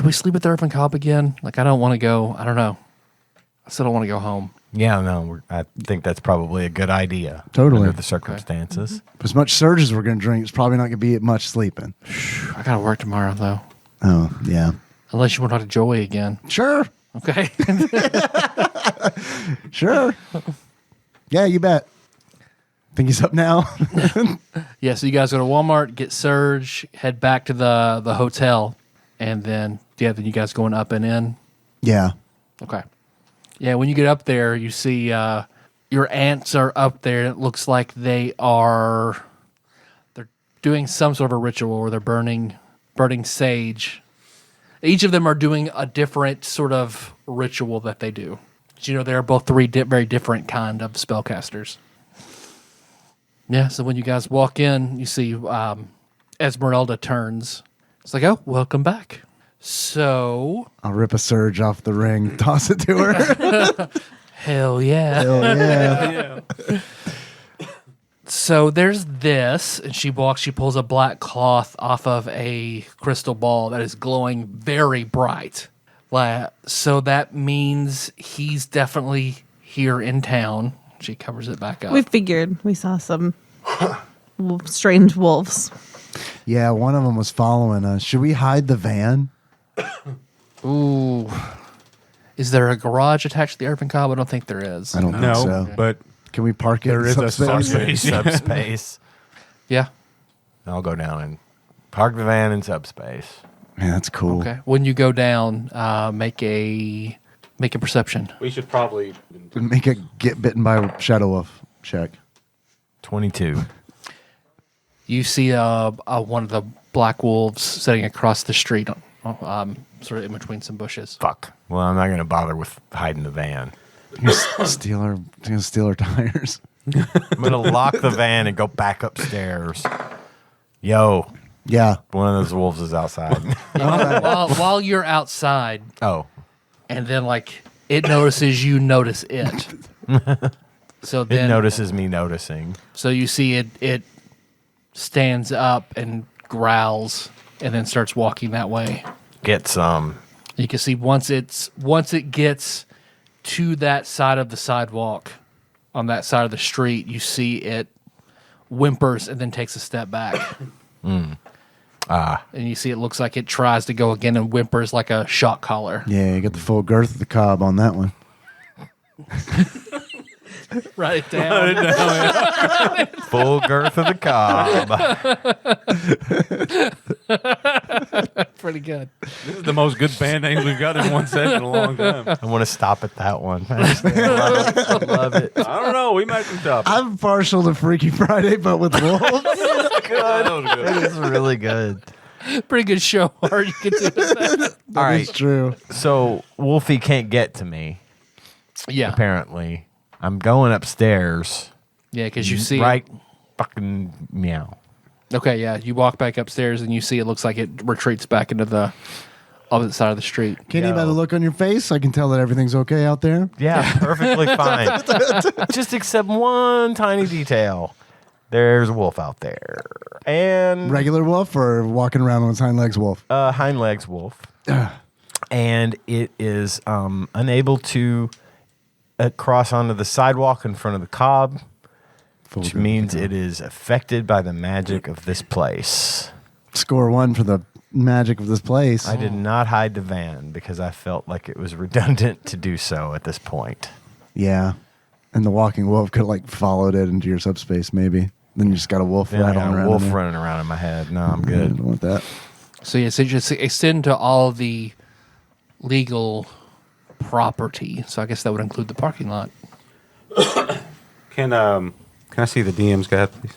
we sleep at the Urban Cobb again? Like, I don't want to go. I don't know. I still don't want to go home. Yeah, no, I think that's probably a good idea. Totally. Under the circumstances. As much surge as we're going to drink, it's probably not going to be much sleeping. I got to work tomorrow, though. Oh, yeah. Unless you want to talk to Joey again. Sure. Okay. Sure. Yeah, you bet. Think he's up now? Yeah, so you guys go to Walmart, get Surge, head back to the hotel, and then then you guys going up and in. Yeah. Okay. Yeah, when you get up there, you see your aunts are up there. It looks like they're doing some sort of a ritual where they're burning sage. Each of them are doing a different sort of ritual that they do. But, they're both three very different kind of spellcasters. Yeah, so when you guys walk in, you see Esmeralda turns. It's like, oh, welcome back. So... I'll rip a surge off the ring, toss it to her. Hell yeah. Hell yeah. So there's this, and she pulls a black cloth off of a crystal ball that is glowing very bright. So that means he's definitely here in town. She covers it back up. We figured we saw some strange wolves. Yeah, one of them was following us. Should we hide the van? Ooh. Is there a garage attached to the Urban Cobb? I don't think there is. I don't think No, so. but Can we park it there in is a subspace? Subspace. Yeah. I'll go down and park the van in subspace. Man, that's cool. Okay. When you go down, make a perception. we should probably. Make a get bitten by Shadow Wolf check. 22. You see one of the black wolves sitting across the street, sort of in between some bushes. Fuck. Well, I'm not going to bother with hiding the van. Steal her tires. I'm going to lock the van and go back upstairs. Yo, Yeah. one of those wolves is outside. While you're outside, Oh. and then it notices you notice it. So It then notices me noticing. So you see it stands up and growls and then starts walking that way. Get some. You can see once it gets to that side of the sidewalk on that side of the street, you see it whimpers and then takes a step back. And you see it looks like it tries to go again and whimpers like a shock collar. Yeah, you got the full girth of the cob on that one. Write it down. Full girth of the cob. Pretty good. This is the most good band names we've got in one set in a long time. I want to stop at that one. I love it. I don't know. We might be top. I'm partial to Freaky Friday, but with wolves. It is really good. Pretty good show. Or you can do that. All right. It's true. So Wolfie can't get to me, Yeah. apparently. I'm going upstairs. Yeah, because you see Right fucking meow. Okay, yeah. You walk back upstairs and you see it looks like it retreats back into the opposite side of the street. Kenny, Yo. by the look on your face, I can tell that everything's okay out there. Yeah, perfectly fine. Just except one tiny detail. There's a wolf out there. And Regular wolf or walking around on its hind legs wolf? hind legs wolf. And it is unable to cross onto the sidewalk in front of the cob, which means it is affected by the magic of this place. Score one for the magic of this place. I did not hide the van because I felt like it was redundant to do so at this point. Yeah. And the walking wolf could have followed it into your subspace, maybe. Then you just got a wolf Yeah, I rattling got a around. wolf in there. running around in my head. No, I'm I good. don't want that. So yeah, so you just extend to all the legal property. So I guess that would include the parking lot. Can I see the DM's guide, please?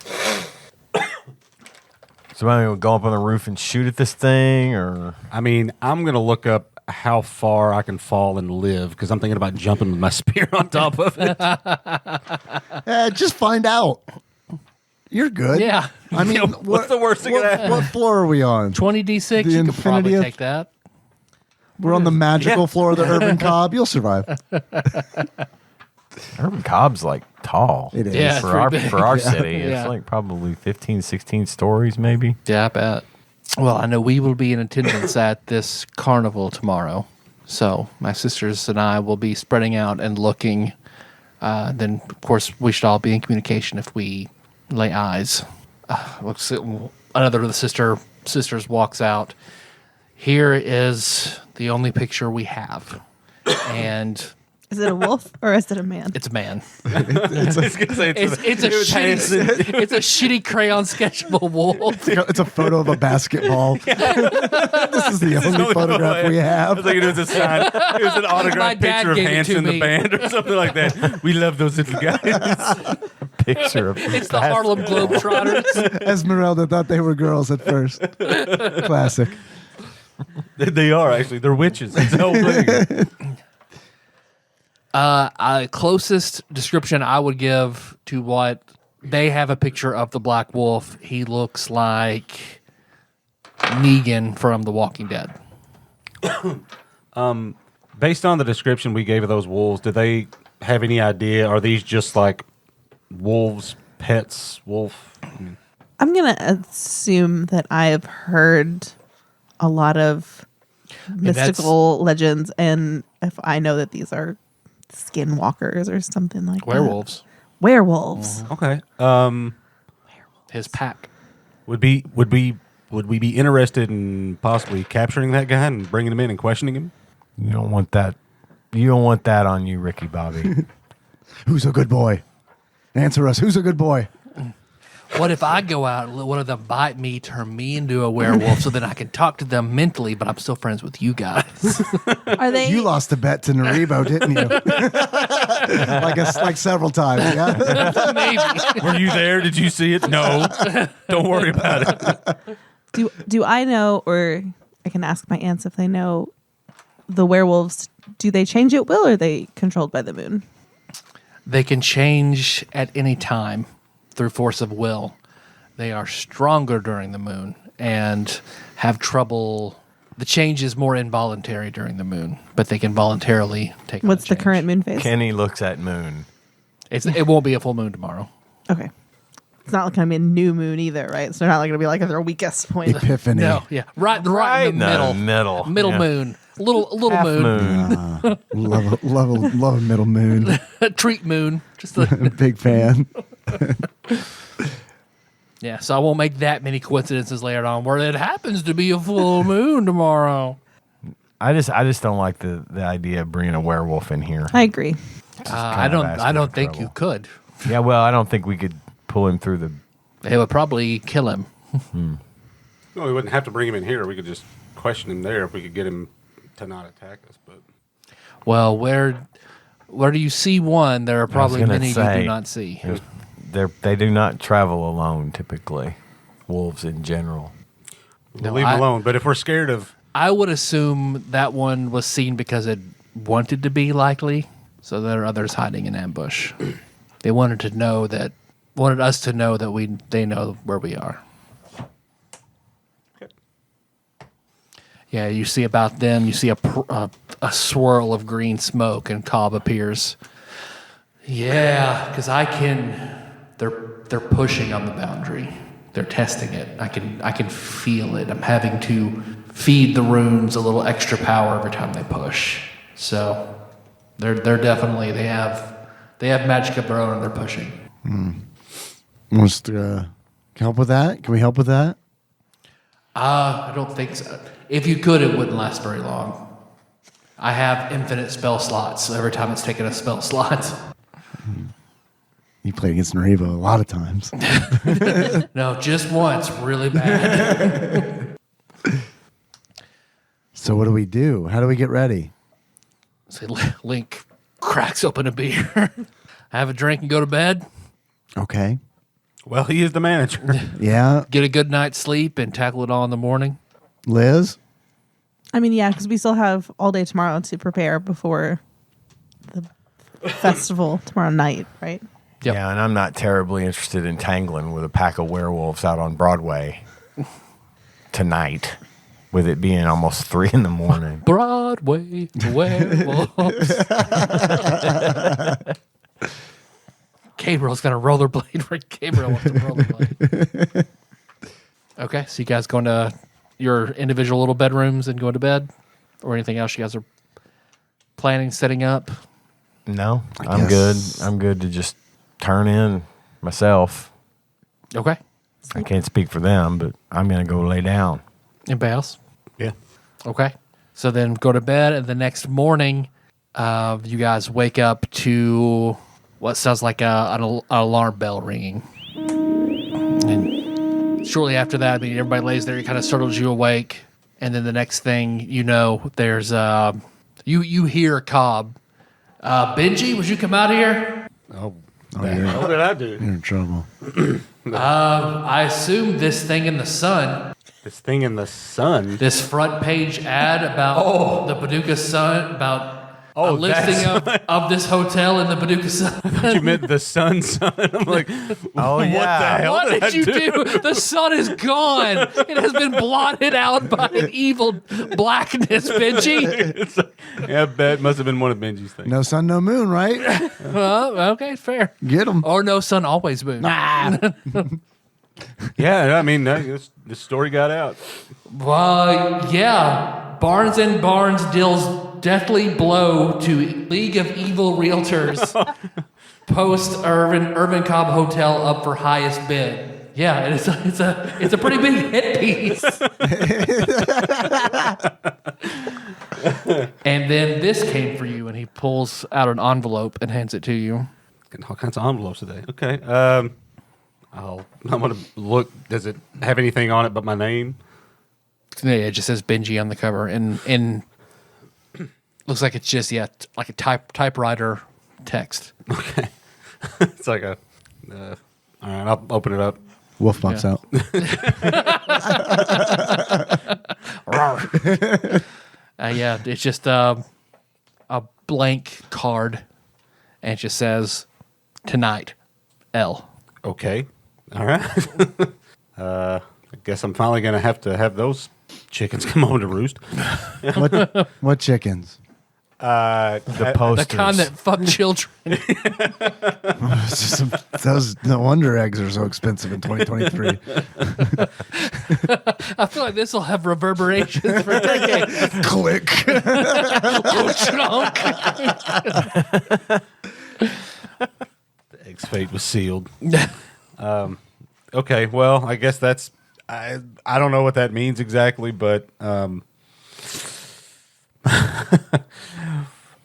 So am I going to go up on the roof and shoot at this thing, or I mean, I'm gonna look up how far I can fall and live because I'm thinking about jumping with my spear on top of it. Just find out. You're good. Yeah. I mean, what's the worst thing that happen? What floor are we on? 20d6, The you could probably infinity- take that. We're on the magical floor of the urban cob. You'll survive. Urban Cobb's like tall. It is. Yeah, it's for our pretty big. for our city. Yeah. It's like probably 15, 16 stories maybe. Yeah, I bet. Well, I know we will be in attendance at this carnival tomorrow. So my sisters and I will be spreading out and looking. Then, of course, we should all be in communication if we lay eyes. Another of the sisters walks out. Here is the only picture we have. And Is it a wolf or is it a man? it's a man. It's It's a shitty crayon sketch of a wolf. It's a photo of a basketball. This is the only photograph we I have. was thinking it was a sign. It was an My autographed dad picture of gave it to Hanson the me. band or something like that. We love those little guys. A picture of It's the Harlem Globetrotters. Esmeralda thought they were girls at first. Classic. They are actually. They're witches. It's the whole thing. Closest description I would give to what they have a picture of the Black Wolf. He looks like Negan from The Walking Dead. Based on the description we gave of those wolves, do they have any idea? Are these just like wolves, pets, wolf? I'm going to assume that I have heard a lot of mystical legends, and if I know that these are skinwalkers or something like Werewolves. that. Werewolves. Okay. His pack. Would we be interested in possibly capturing that guy and bringing him in and questioning him? You don't want that. You don't want that on you, Ricky Bobby. Who's a good boy? Answer us. Who's a good boy? What if I go out and let one of them bite me, turn me into a werewolf so that I can talk to them mentally, but I'm still friends with you guys? Are they? You lost a bet to Norebo, didn't you? like several times. Yeah. Maybe. Were you there? Did you see it? No. Don't worry about it. Do I know, or I can ask my aunts if they know, the werewolves, do they change at will or are they controlled by the moon? They can change at any time through force of will. They are stronger during the moon and have trouble. The change is more involuntary during the moon, but they can voluntarily take. What's on the change. current moon phase? Kenny looks at moon. It won't be a full moon tomorrow. Okay. It's not going to be a new moon either, right? So they're not going to be like at their weakest point. Epiphany. No, yeah, right in the No, middle yeah. moon, little Half moon, Love a middle moon. treat moon. Just a, Big fan. yeah. So I won't make that many coincidences later on where it happens to be a full moon tomorrow. I just don't like the idea of bringing a werewolf in here. I agree. I don't think you could. Yeah, well, I don't think we could pull him through the. It would probably kill him. No, we wouldn't have to bring him in here. We could just question him there if we could get him to not attack us. But Well, where do you see one? There are probably gonna many you say, do not see. They do not travel alone typically. Wolves in general. we'll leave him alone. But if we're scared of, I would assume that one was seen because it wanted to be likely, so there are others hiding in ambush. They wanted us to know that they know where we are. Yeah, you see about them. You see a swirl of green smoke, and Cobb appears. Yeah, because They're pushing on the boundary. They're testing it. I can feel it. I'm having to feed the runes a little extra power every time they push. So they're definitely they have magic of their own and they're pushing. Wants to help with that? Can we help with that? I don't think so. If you could, it wouldn't last very long. I have infinite spell slots, so every time it's taken a spell slot. You played against Norebo a lot of times. No, just once, really bad. So what do we do? How do we get ready? So Link cracks open a beer, have a drink, and go to bed. Okay. well, he is the manager. Yeah. Get a good night's sleep, and tackle it all in the morning. Liz? I mean, yeah, because we still have all day tomorrow to prepare before the festival tomorrow night, right? Yep. Yeah, and I'm not terribly interested in tangling with a pack of werewolves out on Broadway tonight, with it being almost 3 a.m. Broadway werewolves. Gabriel's got a rollerblade. Gabriel wants a rollerblade. Okay, so you guys going to your individual little bedrooms and going to bed? Or anything else you guys are planning, setting up? No, I'm good. I'm good to just turn in myself. Okay. I can't speak for them, but I'm going to go lay down. Anybody else? Yeah. Okay. So then go to bed, and the next morning, you guys wake up to what sounds like an alarm bell ringing. And shortly after that, I mean, everybody lays there. It kind of startles you awake. And then the next thing you know, there's you hear Cobb. Benji, would you come out here? Oh, what did I do? You're in trouble. I assume this thing in the sun. This thing in the sun. This front page ad about the Paducah Sun, about a listing of this hotel in the Paducah Sun. You meant the sun. I'm like, Oh, what yeah. the hell What did I did you do? The sun is gone. It has been blotted out by an evil blackness, Benji. It's like, yeah, I bet must have been one of Benji's things. No sun, no moon, right? Okay, fair. Get them. Or no sun, always moon. Yeah, I mean, this story got out. Yeah. Barnes and Barnes deals deathly blow to League of Evil Realtors. Post Irvin Cobb Hotel up for highest bid. Yeah, it's a pretty big hit piece. And then this came for you, and he pulls out an envelope and hands it to you. Getting all kinds of envelopes today. Okay. I'm gonna look. Does it have anything on it but my name? Yeah, it just says Benji on the cover, and looks like it's just like a typewriter text. Okay. It's like a. All right, I'll open it up. Wolf pops out. Yeah, it's just a blank card, and it just says tonight, L. Okay. All right. I guess I'm finally gonna have to have those chickens come home to roost. What chickens? The posters. The kind that fuck children. No wonder eggs are so expensive in 2023. I feel like this will have reverberations for decades. Click. The egg's fate was sealed. Okay, well, I guess that's. I don't know what that means exactly, but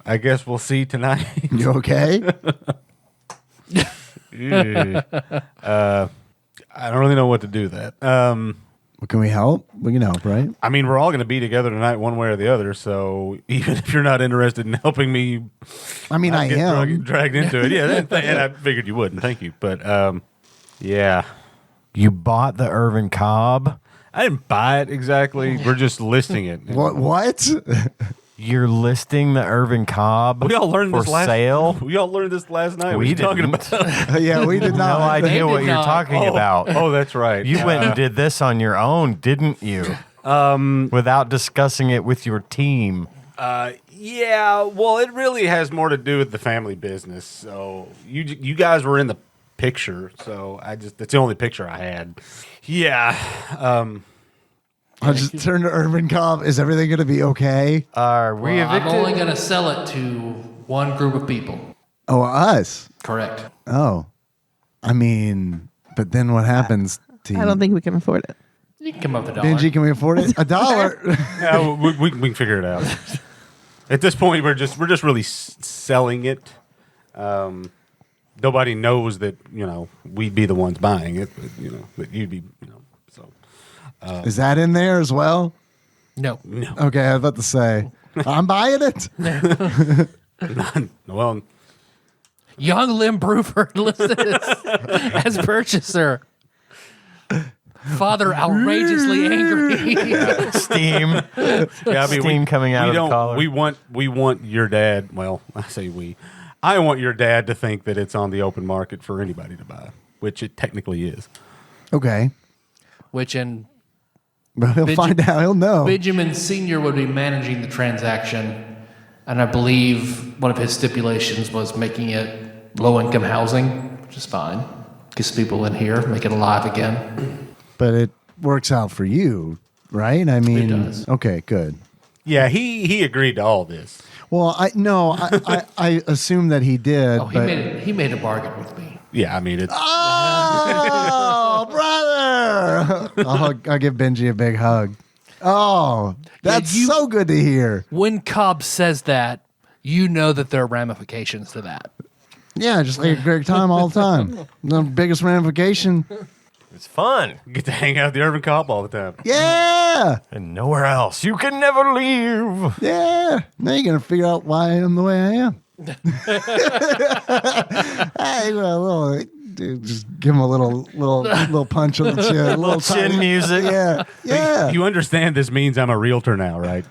I guess we'll see tonight. You okay? I don't really know what to do with that. Well, can we help? We can help, right? I mean, we're all going to be together tonight one way or the other, so even if you're not interested in helping me, I mean, I get am. dragged into it. Yeah, and I figured you wouldn't. Thank you. But, yeah. You bought the Irvin Cobb. I didn't buy it exactly. We're just listing it. What? You're listing the Irvin Cobb We all learned for this last sale. We all learned this last night. We What are you talking didn't. about? Yeah, we did No not. idea what did you're not. talking about. Oh, that's right. You went and did this on your own, didn't you? Without discussing it with your team. Yeah, well, it really has more to do with the family business. So you guys were in the picture, so that's the only picture I had. Yeah. I just turned to Urban Cobb. Is everything going to be okay? Are we I'm evicted? only going to sell it to one group of people. Oh, us. Correct. Oh. I mean, but then what happens to you? I don't think we can afford it. You can come up with $1. Benji, can we afford it? $1. Yeah, we can figure it out. At this point, we're just really selling it. Nobody knows that we'd be the ones buying it, but that you'd be so. Is that in there as well? No. Okay, I was about to say. I'm buying it. Well, Young Lim Bruford listed as purchaser. Father outrageously angry. Steam. yeah, I mean, Steam coming out of the collar. We want your dad. Well, I say we. I want your dad to think that it's on the open market for anybody to buy, which it technically is. Okay. Which in But he'll find out. He'll know. Benjamin Sr. would be managing the transaction, and I believe one of his stipulations was making it low-income housing, which is fine. Gets people in here, make it alive again. But it works out for you, right? I mean, It does. Okay, good. Yeah, he agreed to all this. Well, I assume that he did. Oh, he made a bargain with me. Yeah, I mean, it's Oh, brother! I'll give Benji a big hug. Oh, that's so good to hear. When Cobb says that, you know that there are ramifications to that. Yeah, just like a great time all the time. The biggest ramification. It's fun. you get to hang out at the Urban Cop all the time. Yeah, And nowhere else. You can never leave. yeah. Now you're gonna figure out why I am the way I am. Hey, just give him a little punch on the chin, a little Chin tiny- music. Yeah. You understand this means I'm a realtor now, right?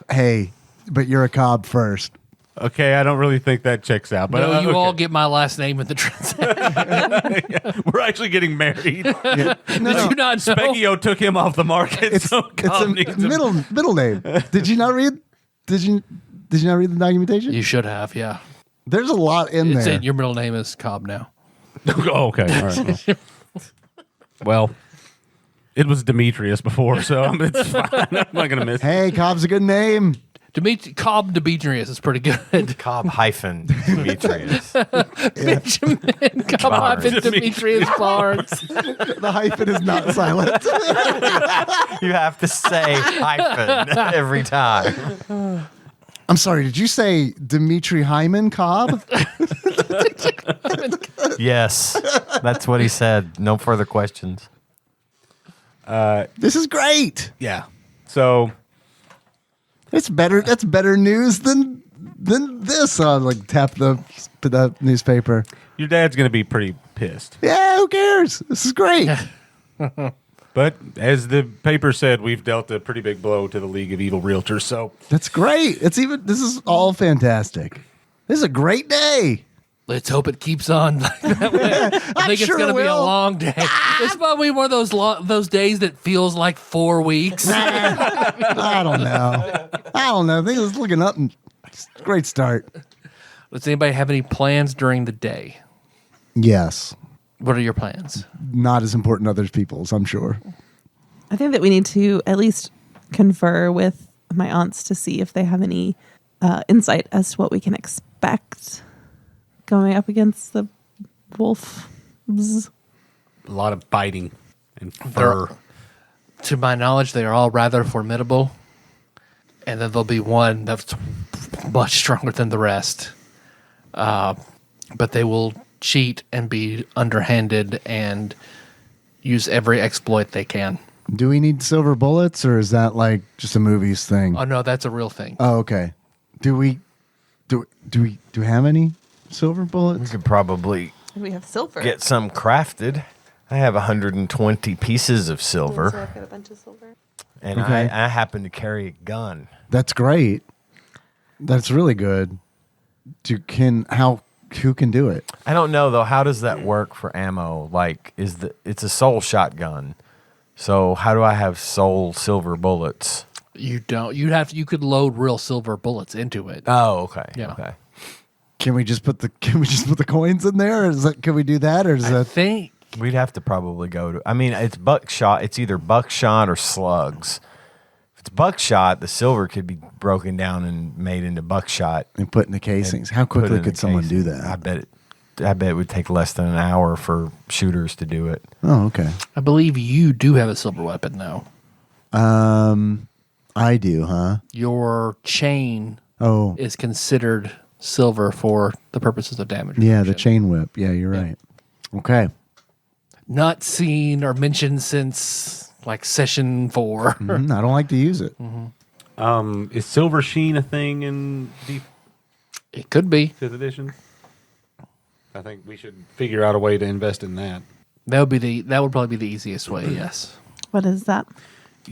Hey, but you're a Cobb first. Okay, I don't really think that checks out. But No, you okay. all get my last name in the transaction. We're actually getting married. Yeah. Did you not know? Specchio took him off the market. It's so Cobb needs a him. middle name. Did you not read? Did you not read the documentation? You should have, yeah. There's a lot in It's there. in your middle name is Cobb now. Oh, okay. All right. Well, it was Demetrius before, so it's fine. I'm not going to miss it. Hey, Cobb's a good name. Cobb Demetrius is pretty good. Cobb hyphen Demetrius. Benjamin Cobb Demetrius Barnes. The hyphen is not silent. You have to say hyphen every time. I'm sorry. Did you say Dimitri Hyman Cobb? Yes, that's what he said. No further questions. This is great. Yeah. So It's better. That's better news than this. Like tap the newspaper. your dad's going to be pretty pissed. Yeah, who cares? This is great. But as the paper said, we've dealt a pretty big blow to the League of Evil Realtors. So That's great. This is all fantastic. This is a great day. Let's hope it keeps on like that way. I think sure it's going to it be a will. long day. It's probably one of those days that feels like 4 weeks. I don't know. I think it's looking up. And great start. Does anybody have any plans during the day? Yes. What are your plans? Not as important to other people's, I'm sure. I think that we need to at least confer with my aunts to see if they have any insight as to what we can expect going up against the wolves. a lot of biting and fur. To my knowledge, they are all rather formidable. And then there'll be one that's much stronger than the rest. But they will cheat and be underhanded and use every exploit they can. Do we need silver bullets, or is that like just a movies thing? Oh, no, that's a real thing. Oh, okay. Do we have any silver We bullets? could probably We have silver. get some crafted. I have 120 pieces of silver, I've got a bunch of silver. and Okay. I happen to carry a gun. That's great. That's really good. Who can do it? I don't know though. How does that work for ammo? Like, it's a soul shotgun. So how do I have soul silver bullets? You don't. You could load real silver bullets into it. Oh, okay. Yeah. Okay. Can we just put the coins in there? Or can we do that, or is I that? think We'd have to probably go to. I mean, it's buckshot. It's either buckshot or slugs. If it's buckshot, the silver could be broken down and made into buckshot. And put in the casings. How Put it quickly in could a someone casing. do that? I bet it would take less than an hour for shooters to do it. Oh, okay. I believe you do have a silver weapon though. I do, huh? Your chain Oh, is considered silver for the purposes of damage yeah, the reduction. chain whip. Yeah, you're right. Okay. Not seen or mentioned since like session 4. I don't like to use it. Is Silver Sheen a thing in Deep It could be. 5th edition? I think we should figure out a way to invest in that. That would probably be the easiest way. Yes. What is that?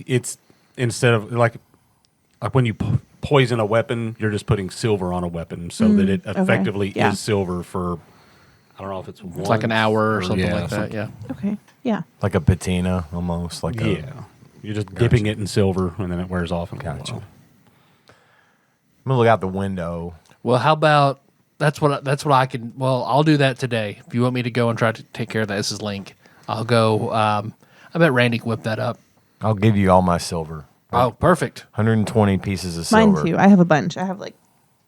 It's instead of like when you poison a weapon, you're just putting silver on a weapon so that it effectively Yeah. is silver for, I don't know if it's one. It's like an hour or something like that. Yeah. Okay. Yeah. Like a patina, almost like a. Yeah. You're just dipping it in silver, and then it wears off. In a Gotcha. while. I'm gonna look out the window. Well, how about that's what I can. Well, I'll do that today. If you want me to go and try to take care of that, this is Link. I'll go. I bet Randy can whip that up. I'll give you all my silver. Oh, perfect. 120 pieces of Mine silver. too. I have a bunch. I have like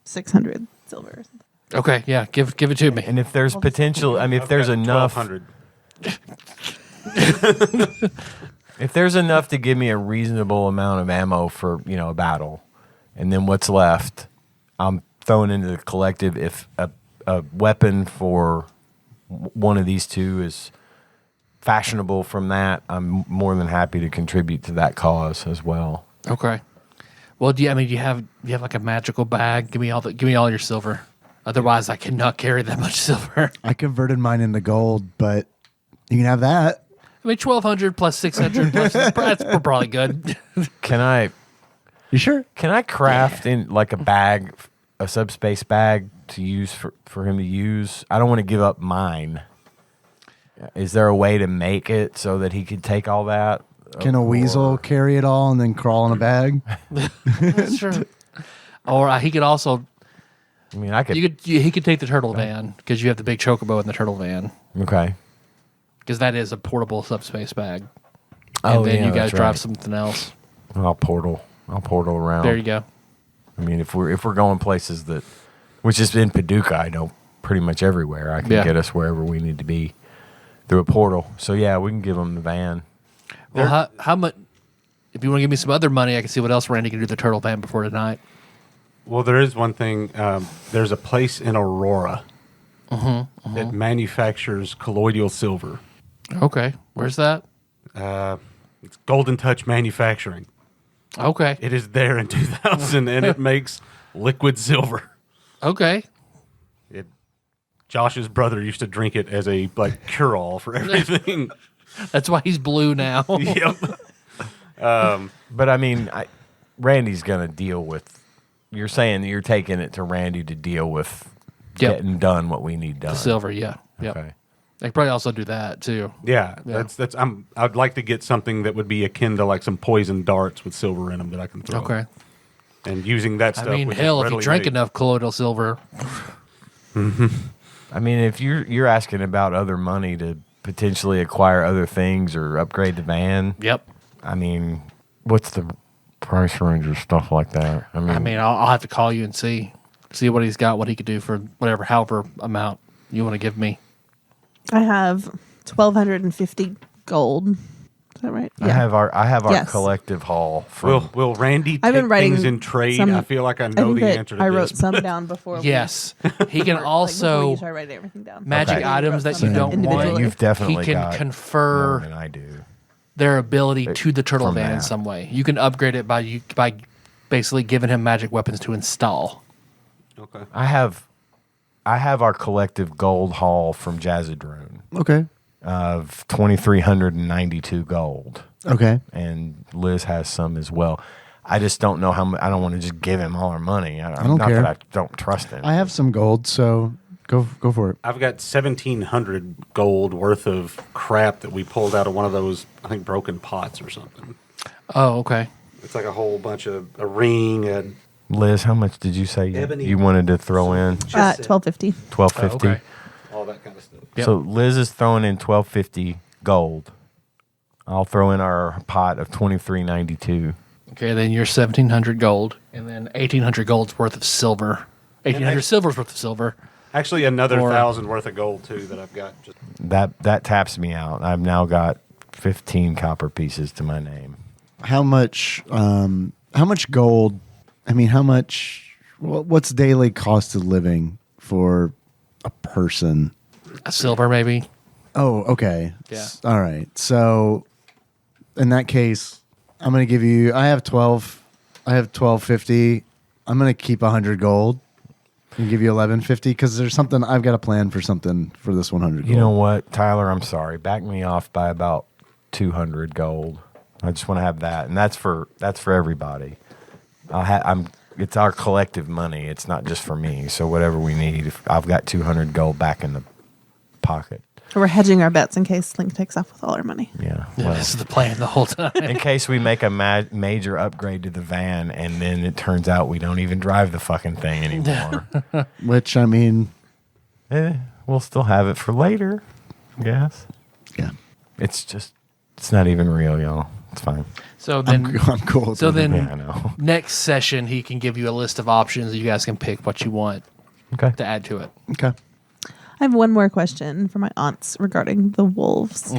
600 silver. Or something. Okay, yeah, give it to me. And if there's potential, I mean, if there's enough, 1,200. if there's enough to give me a reasonable amount of ammo for a battle, and then what's left, I'm throwing into the collective. If a weapon for one of these two is fashionable from that, I'm more than happy to contribute to that cause as well. Okay. Well, do you have like a magical bag? Give me all your silver. Otherwise, I cannot carry that much silver. I converted mine into gold, but you can have that. I mean, 1,200 plus 600 plus that's probably good. You sure? Can I craft in like a bag, a subspace bag to use for him to use? I don't want to give up mine. Is there a way to make it so that he could take all that? Can a weasel carry it all and then crawl in a bag? That's true. Or he could also. I mean, I could. He could take the turtle van because you have the big chocobo in the turtle van. Okay. Because that is a portable subspace bag. Oh, And then yeah, you guys that's drive right. something else. I'll portal around. There you go. I mean, if we're going places which is in Paducah, I know pretty much everywhere. I can get us wherever we need to be through a portal. So yeah, we can give them the van. Well, how much? If you want to give me some other money, I can see what else Randy can do with the turtle van before tonight. Well, there is one thing. There's a place in Aurora that manufactures colloidal silver. Okay, where's that? It's Golden Touch Manufacturing. Okay, It is there in 2000, and it makes liquid silver. okay. Josh's brother used to drink it as a cure-all for everything. That's why he's blue now. Yep. But I mean, Randy's gonna deal with. You're saying that you're taking it to Randy to deal with getting done what we need done. The silver, yeah. Yep. Okay. They could probably also do that too. Yeah, that's. I'd like to get something that would be akin to like some poison darts with silver in them that I can throw. Okay. And using that stuff. I mean, which is hell, if you readily drank made. enough colloidal silver, I mean, if you're asking about other money to potentially acquire other things or upgrade the van, yep. I mean, what's the price range or stuff like that? I mean, I'll have to call you and see what he's got, what he could do for however amount you want to give me. I have 1,250 gold. Is that right? I have our Yes. collective haul from. Will Randy I've take been writing things in trade? some- I feel like I I know think the that answer to I this. wrote some down before. Yes, he can Before also you start writing everything down. magic Okay. items that you Some don't individually. want. You've definitely he can got more confer than I do. their ability to the turtle from van in that. some way. You can upgrade it by basically giving him magic weapons to install. Okay. I have our collective gold haul from Jazzadrone Okay. of 2,392 gold, Okay. and Liz has some as well. I just don't know how. I don't want to just give him all our money. I don't not care. that I don't trust him. I have some gold, so go for it. I've got 1,700 gold worth of crap that we pulled out of one of those, I think, broken pots or something. Oh, okay. It's like a whole bunch of a ring and Liz, how much did you say Ebony. you wanted to throw in? 1,250. 1,250. Oh, okay. all that kind of stuff. Yep. So Liz is throwing in 1,250 gold. I'll throw in our pot of 2,392. Okay, then you're 1,700 gold, and then 1,800 gold's worth of silver. 1,800 silver's worth of silver. Actually, another Or- 1,000 worth of gold too that I've got. Just That taps me out. I've now got 15 copper pieces to my name. How much gold? I mean, how much? What's daily cost of living for a person? A silver, maybe. Oh, okay. Yeah. All right. So, in that case, I'm going to give you. I have 1250. I'm going to keep 100 gold and give you 1150 because there's something I've got a plan for something for this 100 gold. You know what, Tyler? I'm sorry. Back me off by about 200 gold. I just want to have that, and that's for everybody. it's our collective money. It's not just for me. So whatever we need, if I've got 200 gold back in the pocket. We're hedging our bets in case Slink takes off with all our money. Yeah. Yeah, Well, this is the plan the whole time. in case we make a major upgrade to the van and then it turns out we don't even drive the fucking thing anymore. Which, I mean, We'll still have it for later, I guess. yeah. It's not even real, y'all. It's fine. So then, I'm cool with so it. then Yeah, I know. next session he can give you a list of options. You guys can pick what you want Okay. to add to it. Okay. I have one more question for my aunts regarding the wolves.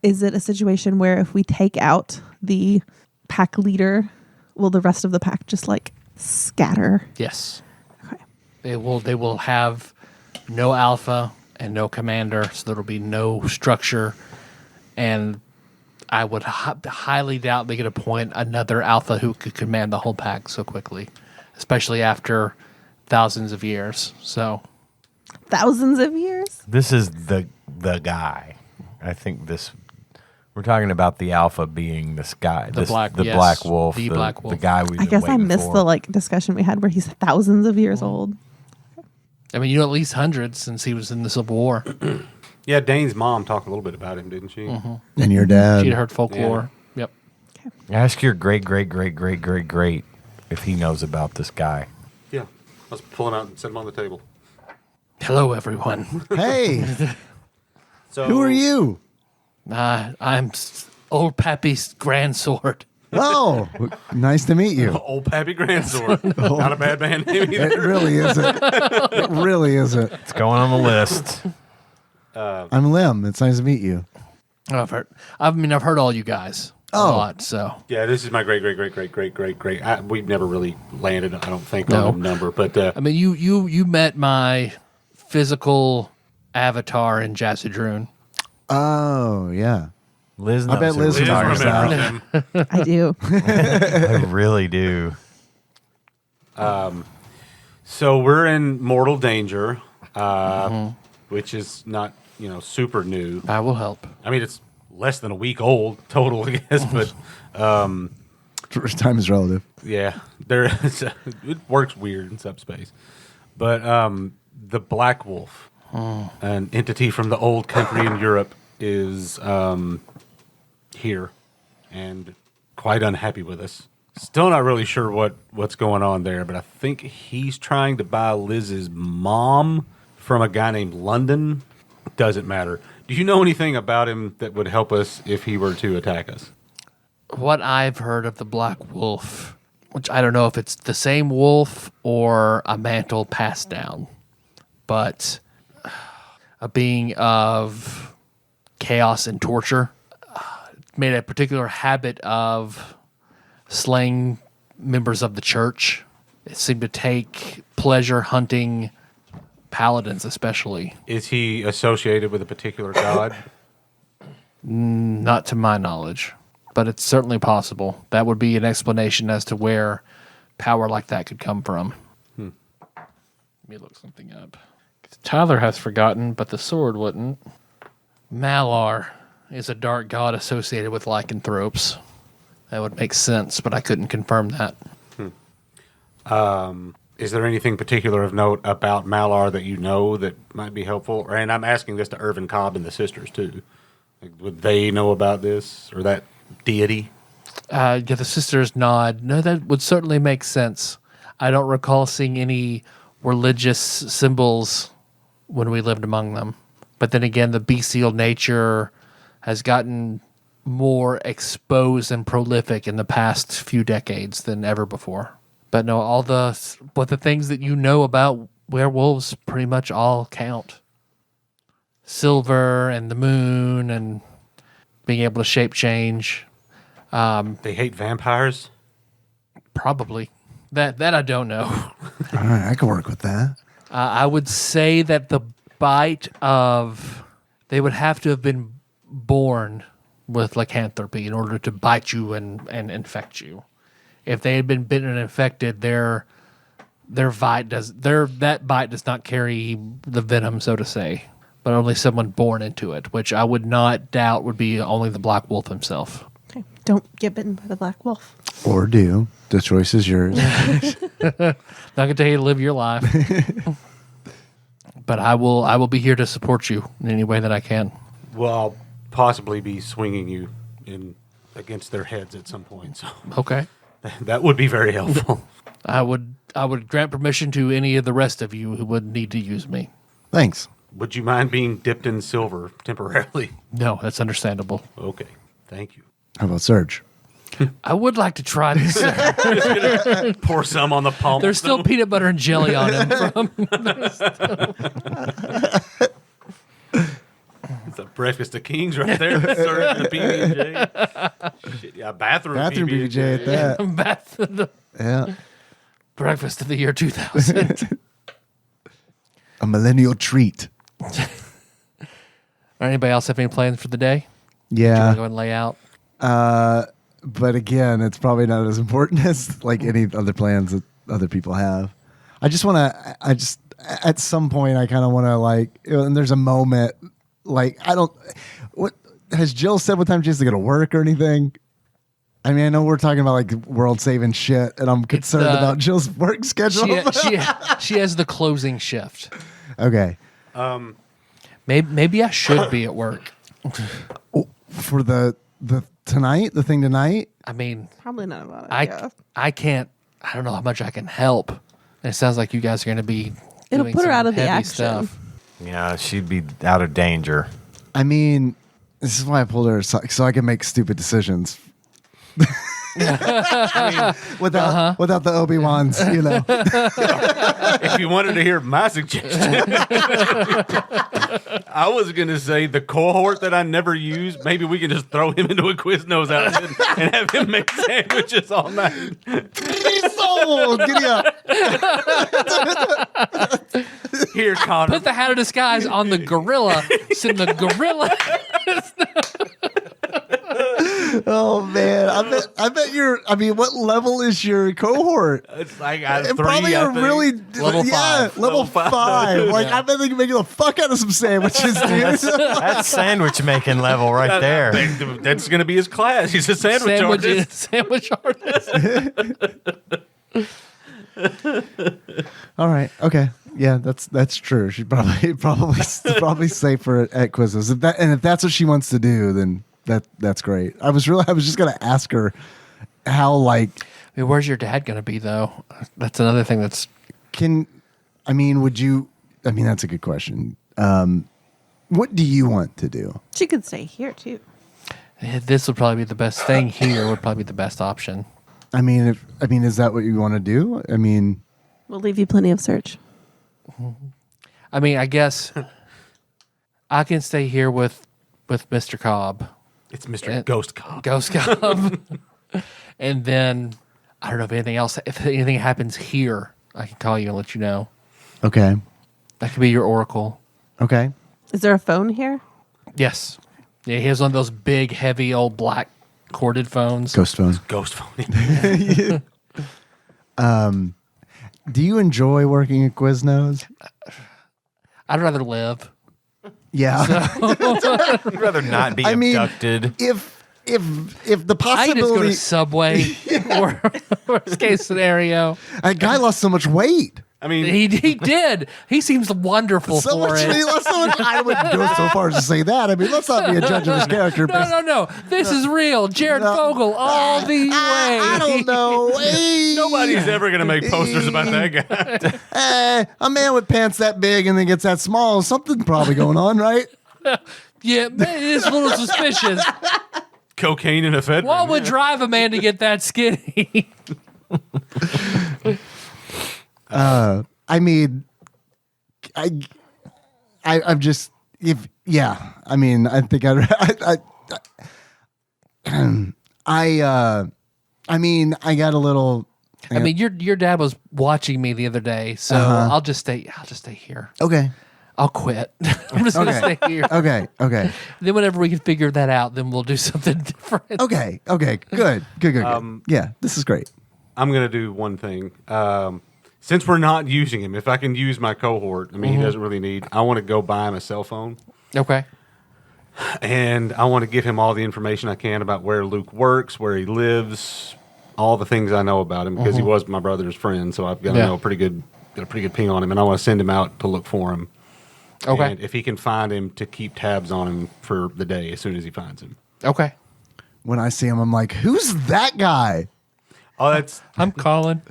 Is it a situation where if we take out the pack leader, will the rest of the pack just like scatter? Yes, Okay. they will have no alpha and no commander, so there will be no structure. And I would highly doubt they could appoint another alpha who could command the whole pack so quickly, especially after thousands of years. So Thousands of years? This is the guy. I think we're talking about the alpha being this guy. The black wolf. The black wolf. The guy we've I been guess I waiting missed for. the like discussion we had where he's thousands of years old. I mean, at least hundreds since he was in the Civil War. Yeah, Dane's mom talked a little bit about him, didn't she? And your dad. She'd heard folklore. Yep. Ask your great if he knows about this guy. Yeah. Let's pull him out and set him on the table. Hello, everyone. Hey, So who are you? I'm old Pappy's grandsword. Oh, nice to meet you. Old Pappy Grandsword. Not a bad band name It either. really isn't. It really isn't. It's going on the list. I'm Lim. It's nice to meet you. I've heard all you guys a lot. So Yeah, this is my great. We've never really landed, I don't think, No. on a number, but I mean, you met my physical avatar in Jazzadroon. Oh, yeah. Liz I knows bet who Liz we're Liz talking remembers about. remembers him. I do. I really do. So we're in mortal danger, which is not, super new. I will help. I mean, it's less than a week old total, I guess, but Time is relative. yeah, it works weird in subspace. But the Black Wolf, an entity from the old country in Europe, is here and quite unhappy with us. Still not really sure what's going on there, but I think he's trying to buy Liz's mom from a guy named London. Doesn't matter. Do you know anything about him that would help us if he were to attack us? What I've heard of the Black Wolf, which I don't know if it's the same wolf or a mantle passed down, but a being of chaos and torture, made a particular habit of slaying members of the church. It seemed to take pleasure hunting paladins, especially. Is he associated with a particular god? Not to my knowledge, but it's certainly possible. That would be an explanation as to where power like that could come from. Let me look something up. Tyler has forgotten, but the sword wouldn't. Malar is a dark god associated with lycanthropes. That would make sense, but I couldn't confirm that. Is there anything particular of note about Malar that you know that might be helpful? And I'm asking this to Irvin Cobb and the sisters, too. Like, would they know about this or that deity? Yeah, the sisters nod. No, that would certainly make sense. I don't recall seeing any religious symbols when we lived among them. But then again, the bestial nature has gotten more exposed and prolific in the past few decades than ever before. But no, but the things that you know about werewolves pretty much all count. Silver and the moon and being able to shape change. They hate vampires? Probably. That I don't know. All right, I can work with that. I would say that the bite of... They would have to have been born with lycanthropy in order to bite you and infect you. If they had been bitten and infected, that bite does not carry the venom, so to say, but only someone born into it, which I would not doubt would be only the Black Wolf himself. Okay. Don't get bitten by the black wolf. Or do. The choice is yours. Not gonna tell you to live your life, but I will be here to support you in any way that I can. Well, I'll possibly be swinging you against their heads at some point. So Okay. that would be very helpful. I would grant permission to any of the rest of you who would need to use me. Thanks. Would you mind being dipped in silver temporarily? No, that's understandable. Okay, thank you. How about Surge? I would like to try this. Pour some on the palm. There's still peanut butter and jelly on him. It's a breakfast of kings right there. Serving a PB&J. Shit, yeah, bathroom PB&J at that. Bath the Yeah. breakfast of the year 2000. A millennial treat. Anybody else have any plans for the day? Yeah. Go ahead and lay out. But again, it's probably not as important as like any other plans that other people have. I just at some point I kind of want to like, and there's a moment like what has Jill said what time she has to go to work or anything? I mean, I know we're talking about like world saving shit, and I'm concerned about Jill's work schedule. She has the closing shift. Okay. Maybe I should be at work. For the thing tonight. I mean, Probably not about it. I can't. I don't know how much I can help. And it sounds like you guys are going to be. It'll doing put her some out of the heavy action. stuff. Yeah, she'd be out of danger. I mean, this is why I pulled her so I can make stupid decisions. Without the Obi-Wans, you know. If you wanted to hear my suggestion, I was going to say the cohort that I never use, maybe we can just throw him into a Quiznos outfit and have him make sandwiches all night. He's sold. Giddy up. Here, Connor. Put the hat of disguise on the gorilla. Send the gorilla. Oh man, I bet you're. I mean, what level is your cohort? It's like I It three, probably I are think. really Level five. level five. Like I bet they can make the fuck out of some sandwiches, dude. That's sandwich making level right there. That's going to be his class. He's a sandwich artist. Sandwich artist. All right. Okay. Yeah, that's true. She'd probably safer at quizzes. If that's what she wants to do, then that's great. I was just gonna ask her how like. I mean, where's your dad going to be though? That's another thing that's. Would you? I mean, that's a good question. What do you want to do? She could stay here too. This would probably be the best thing here. Would probably be the best option. I mean, is that what you want to do? I mean, We'll leave you plenty of search. I mean, I guess I can stay here with Mr. Cobb. It's Mr. Ghost Cop. Ghost Cobb. And then I don't know if anything happens here, I can call you and let you know. okay, That could be your oracle. okay. Is there a phone here? Yes. Yeah, he has one of those big, heavy, old black corded phones. Ghost phone. Ghost phone. Do you enjoy working at Quiznos? I'd rather live. Yeah. I'd rather not be abducted. If the I can just go possibility, to Subway. Worst case scenario. a guy lost so much weight. I mean, He did. He seems wonderful So for much, it. he lost so much. I wouldn't go so far as to say that. I mean, let's not be a judge of his character. No. This is real. Jared Fogle all the way. I don't know. Hey. nobody's ever going to make posters about that guy. A man with pants that big and then gets that small, something probably going on, right? Yeah, man, it is a little suspicious. Cocaine in a Fed. What would drive a man to get that skinny? I mean, I'm just I mean, I think I mean, I got a little. I mean, your dad was watching me the other day, so I'll just stay here. Okay. I'll quit. I'm just gonna stay here. Okay. Then whenever we can figure that out, then we'll do something different. Okay. Good. Yeah, this is great. I'm going to do one thing. Since we're not using him, if I can use my cohort, I mean, he doesn't really need. I want to go buy him a cell phone. Okay. And I want to give him all the information I can about where Luke works, where he lives, all the things I know about him, because he was my brother's friend. So I've got to know a pretty good ping on him, and I want to send him out to look for him. Okay. And if he can find him, to keep tabs on him for the day as soon as he finds him. Okay. When I see him, I'm like, who's that guy? Oh, that's I'm Colin.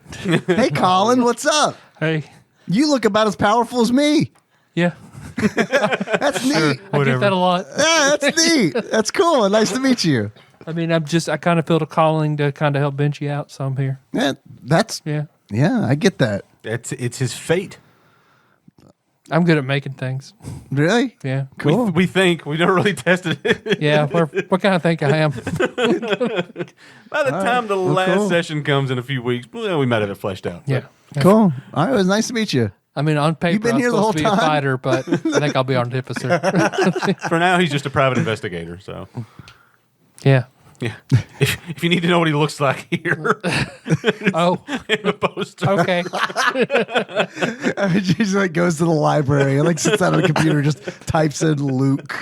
Hey, Colin, what's up? Hey. You look about as powerful as me. Yeah. That's neat. I get that a lot. Yeah, that's neat. That's cool. Nice to meet you. I mean, I kind of felt a calling to kind of help Benji out, so I'm here. Yeah, I get that. it's his fate. I'm good at making things. Really? Yeah. Cool. We think we never really tested it. Yeah. What kind of think I am? By the time the last session comes in a few weeks, well, we might have it fleshed out. Yeah. Cool. All right. It was nice to meet you. I mean, on paper, You've been I'm here the supposed to be whole a time? fighter, but I think I'll be artificer. For now, he's just a private investigator. So, Yeah. yeah. If you need to know what he looks like here Oh, in the poster. okay. She just like goes to the library and like sits down on a computer, just types in Luke.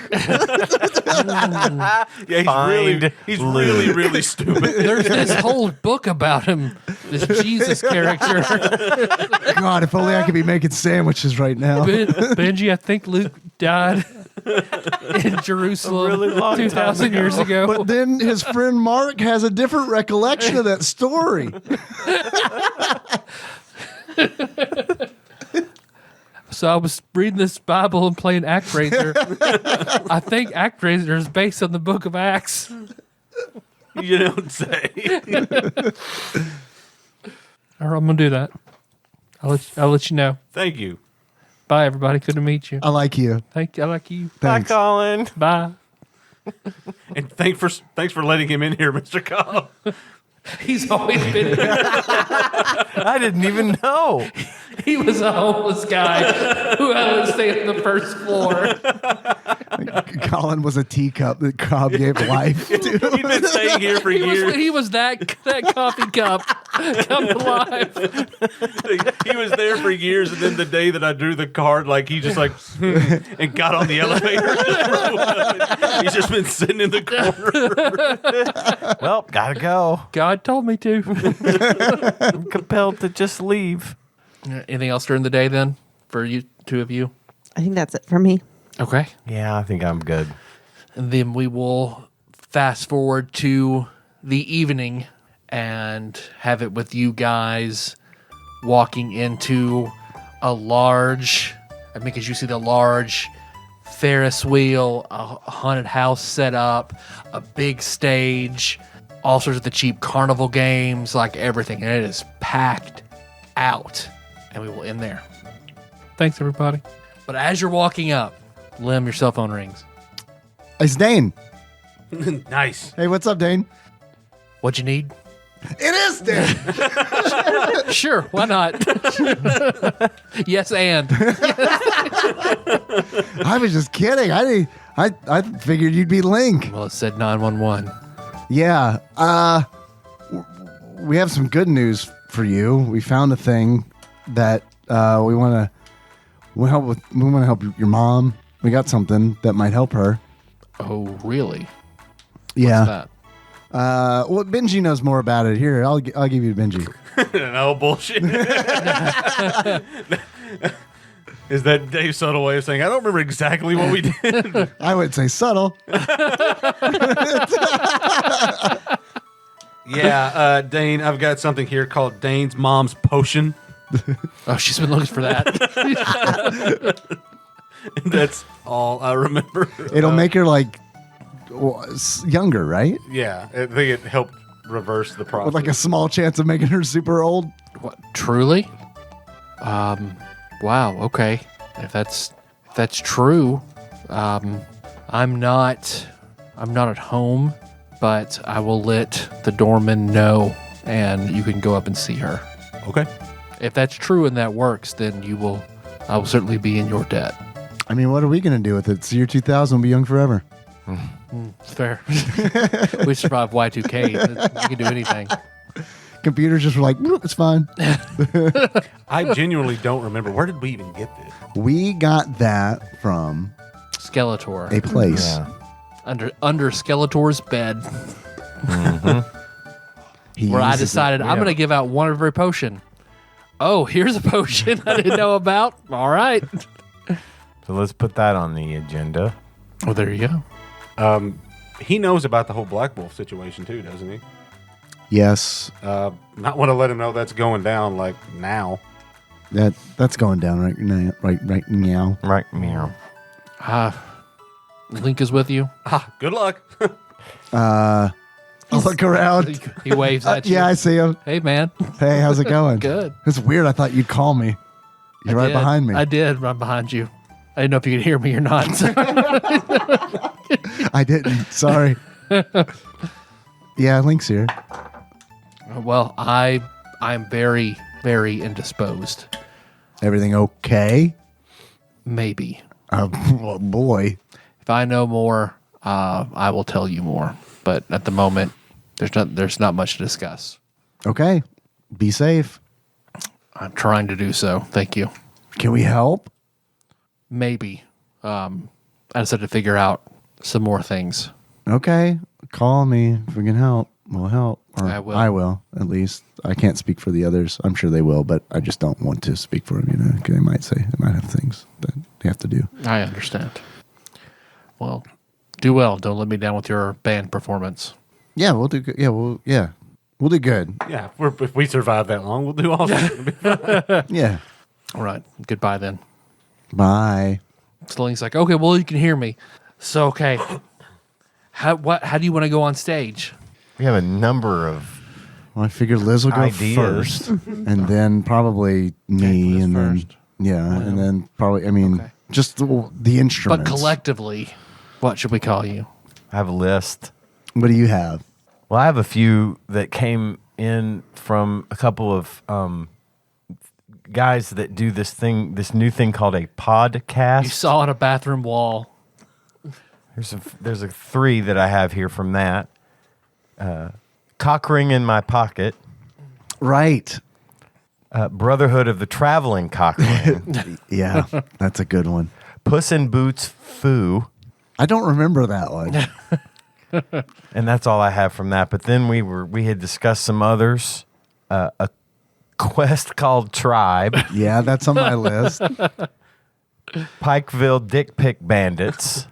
Yeah, he's really stupid. There's this whole book about him, this Jesus character. God, if only I could be making sandwiches right now. Benji, I think Luke died in Jerusalem really long 2,000 years ago. But then his friend Mark has a different recollection of that story. So I was reading this Bible and playing ActRaiser. I think ActRaiser is based on the book of Acts. You don't say. All right, I'm going to do that. I'll let you know. Thank you. Bye, everybody. Good to meet you. I like you. Thank you. I like you. Thanks. Bye, Colin. Bye. And thanks for letting him in here, Mr. Cobb. He's always been here. I didn't even know. He was a homeless guy who had to stay on the first floor. Colin was a teacup that Cobb gave life to. He's been staying here for years. He was that coffee cup come alive. He was there for years, and then the day that I drew the card, like he just like and got on the elevator. He's just been sitting in the corner. Well, gotta go. God told me to. I'm compelled to just leave. Anything else during the day then for you two of you? I think that's it for me. Okay. Yeah, I think I'm good. And then we will fast forward to the evening and have it with you guys walking into a large, I mean, because you see the large Ferris wheel, a haunted house set up, a big stage, all sorts of the cheap carnival games, like everything. And it is packed out. And we will end there. Thanks, everybody. But as you're walking up, Lim, your cell phone rings. It's Dane. Nice. Hey, what's up, Dane? What'd you need? It is Dane. Sure, why not? Yes, and. I was just kidding. I figured you'd be Link. Well, it said 911. Yeah. We have some good news for you. We found a thing that we want to help with. We want to help your mom. We got something that might help her. Oh, really? Yeah. What's Well, Benji knows more about it. Here, I'll give you Benji. No bullshit. Is that Dave's subtle way of saying, I don't remember exactly what we did? I would say subtle. Yeah, Dane, I've got something here called Dane's Mom's Potion. that? Oh, she's been looking for that. That's all I remember. It'll make her like younger, right? Yeah, I think it helped reverse the process. With like a small chance of making her super old. What, truly? Wow, okay. If that's true, I'm not at home, but I will let the doorman know and you can go up and see her. Okay. If that's true and that works, then I will certainly be in your debt. I mean, what are we going to do with it? It's the year 2000. We'll be young forever. It's fair. We survived Y2K. We can do anything. Computers just were like, it's fine. I genuinely don't remember. Where did we even get this? We got that from Skeletor. a place. Yeah. under Skeletor's bed, He where I uses it. decided I'm going to give out one every potion. Oh, here's a potion I didn't know about. All right. So let's put that on the agenda. Well, there you go. He knows about the whole Black Wolf situation too, doesn't he? Yes, Not want to let him know that's going down like now. that's going down right now. Right now. Right, meow. Link is with you. Good luck. I'll look around. He waves at you. Yeah, I see him. Hey, man. Hey, how's it going? Good. It's weird. I thought you'd call me. You're right behind me. I did run behind you. I didn't know if you could hear me or not. I didn't. Sorry. Yeah, Link's here. Well, I'm very, very indisposed. Everything okay? Maybe. Oh boy. If I know more, I will tell you more. But at the moment, there's not much to discuss. Okay. Be safe. I'm trying to do so. Thank you. Can we help? Maybe. I just have to figure out some more things. Okay. Call me if we can help. We'll help. Or I will. At least. I can't speak for the others. I'm sure they will, but I just don't want to speak for them, because they might have things that they have to do. I understand. Well, do well. Don't let me down with your band performance. Yeah, we'll do good. Yeah, we'll do good. Yeah, if we survive that long, we'll do awesome. Yeah. All right. Goodbye then. Bye. So Link's like, okay, well, you can hear me. So, okay. How do you want to go on stage? We have a number of Well, I figured Liz will go ideas. first, and then probably me, Liz and then first. and then probably. I mean, Okay. just the instruments. But collectively, what should we call you? I have a list. What do you have? Well, I have a few that came in from a couple of guys that do this new thing called a podcast. You saw on a bathroom wall. There's a three that I have here from that. Cock ring in my pocket. Right. Brotherhood of the traveling cock ring. Yeah, that's a good one. Puss in Boots foo. I don't remember that one. And that's all I have from that. But then we had discussed some others. A quest called Tribe. Yeah, that's on my list. Pikeville Dick Pic Bandits.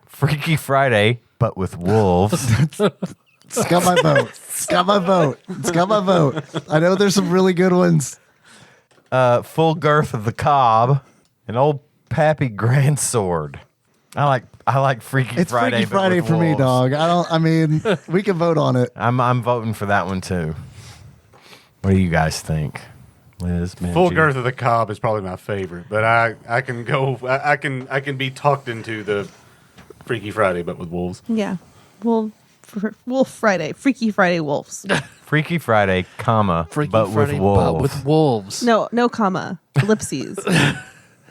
Freaky Friday, but with wolves. It's got my vote. It's got my vote. It's got my vote. I know there's some really good ones. Full Girth of the Cobb. An old Pappy Grandsword. I like Freaky It's Friday. Freaky Friday but for with me, wolves. dog. I mean, we can vote on it. I'm voting for that one too. What do you guys think, Liz? Full Benji? Girth of the Cobb is probably my favorite, but I can go. I can be talked into the Freaky Friday, but with wolves. Yeah. Wolf Friday. Freaky Friday wolves. Freaky Friday, comma, Freaky but Friday, with wolves. but with wolves. No comma. Ellipses.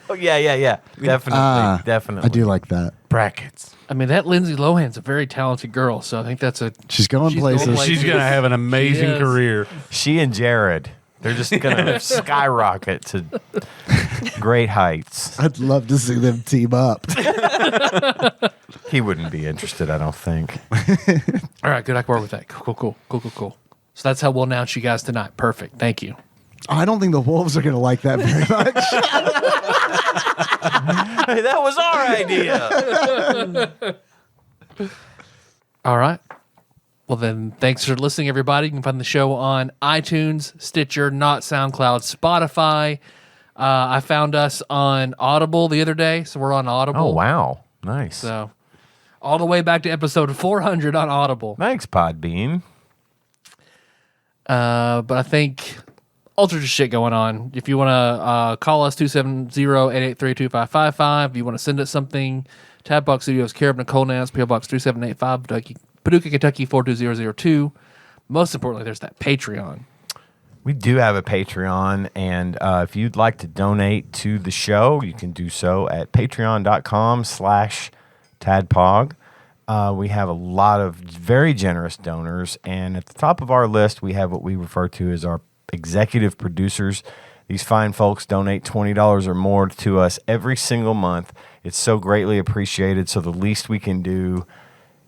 Oh yeah. Definitely. I do like that. Brackets. I mean, that Lindsay Lohan's a very talented girl, so I think that's a... She's going places. She's gonna have an amazing is. career. She and Jared, they're just gonna skyrocket to great heights. I'd love to see them team up. He wouldn't be interested, I don't think. All right, good. I can work with that. Cool. So that's how we'll announce you guys tonight. Perfect. Thank you. I don't think the wolves are going to like that very much. Hey, that was our idea. All right. Well, then, thanks for listening, everybody. You can find the show on iTunes, Stitcher, not SoundCloud, Spotify. I found us on Audible the other day, so we're on Audible. Oh wow, nice. So, all the way back to episode 400 on Audible. Thanks, Podbean. But I think all sorts of shit going on. If you want to call us, 270-883-2555. If you want to send us something, TADPOG Studios, care of Nicole, Nance, PO Box 3785, Paducah, Kentucky 42002. Most importantly, there's that Patreon. We do have a Patreon, and if you'd like to donate to the show, you can do so at patreon.com/TADPOG. We have a lot of very generous donors, and at the top of our list, we have what we refer to as our executive producers. These fine folks donate $20 or more to us every single month. It's so greatly appreciated, so the least we can do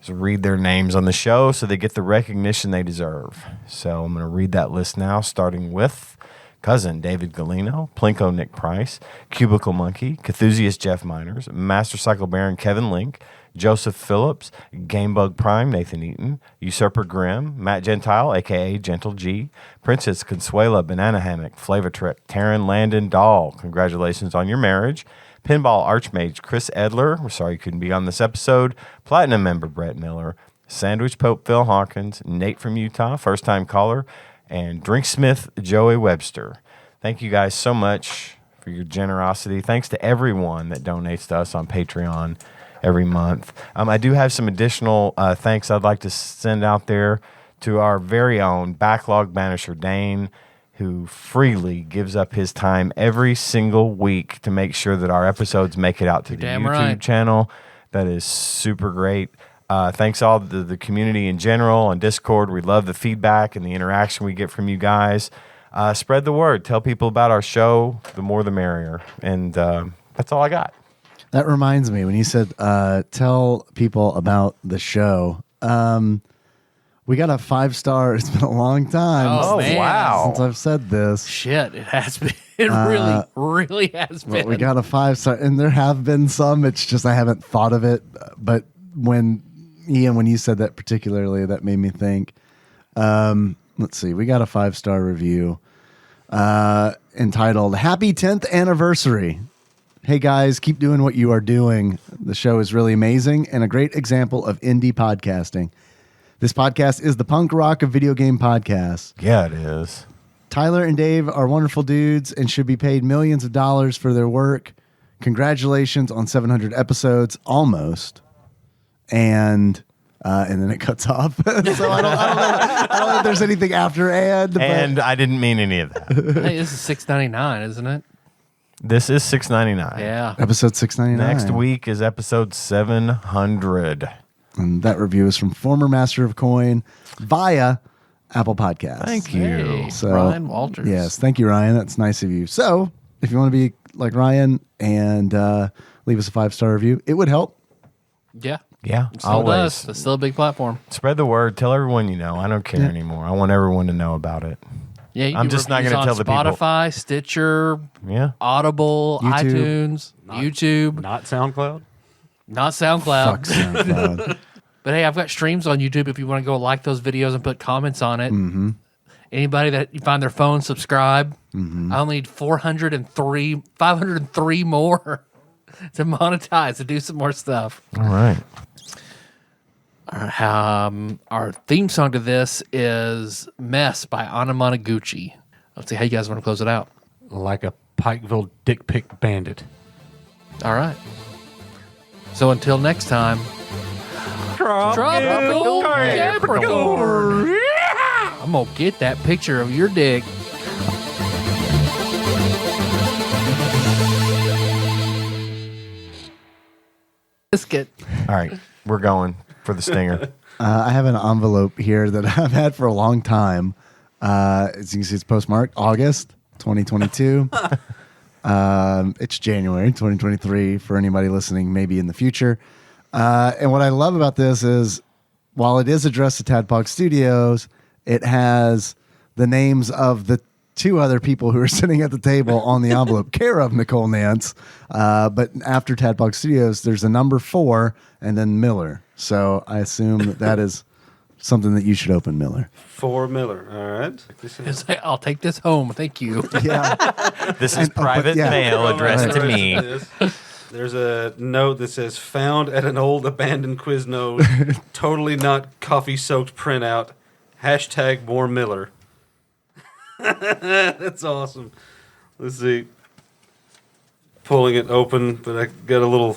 is read their names on the show so they get the recognition they deserve. So I'm going to read that list now, starting with Cousin David Galino, Plinko Nick Price, Cubicle Monkey, Cthusiast Jeff Miners, Master Cycle Baron Kevin Link, Joseph Phillips, Gamebug Prime Nathan Eaton, Usurper Grimm, Matt Gentile, a.k.a. Gentle G, Princess Consuela Banana Hammock, Flavor Trick, Taryn Landon Dahl, congratulations on your marriage, Pinball Archmage Chris Edler, we're sorry you couldn't be on this episode, Platinum member Brett Miller, Sandwich Pope Phil Hawkins, Nate from Utah, first time caller, and Drinksmith Joey Webster. Thank you guys so much for your generosity. Thanks to everyone that donates to us on Patreon every month. I do have some additional thanks I'd like to send out there to our very own Backlog Banisher Dane, who freely gives up his time every single week to make sure that our episodes make it out to the YouTube channel. That is super great. Thanks all to the community in general on Discord. We love the feedback and the interaction we get from you guys. Spread the word. Tell people about our show. The more the merrier. And that's all I got. That reminds me, when you said tell people about the show, we got a 5-star. It's been a long time. Oh, man. Wow. Since I've said this. Shit, it has been. It really has But been. we got a 5-star, and there have been some. It's just I haven't thought of it. But when you said that particularly, that made me think. Let's see. We got a 5-star review entitled "Happy 10th Anniversary." Hey guys, keep doing what you are doing. The show is really amazing and a great example of indie podcasting. This podcast is the punk rock of video game podcasts. Yeah, it is. Tyler and Dave are wonderful dudes and should be paid millions of dollars for their work. Congratulations on 700 episodes, almost. And then it cuts off. So I don't know if there's anything after And I didn't mean any of that. Hey, this is $6.99, isn't it? This is $6.99. Yeah. Episode 699. Next week is episode 700. And that review is from former Master of Coin via Apple Podcasts. Thank you. Hey, So, Ryan Walters. Yes, thank you, Ryan. That's nice of you. So, if you want to be like Ryan and leave us a 5-star review, it would help. Yeah. Yeah, It still always. does. It's still a big platform. Spread the word. Tell everyone you know. I don't care anymore. I want everyone to know about it. Yeah, you I'm can just not reviews gonna on tell the people. Spotify, Stitcher, Yeah. Audible, YouTube. iTunes, YouTube, Not SoundCloud. not SoundCloud. Fuck SoundCloud. But hey, I've got streams on YouTube if you want to go like those videos and put comments on it. Mm-hmm. Anybody that you find their phone, subscribe. I only need 503 more to monetize, to do some more stuff. All right. Our theme song to this is Mess by Anamanaguchi. Let's see how you guys want to close it out. Like a Pikeville dick pic bandit. All right. So until next time, Tropical Capricorn. I'm going to get that picture of your dick. Biscuit. All right. We're going for the stinger. I have an envelope here that I've had for a long time. As you can see, it's postmarked August 2022. It's January 2023 for anybody listening, maybe in the future. And what I love about this is, while it is addressed to TADPOG Studios, it has the names of the 2 other people who are sitting at the table on the envelope, care of Nicole Nance. But after TADPOG Studios, there's a number 4 and then Miller. So I assume that is something that you should open, Miller. For Miller. All right. It's like, I'll take this home. Thank you. Yeah. This is private yeah. mail addressed to me. There's a note that says, found at an old abandoned Quiznos, totally not coffee-soaked printout, # more Miller. That's awesome. Let's see. Pulling it open, but I got a little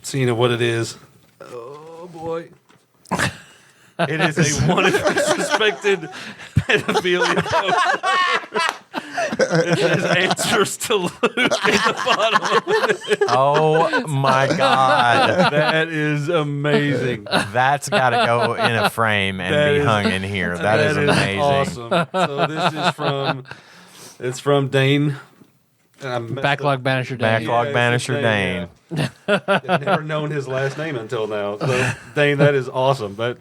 scene of what it is. Oh, boy. It is a wanted for suspected pedophilia poster. It has answers to Luke at the bottom of it. Oh my God. That is amazing. That's got to go in a frame and be hung in here. That is amazing. Awesome. So this is from Dane Backlog Banisher Dane. Backlog Yes, Banisher Dane. I've never known his last name until now. So, Dane, that is awesome. But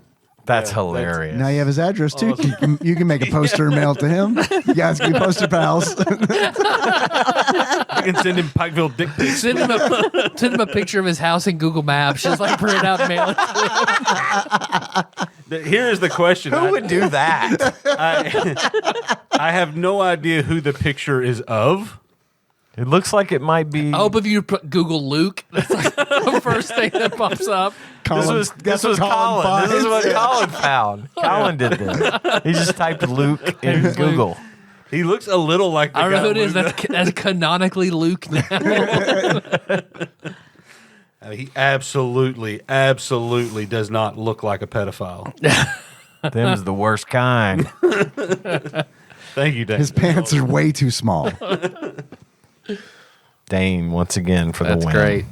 That's yeah, hilarious. Now you have his address too. Awesome. You can make a poster and mail it to him. You guys can be poster pals. I can send him Pikeville dick pics. Send him a picture of his house in Google Maps. Just like print it out and mail it to him. Here is the question. Who would do that? I have no idea who the picture is of. It looks like it might be. I hope if you put Google Luke, that's like the first thing that pops up. This was Colin. This is what Colin found. Colin did this. He just typed Luke in Google. He looks a little like the I don't know guy who it is. Luke- That's canonically Luke now. He absolutely does not look like a pedophile. Them's the worst kind. Thank you, Dane. His pants are way too small. Dane once again for the That's win. great.